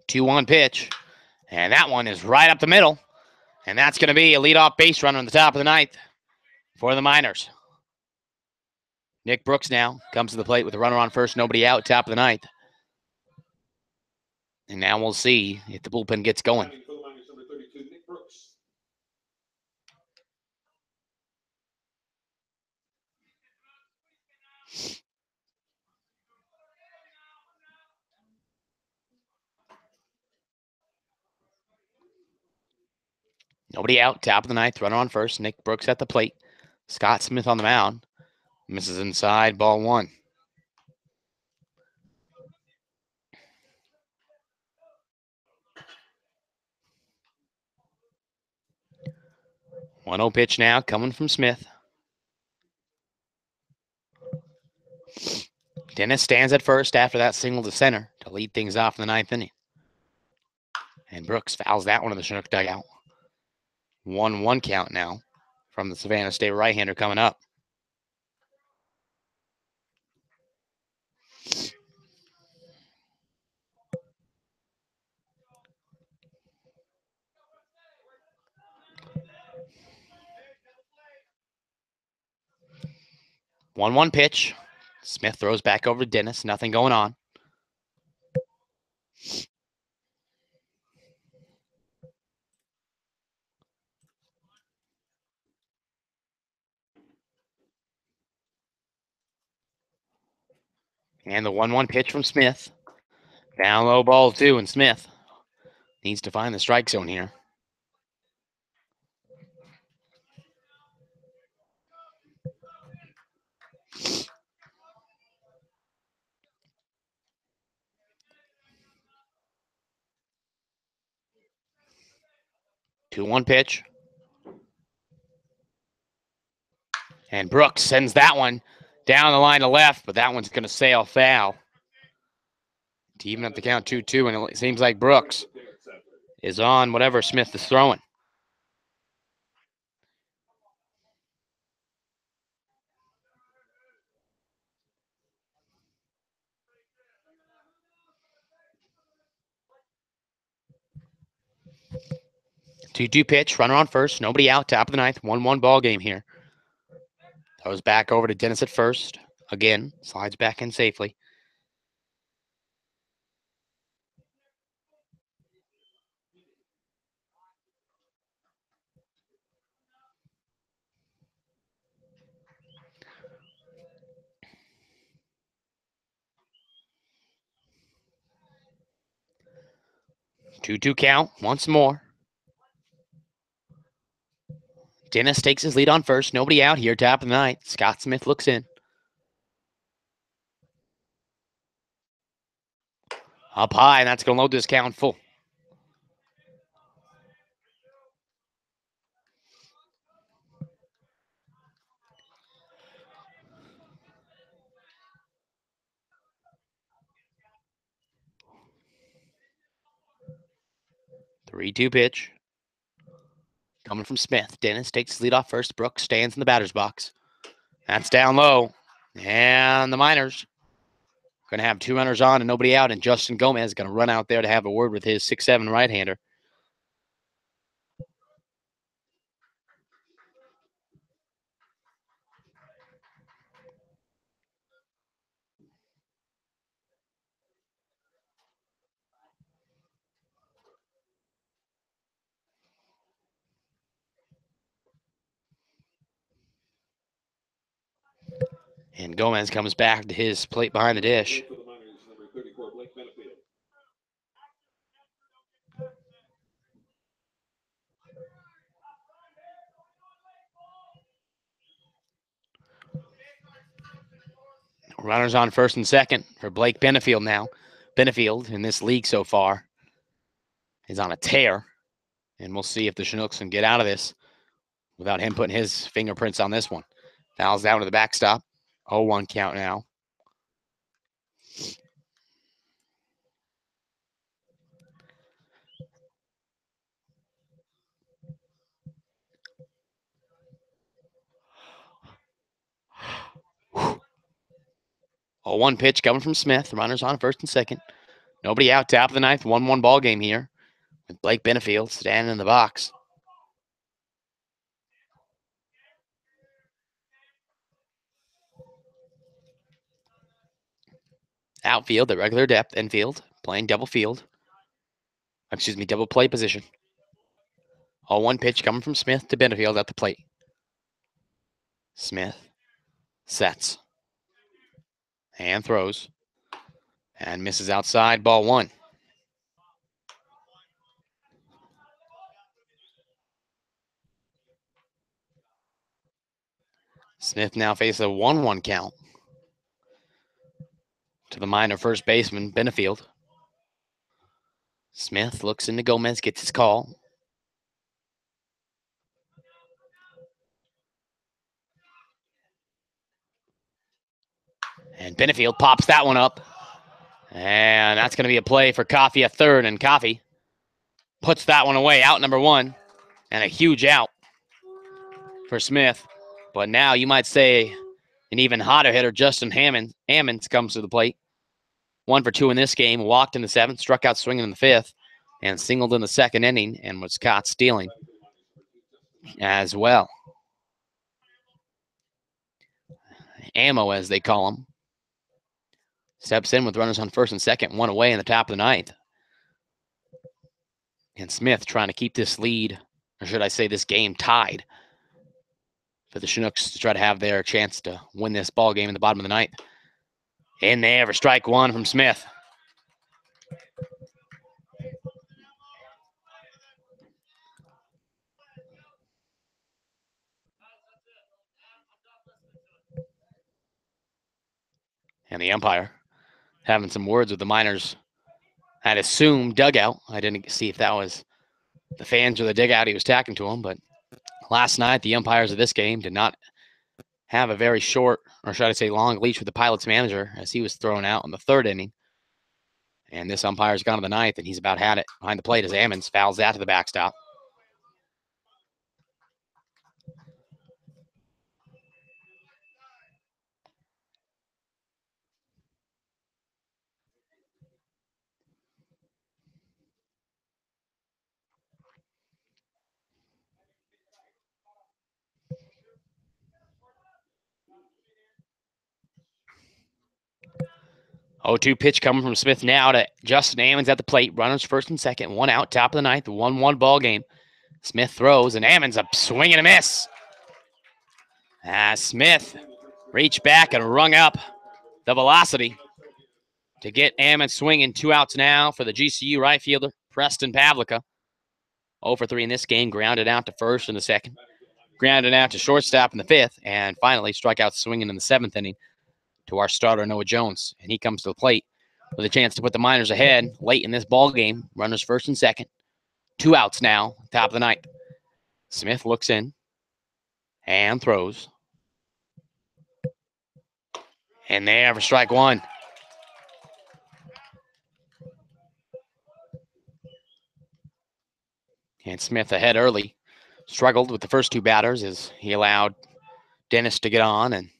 Two-one pitch. And that one is right up the middle. And that's going to be a leadoff base runner on the top of the ninth for the Miners. Nick Brooks now comes to the plate with a runner on first, nobody out, top of the ninth. And now we'll see if the bullpen gets going. Nobody out, top of the ninth, runner on first. Nick Brooks at the plate. Scott Smith on the mound. Misses inside, ball one. 1-0 pitch now coming from Smith. Dennis stands at first after that single to center to lead things off in the ninth inning. And Brooks fouls that one in the Chinook dugout. 1-1 count now from the Savannah State right-hander coming up. One pitch. Smith throws back over to Dennis. Nothing going on. And the 1-1 pitch from Smith. Down low, ball two, and Smith needs to find the strike zone here. Two-one pitch. And Brooks sends that one down the line to left, but that one's going to sail foul to even up the count 2-2, and it seems like Brooks is on whatever Smith is throwing. Two-two pitch, runner on first, nobody out, top of the ninth, 1-1 ball game here. Throws back over to Dennis at first. Again, slides back in safely. Two-two count once more. Dennis takes his lead on first. Nobody out here, top of the ninth. Scott Smith looks in. Up high, and that's going to load this count full. Three-two pitch. Coming from Smith. Dennis takes his lead off first. Brooks stands in the batter's box. That's down low. And the Miners going to have two runners on and nobody out. And Justin Gomez is going to run out there to have a word with his 6'7" right-hander. And Gomez comes back to his plate behind the dish. Runners on first and second for Blake Benefield now. Benefield in this league so far is on a tear, and we'll see if the Chinooks can get out of this without him putting his fingerprints on this one. Fouls down to the backstop. 0-1 count now. A 1 pitch coming from Smith. Runners on first and second. Nobody out. Top of the ninth. 1-1 ball game here with Blake Benefield standing in the box. Outfield at regular depth. Infield playing double field. Excuse me, double play position. 0-1 pitch coming from Smith to Benefield at the plate. Smith sets and throws and misses outside. Ball 1. Smith now faces a 1-1 count to the minor first baseman, Benefield. Smith looks into Gomez, gets his call. And Benefield pops that one up. And that's going to be a play for Coffey at third. And Coffey puts that one away. Out number 1. And a huge out for Smith. But now you might say an even hotter hitter, Justin Hammonds comes to the plate. 1 for 2 in this game. Walked in the 7th, struck out swinging in the 5th, and singled in the 2nd inning and was caught stealing as well. Ammo, as they call him, steps in with runners on first and second, 1 away in the top of the 9th. And Smith trying to keep this lead, or should I say this game, tied for the Chinooks to try to have their chance to win this ball game in the bottom of the 9th. In there for strike 1 from Smith. And the umpire having some words with the miners. I'd assume dugout. I didn't see if that was the fans or the dugout he was talking to them, but last night the umpires of this game did not have a very short, or should I say long, leash with the Pilots manager as he was thrown out in the 3rd inning. And this umpire's gone to the 9th, and he's about had it behind the plate as Ammons fouls that to the backstop. Oh, 2 pitch coming from Smith now to Justin Ammons at the plate. Runners first and second, 1 out, top of the 9th, 1-1 ball game. Smith throws, and Ammons a swing and a miss. Smith reached back and rung up the velocity to get Ammons swinging. 2 outs now for the GCU right fielder, Preston Pavlica. 0 for 3 in this game, grounded out to first in the 2nd, grounded out to shortstop in the 5th, and finally struck out swinging in the 7th inning to our starter, Noah Jones. And he comes to the plate with a chance to put the Miners ahead late in this ball game. Runners first and second. 2 outs now, top of the 9th. Smith looks in and throws. And there for strike 1. And Smith ahead early. Struggled with the first 2 batters as he allowed Dennis to get on and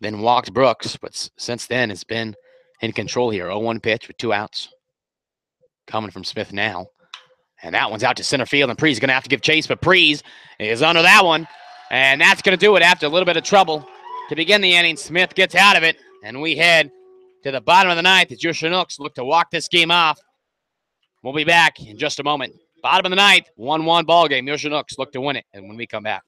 then walked Brooks, but since then has been in control here. 0-1 pitch with 2 outs. Coming from Smith now. And that one's out to center field, and Pre's going to have to give chase, but Pre's is under that one. And that's going to do it after a little bit of trouble to begin the inning. Smith gets out of it, and we head to the bottom of the 9th as your Chinooks look to walk this game off. We'll be back in just a moment. Bottom of the 9th, 1-1 ball game. Your Chinooks look to win it, and when we come back.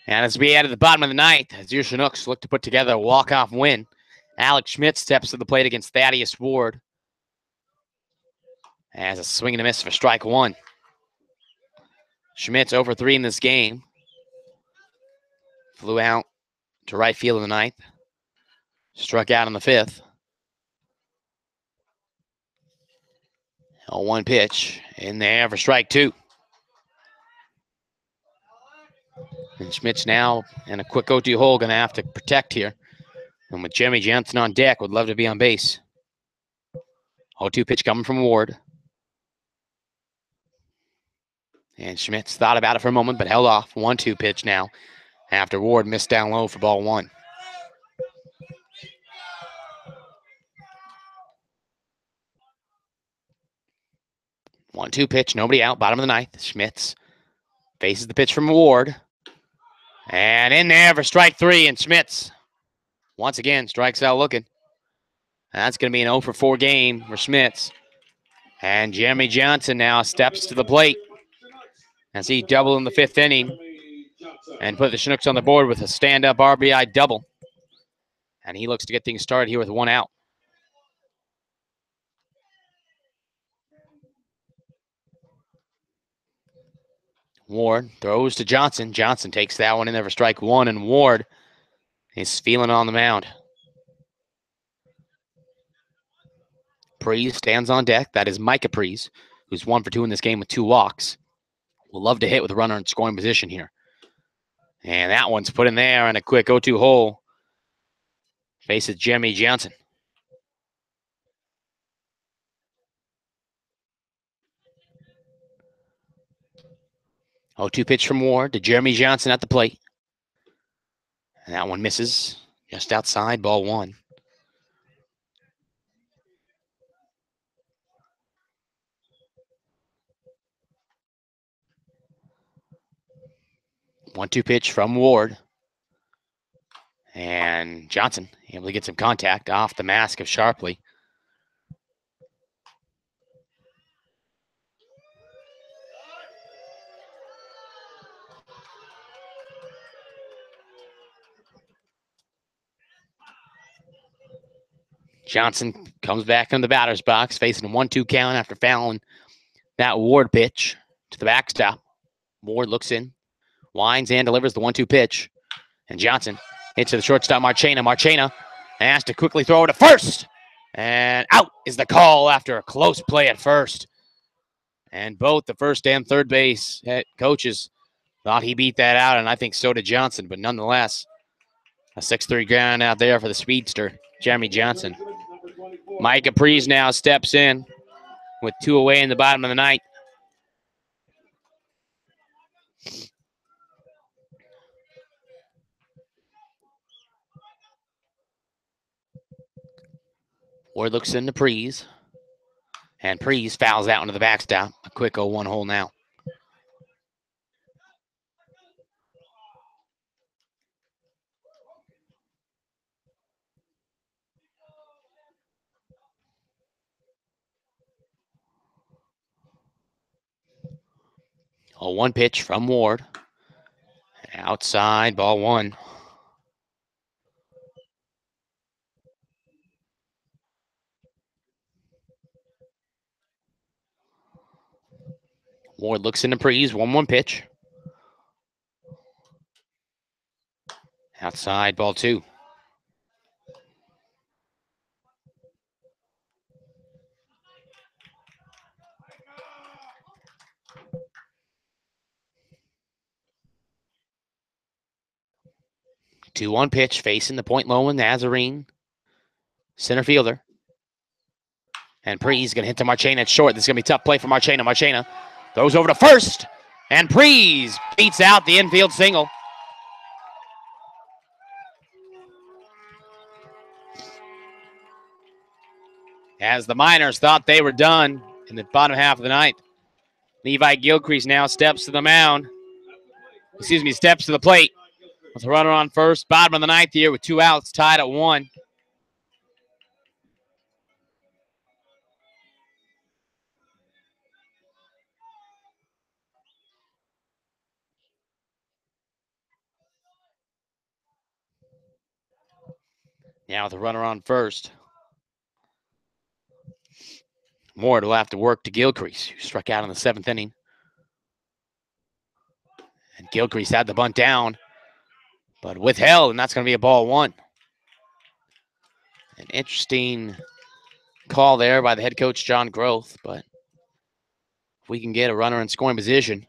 And as we add to the bottom of the ninth, as your Chinooks look to put together a walk-off win, Alex Schmidt steps to the plate against Thaddeus Ward. As a swing and a miss for strike one. Schmidt's over 3 in this game. Flew out to right field in the ninth. Struck out in the fifth. 0-1 pitch in there for strike two. And Schmidt's now in a quick 0-2 hole, going to have to protect here. And with Jeremy Jansen on deck, would love to be on base. 0-2 pitch coming from Ward. And Schmidt's thought about it for a moment, but held off. 1-2 pitch now after Ward missed down low for ball one. One-two pitch, nobody out, bottom of the ninth. Schmidt's faces the pitch from Ward. And in there for strike three, and Schmidt's once again strikes out looking. That's going to be an 0 for 4 game for Schmidt's. And Jeremy Johnson now steps to the plate as he doubled in the fifth inning and put the Chinooks on the board with a stand-up RBI double. And he looks to get things started here with one out. Ward throws to Johnson. Johnson takes that one in there for strike one, and Ward is feeling on the mound. Prees stands on deck. That is Micah Prees, who's 1 for 2 in this game with 2 walks. Will love to hit with a runner in scoring position here. And that one's put in there in a quick 0-2 hole. Faces Jeremy Johnson. Oh, 2 pitch from Ward to Jeremy Johnson at the plate. And that one misses just outside, ball one. One-two pitch from Ward. And Johnson able to get some contact off the mask of Sharpley. Johnson comes back in the batter's box, facing a 1-2 count after fouling that Ward pitch to the backstop. Ward looks in, winds and delivers the 1-2 pitch. And Johnson hits to the shortstop, Marchena. Marchena has to quickly throw it to first. And out is the call after a close play at first. And both the first and third base head coaches thought he beat that out, and I think so did Johnson. But nonetheless, a 6-3 ground out there for the speedster, Jeremy Johnson. Micah Prees now steps in with 2 away in the bottom of the ninth. Ward looks into Prees. And Prees fouls out into the backstop. A quick 0-1 hole now. A 1 pitch from Ward. Outside, ball one. Ward looks into Prees. 1-1 pitch. Outside, ball two. Two-one pitch facing the point low and Nazarene. Center fielder. And Prees going to hit to Marchena at short. This is going to be a tough play for Marchena. Marchena throws over to first. And Prees beats out the infield single. As the Miners thought they were done in the bottom half of the ninth. Levi Gilcrease now steps to the mound. Steps to the plate with a runner on first. Bottom of the ninth here with 2 outs, tied at 1. Now with a runner on first. Ward will have to work to Gilcrease, who struck out in the 7th inning. And Gilcrease had the bunt down, but withheld, and that's going to be a ball 1. An interesting call there by the head coach, John Groth, but if we can get a runner in scoring position,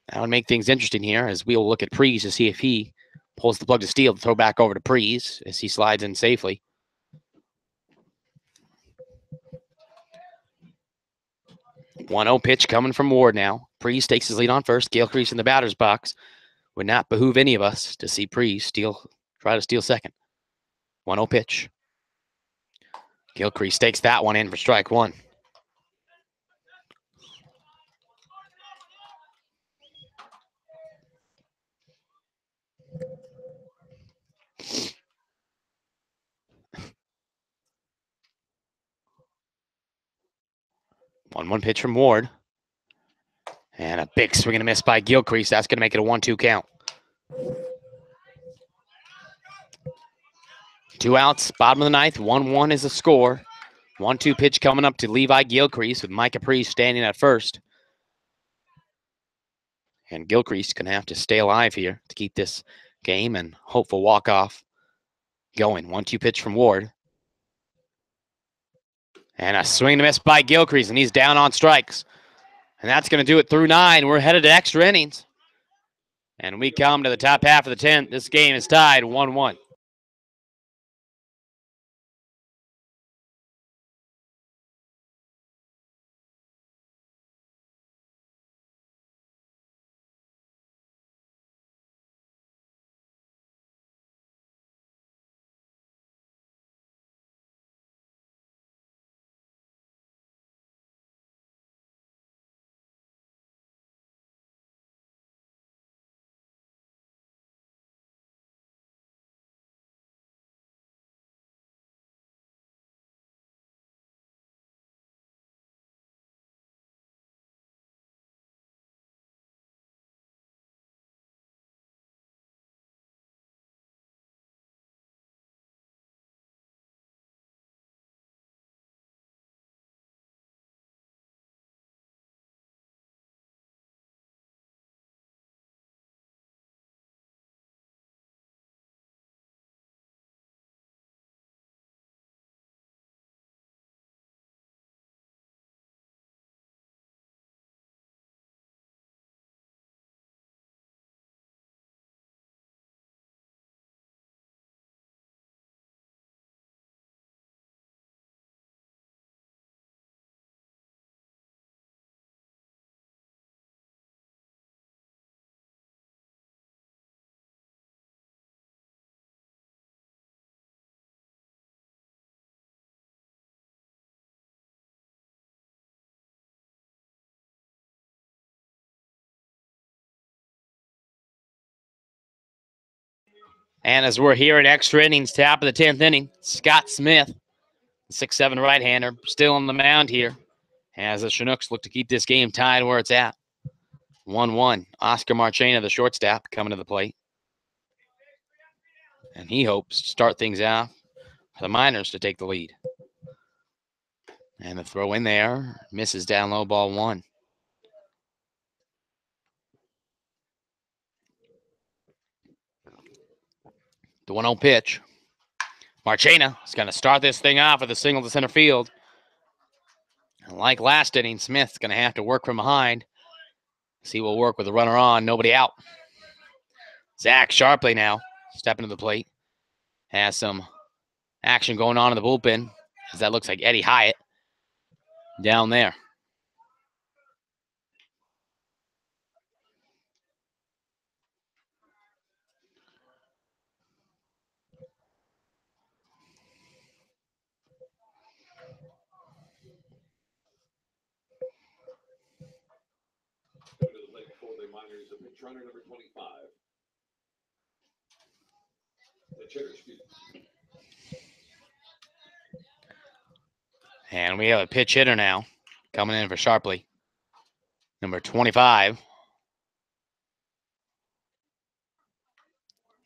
that would make things interesting here as we will look at Prees to see if he pulls the plug to steal, to throw back over to Prees as he slides in safely. One 0 pitch coming from Ward now. Prees takes his lead on first. Gilcrease in the batter's box. Would not behoove any of us to see Prees try to steal second. 1-0 pitch. Gilcrease takes that one in for strike 1. One pitch from Ward. And a big swing and a miss by Gilcrease. That's going to make it a 1-2 count. 2 outs, bottom of the ninth. 1-1 is the score. 1-2 pitch coming up to Levi Gilcrease with Micah Prees standing at first. And Gilcrease going to have to stay alive here to keep this game and hope for walk-off going. 1-2 pitch from Ward. And a swing and a miss by Gilcrease, and he's down on strikes. And that's going to do it through 9. We're headed to extra innings. And we come to the top half of the 10th. This game is tied 1-1. And as we're here at extra innings, top of the 10th inning, Scott Smith, 6'7" right-hander, still on the mound here as the Chinooks look to keep this game tied where it's at. 1-1. Oscar Marchena, the shortstop, coming to the plate. And he hopes to start things out for the Miners to take the lead. And the throw in there, misses down low, ball 1. The 1-0 pitch. Marchena is going to start this thing off with a single to center field. And like last inning, Smith's going to have to work from behind. He will work with a runner on, nobody out. Zach Sharpley now stepping to the plate. Has some action going on in the bullpen, as that looks like Eddie Hyatt down there. Coming to the plate for the Miners, a pitch runner number 25. The hitter, And we have a pitch hitter now coming in for Sharpley. Number 25.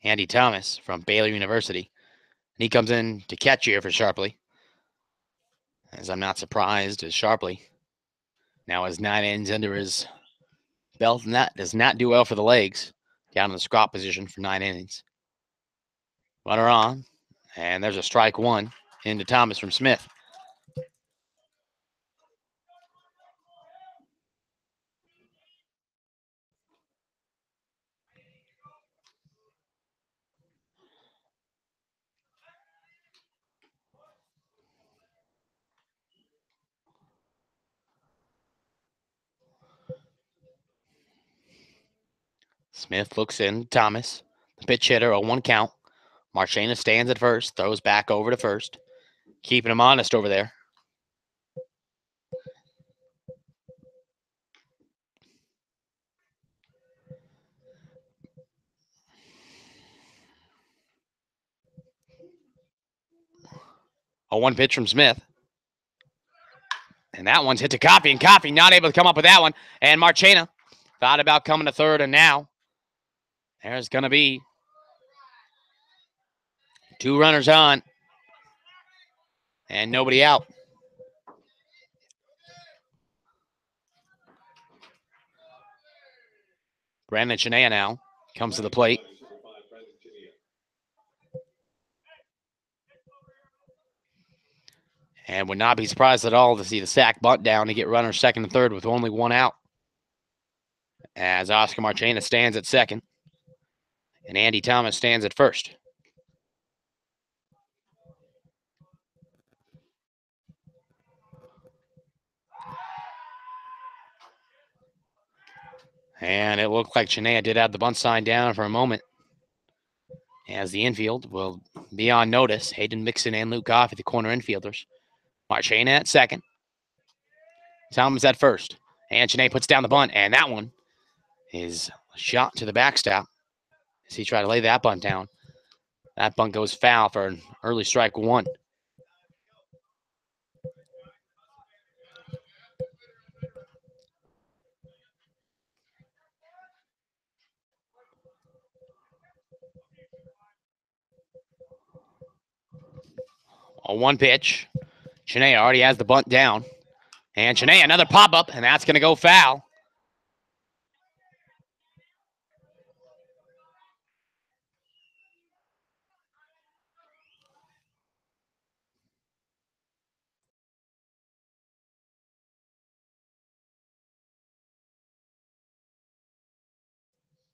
Andy Thomas from Baylor University. he comes in to catch here for Sharpley. As I'm not surprised, as Sharpley now has 9 innings under his belt, and that does not do well for the legs. Down in the squat position for 9 innings. Runner on, and there's a strike one into Thomas from Smith. Smith looks in, Thomas, the pitch hitter, a 1 count. Marchena stands at first, throws back over to first, keeping him honest over there. A 1 pitch from Smith. And that one's hit to Coffey, and Coffey not able to come up with that one. And Marchena thought about coming to third, and now there's going to be 2 runners on and nobody out. Brandon Chinooks now comes to the plate. And would not be surprised at all to see the sack bunt down to get runners second and third with only 1 out. As Oscar Marchena stands at second and Andy Thomas stands at first. And it looked like Chinooks did have the bunt sign down for a moment. As the infield will be on notice, Hayden Mixon and Luke Coffey, the corner infielders. Marchena at second. Thomas at first. And Chinooks puts down the bunt, and that one is shot to the backstop as he tried to lay that bunt down. That bunt goes foul for an early strike 1. A 1 pitch. Chinooks already has the bunt down. And Chinooks, another pop-up, and that's going to go foul.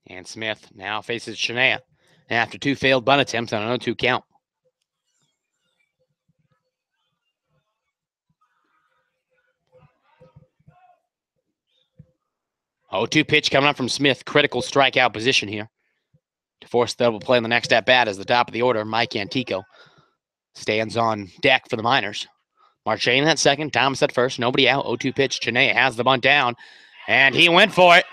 And Smith now faces Chinooks after 2 failed bunt attempts on an 0-2 count. 0-2 pitch coming up from Smith. Critical strikeout position here to force the double play on the next at-bat as the top of the order. Mike Antico stands on deck for the Miners. Marchena at second, Thomas at first, nobody out. 0-2 pitch. Chinooks has the bunt down, and he went for it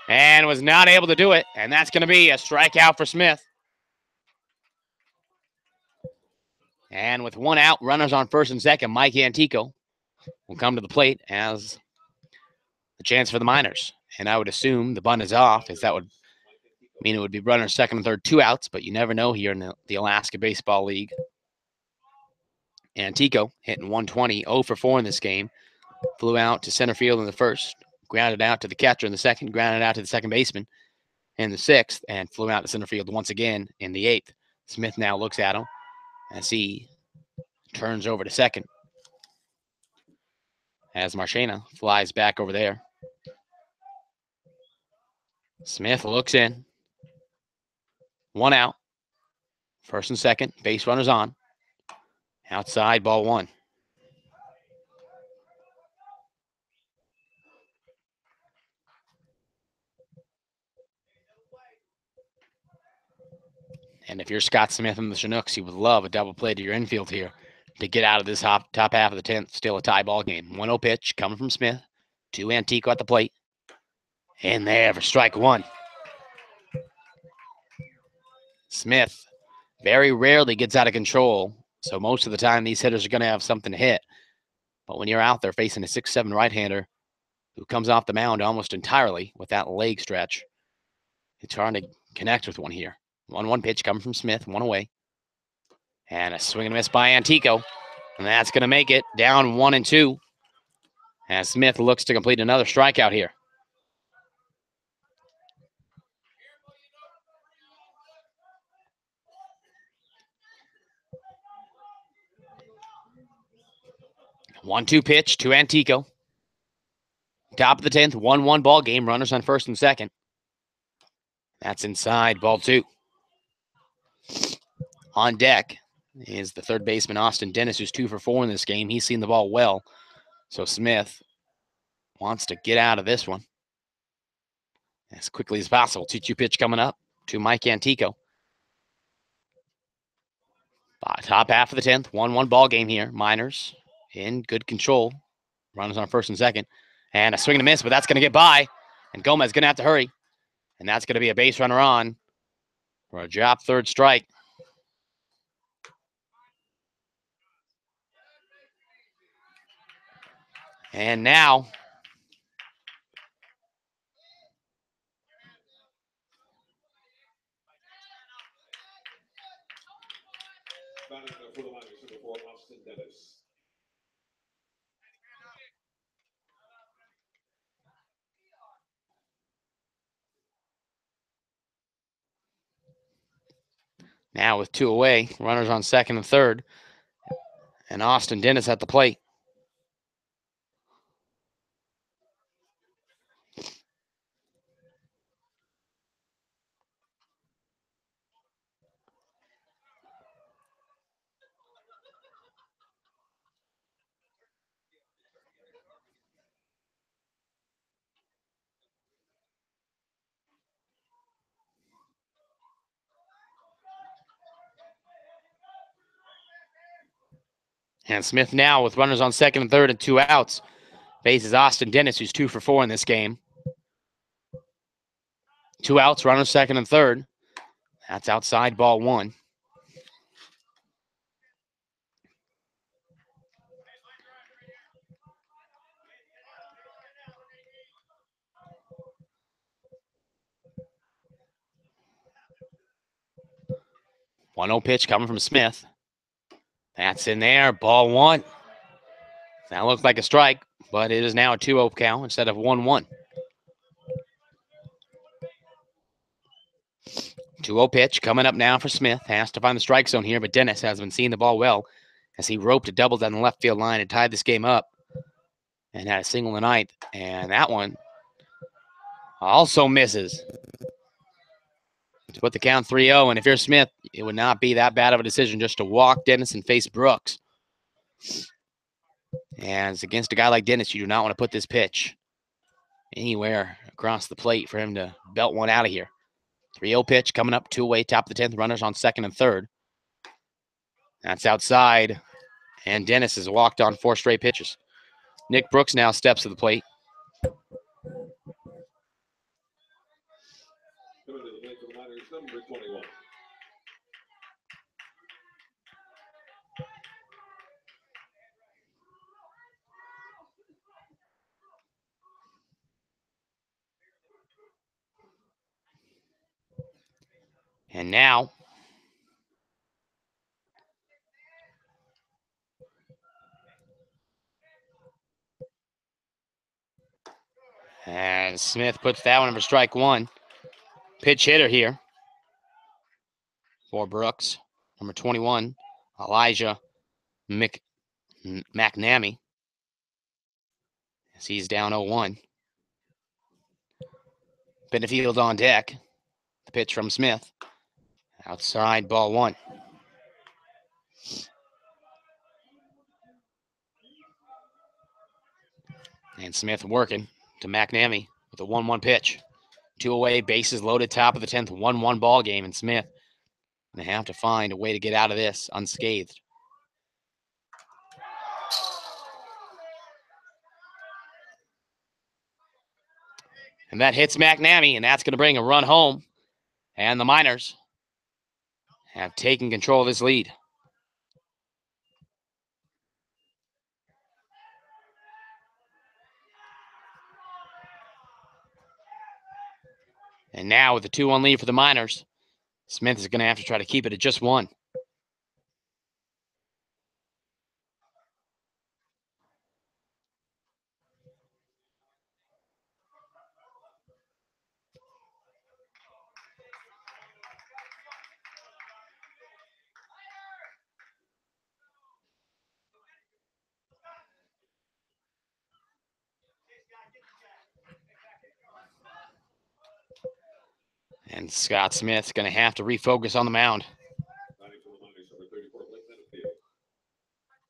and was not able to do it, and that's going to be a strikeout for Smith. And with 1 out, runners on first and second, Mike Antico will come to the plate as the chance for the Miners. And I would assume the bunt is off, as that would mean it would be runners second and third, 2 outs, but you never know here in the Alaska Baseball League. Antico hitting 120, 0 for 4 in this game. Flew out to center field in the first, grounded out to the catcher in the second, grounded out to the second baseman in the 6th, and flew out to center field once again in the 8th. Smith now looks at him as he turns over to second. As Marchena flies back over there. Smith looks in. 1 out. First and second, base runners on. Outside, ball 1. And if you're Scott Smith and the Chinooks, you would love a double play to your infield here to get out of this top half of the 10th. Still a tie ball game. 1-0 pitch coming from Smith. 2 Antico at the plate. And there for strike 1. Smith very rarely gets out of control, so most of the time these hitters are going to have something to hit. But when you're out there facing a 6'7" right-hander who comes off the mound almost entirely with that leg stretch, it's hard to connect with one here. 1-1 pitch coming from Smith, 1 away. And a swing and a miss by Antico. And that's going to make it down 1-2. As Smith looks to complete another strikeout here. One-two pitch to Antico. Top of the 10th, 1-1 ball game. Runners on first and second. That's inside, ball 2. On deck is the third baseman, Austin Dennis, who's 2 for 4 in this game. He's seen the ball well. So Smith wants to get out of this one as quickly as possible. 2-2 pitch coming up to Mike Antico. Top half of the 10th, 1-1 ball game here. Miners in good control. Runners on first and second. And a swing and a miss, but that's going to get by. And Gomez going to have to hurry. And that's going to be a base runner on for a drop third strike. And now For the Miners, number 4, Austin Dennis. Now with 2 away, runners on second and third. And Austin Dennis at the plate. And Smith now with runners on second and third and 2 outs. Faces Austin Dennis, who's 2 for 4 in this game. 2 outs, runners second and third. That's outside, ball 1. One 0 pitch coming from Smith. That's in there, ball 1. That looked like a strike, but it is now a 2-0 count instead of 1-1. 2-0 pitch coming up now for Smith. Has to find the strike zone here, but Dennis has been seeing the ball well as he roped a double down the left field line and tied this game up and had a single in the ninth. And that one also misses to put the count 3-0. And if you're Smith, it would not be that bad of a decision just to walk Dennis and face Brooks. And against a guy like Dennis, you do not want to put this pitch anywhere across the plate for him to belt one out of here. 3-0 pitch coming up, 2 away, top of the 10th, runners on second and third. That's outside, and Dennis has walked on 4 straight pitches. Nick Brooks now steps to the plate. Coming to the plate for the Miners, number 21. And now and Smith puts that one for strike 1. Pitch hitter here for Brooks. Number 21, Elijah McNamee. As he's down 0-1. Benefield on deck. The pitch from Smith. Outside, ball 1. And Smith working to McNamee with a 1-1 pitch. 2 away, bases loaded, top of the 10th, 1-1 ball game. And Smith going to have to find a way to get out of this unscathed. And that hits McNamee, and that's going to bring a run home. And the Miners have taken control of this lead. And now with the 2-1 lead for the Miners, Smith is going to have to try to keep it at just 1. And Scott Smith's going to have to refocus on the mound.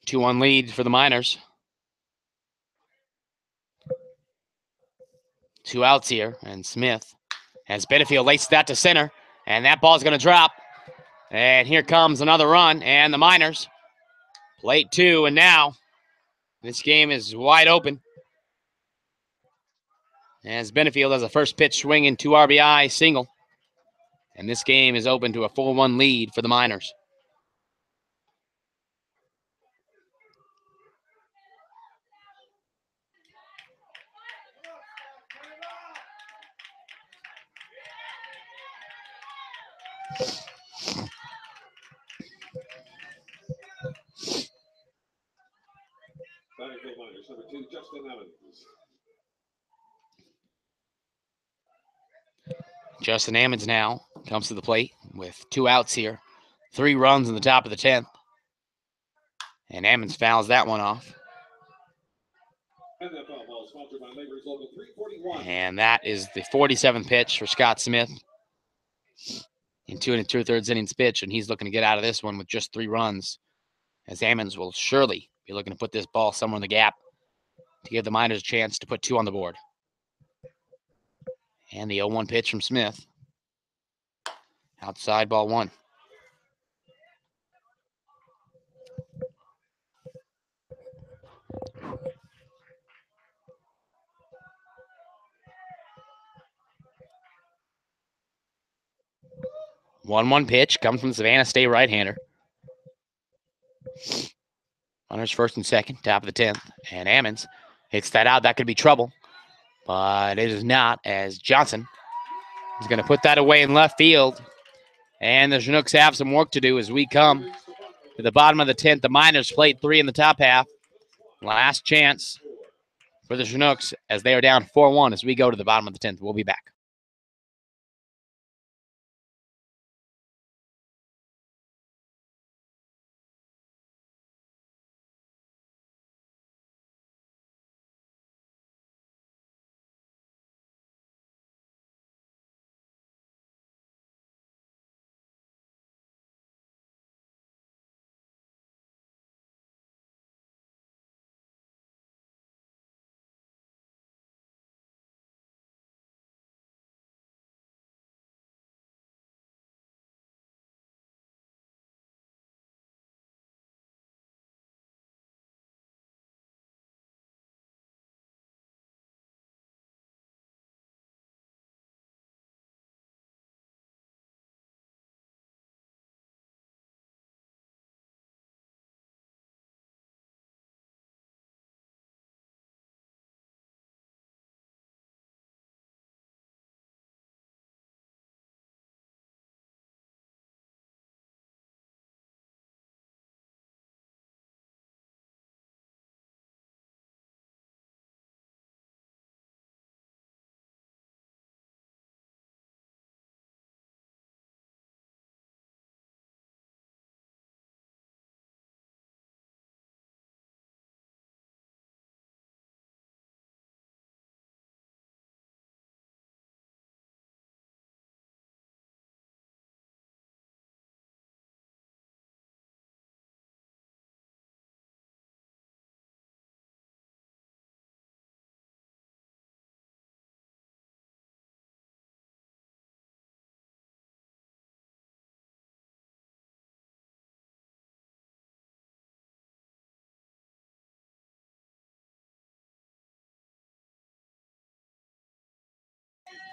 2-1 lead for the Miners. 2 outs here, and Smith as Benefield laces that to center, and that ball's going to drop. And here comes another run, and the Miners plate 2, and now this game is wide open. As Benefield has a first pitch swinging 2 RBI single, and this game is open to a 4-1 lead for the Miners. Justin Ammons now comes to the plate with 2 outs here. 3 runs in the top of the 10th. And Ammons fouls that one off. And that is the 47th pitch for Scott Smith in 2 2/3 innings pitch, and he's looking to get out of this one with just 3 runs, as Ammons will surely be looking to put this ball somewhere in the gap to give the Miners a chance to put 2 on the board. And the 0-1 pitch from Smith. Outside, ball 1. One pitch comes from Savannah State right-hander. Runners first and second, top of the 10th. And Ammons hits that out. That could be trouble. But it is not, as Johnson is going to put that away in left field. And the Chinooks have some work to do as we come to the bottom of the 10th. The Miners played 3 in the top half. Last chance for the Chinooks as they are down 4-1 as we go to the bottom of the 10th. We'll be back.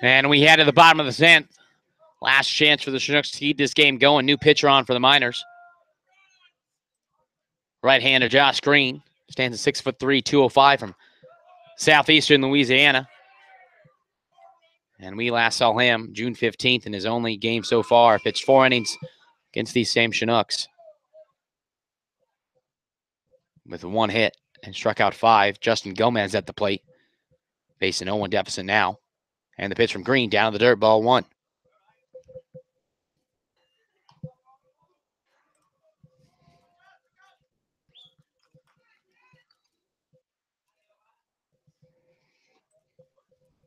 And we head to the bottom of the 10th. Last chance for the Chinooks to keep this game going. New pitcher on for the Miners. Right-hander Josh Green stands at 6'3", 205 from southeastern Louisiana. And we last saw him June 15th in his only game so far. Pitched 4 innings against these same Chinooks with 1 hit and struck out 5. Justin Gomez at the plate, facing 0-1 deficit now. And the pitch from Green down to the dirt, ball 1.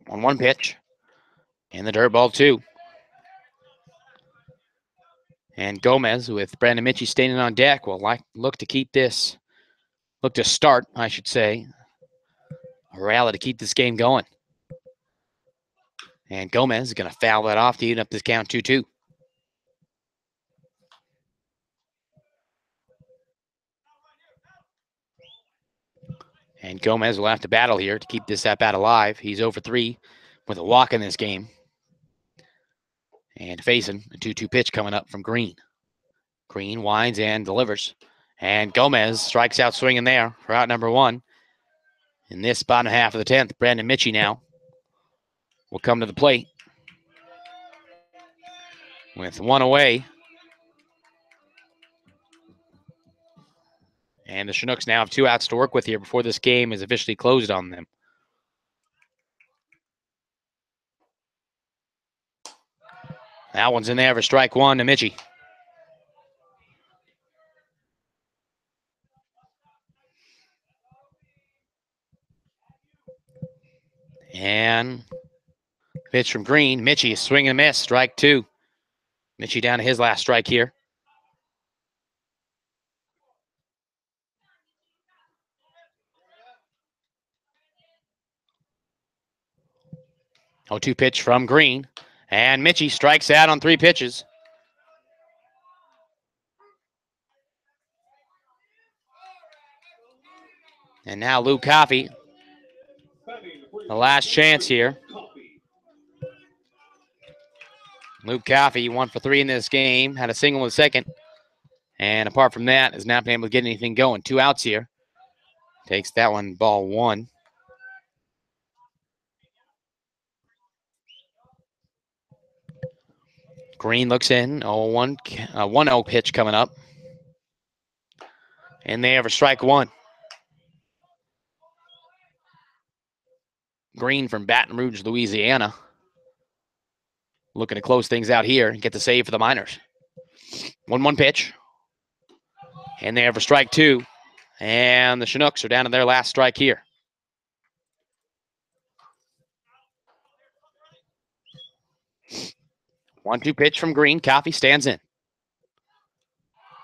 On 1 pitch, and the dirt, ball 2. And Gomez with Brandon Mitchie standing on deck will look to keep this, look to start, I should say, a rally to keep this game going. And Gomez is going to foul that off to even up this count 2-2. And Gomez will have to battle here to keep this at-bat alive. He's 0 for 3 with a walk in this game. And facing a 2-2 pitch coming up from Green. Green winds and delivers. And Gomez strikes out swinging there for out number 1. In this bottom half of the 10th, Brandon Mitchie now will come to the plate with 1 away. And the Chinooks now have 2 outs to work with here before this game is officially closed on them. That one's in there for strike 1 to Mitchie. And pitch from Green. Mitchie is swing and miss, strike 2. Mitchie down to his last strike here. 0-2 pitch from Green. And Mitchie strikes out on 3 pitches. And now Luke Coffey, the last chance here. Luke Coffey, 1 for 3 in this game, had a single in the second. And apart from that, has not been able to get anything going. 2 outs here. Takes that one, ball 1. Green looks in, 1-0 pitch coming up. And they have a strike 1. Green from Baton Rouge, Louisiana. Looking to close things out here and get the save for the Miners. 1-1 pitch. And they have a strike 2. And the Chinooks are down to their last strike here. One-two pitch from Green. Coffey stands in.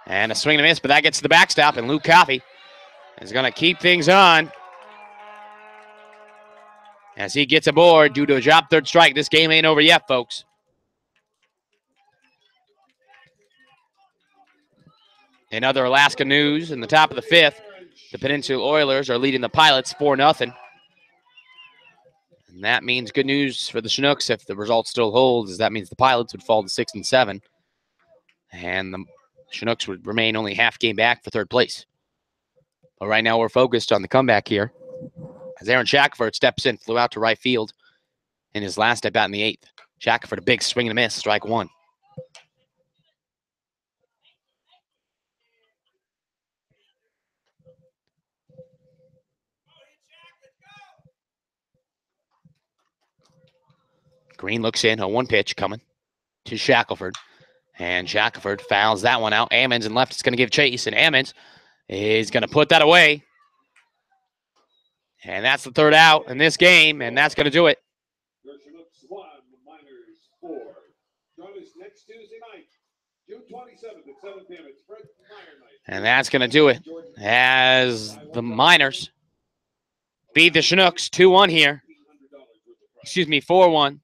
And a swing and a miss, but that gets to the backstop, and Luke Coffey is going to keep things on as he gets aboard due to a drop third strike. This game ain't over yet, folks. In other Alaska news, in the top of the 5th, the Peninsula Oilers are leading the Pilots 4-0. And that means good news for the Chinooks if the result still holds, as that means the Pilots would fall to 6-7. And the Chinooks would remain only half game back for 3rd place. But right now we're focused on the comeback here, as Aaron Shackelford steps in, flew out to right field in his last at bat in the 8th. Shackelford, a big swing and a miss, strike 1. Green looks in, a 1 pitch coming to Shackelford. And Shackelford fouls that one out. Ammons in left is going to give chase, and Ammons is going to put that away. And that's the 3rd out in this game, and that's going to do it. Your Chinooks 1, Miners 4. Join us next Tuesday night, June 27th at 7 p.m. It's Fred Meyer night. And that's going to do it as the Miners beat the Chinooks 2-1 here. Excuse me, 4-1.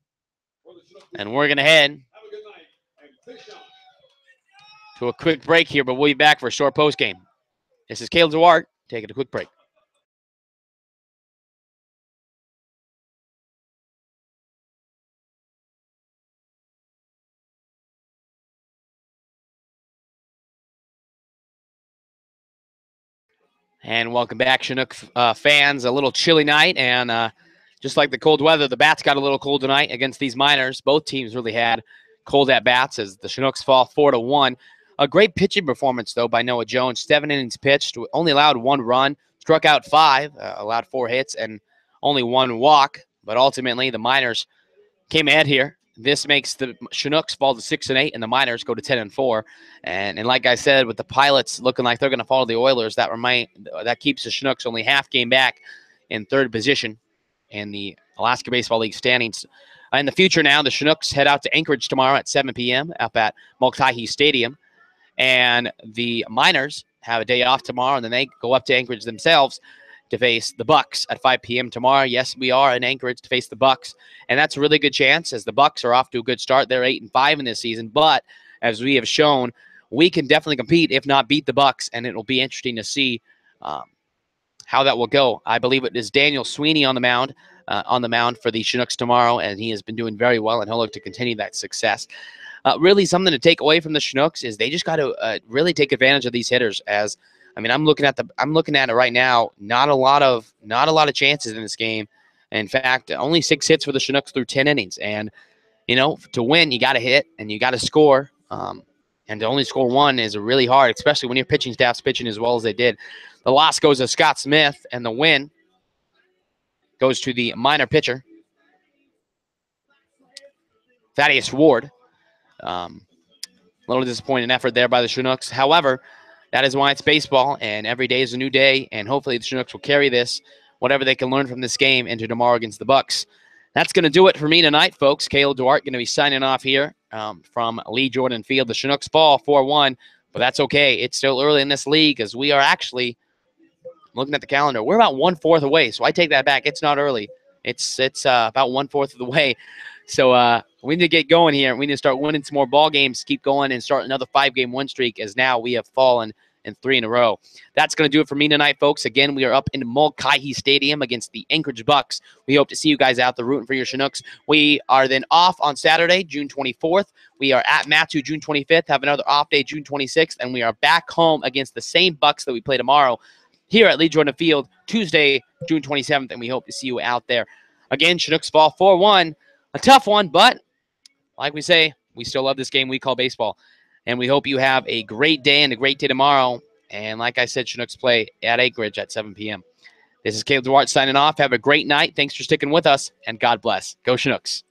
And we're going to head to a quick break here, but we'll be back for a short post game. This is Caleb Duarte taking a quick break. And welcome back, Chinook fans. A little chilly night, and just like the cold weather, the bats got a little cold tonight against these Miners. Both teams really had cold at bats as the Chinooks fall 4-1. A great pitching performance, though, by Noah Jones. 7 innings pitched, only allowed 1 run, struck out 5, allowed 4 hits, and only 1 walk. But ultimately, the Miners came ahead here. This makes the Chinooks fall to 6-8, and the Miners go to 10-4. And like I said, with the Pilots looking like they're going to follow the Oilers, that keeps the Chinooks only half game back in 3rd position in the Alaska Baseball League standings. In the future now, the Chinooks head out to Anchorage tomorrow at 7 p.m. up at Mulcahy Stadium. And the Miners have a day off tomorrow, and then they go up to Anchorage themselves to face the Bucks at 5 p.m. tomorrow. Yes, we are in Anchorage to face the Bucks, and that's a really good chance as the Bucks are off to a good start. They're 8-5 in this season, but as we have shown, we can definitely compete, if not beat the Bucks, and it will be interesting to see how that will go. I believe it is Daniel Sweeney on the mound for the Chinooks tomorrow, and he has been doing very well, and he'll look to continue that success. Really, something to take away from the Chinooks is they just got to really take advantage of these hitters. As I mean, I'm looking at it right now. Not a lot of chances in this game. In fact, only 6 hits for the Chinooks through 10 innings. And to win, you got to hit and you got to score. And to only score 1 is really hard, especially when your pitching staff's pitching as well as they did. The loss goes to Scott Smith, and the win goes to the minor pitcher, Thaddeus Ward. A little disappointing effort there by the Chinooks. However, that is why it's baseball, and every day is a new day, and hopefully the Chinooks will carry this, whatever they can learn from this game, into tomorrow against the Bucks. That's going to do it for me tonight, folks. Caleb Duarte going to be signing off here from Lee Jordan Field. The Chinooks fall 4-1, but that's okay. It's still early in this league as we are actually, looking at the calendar, we're about 1/4 away, so I take that back. It's not early. It's about 1/4 of the way. So we need to get going here. We need to start winning some more ball games, keep going, and start another 5-game win streak, as now we have fallen in 3 in a row. That's going to do it for me tonight, folks. Again, we are up in Mulcahy Stadium against the Anchorage Bucks. We hope to see you guys out there rooting for your Chinooks. We are then off on Saturday, June 24th. We are at Matsu June 25th, have another off day June 26th, and we are back home against the same Bucks that we play tomorrow here at Lee Jordan Field, Tuesday, June 27th, and we hope to see you out there. Again, Chinooks fall 4-1. A tough one, but like we say, we still love this game we call baseball. And we hope you have a great day and a great day tomorrow. And like I said, Chinooks play at Anchorage at 7 p.m. This is Caleb Duarte signing off. Have a great night. Thanks for sticking with us, and God bless. Go Chinooks.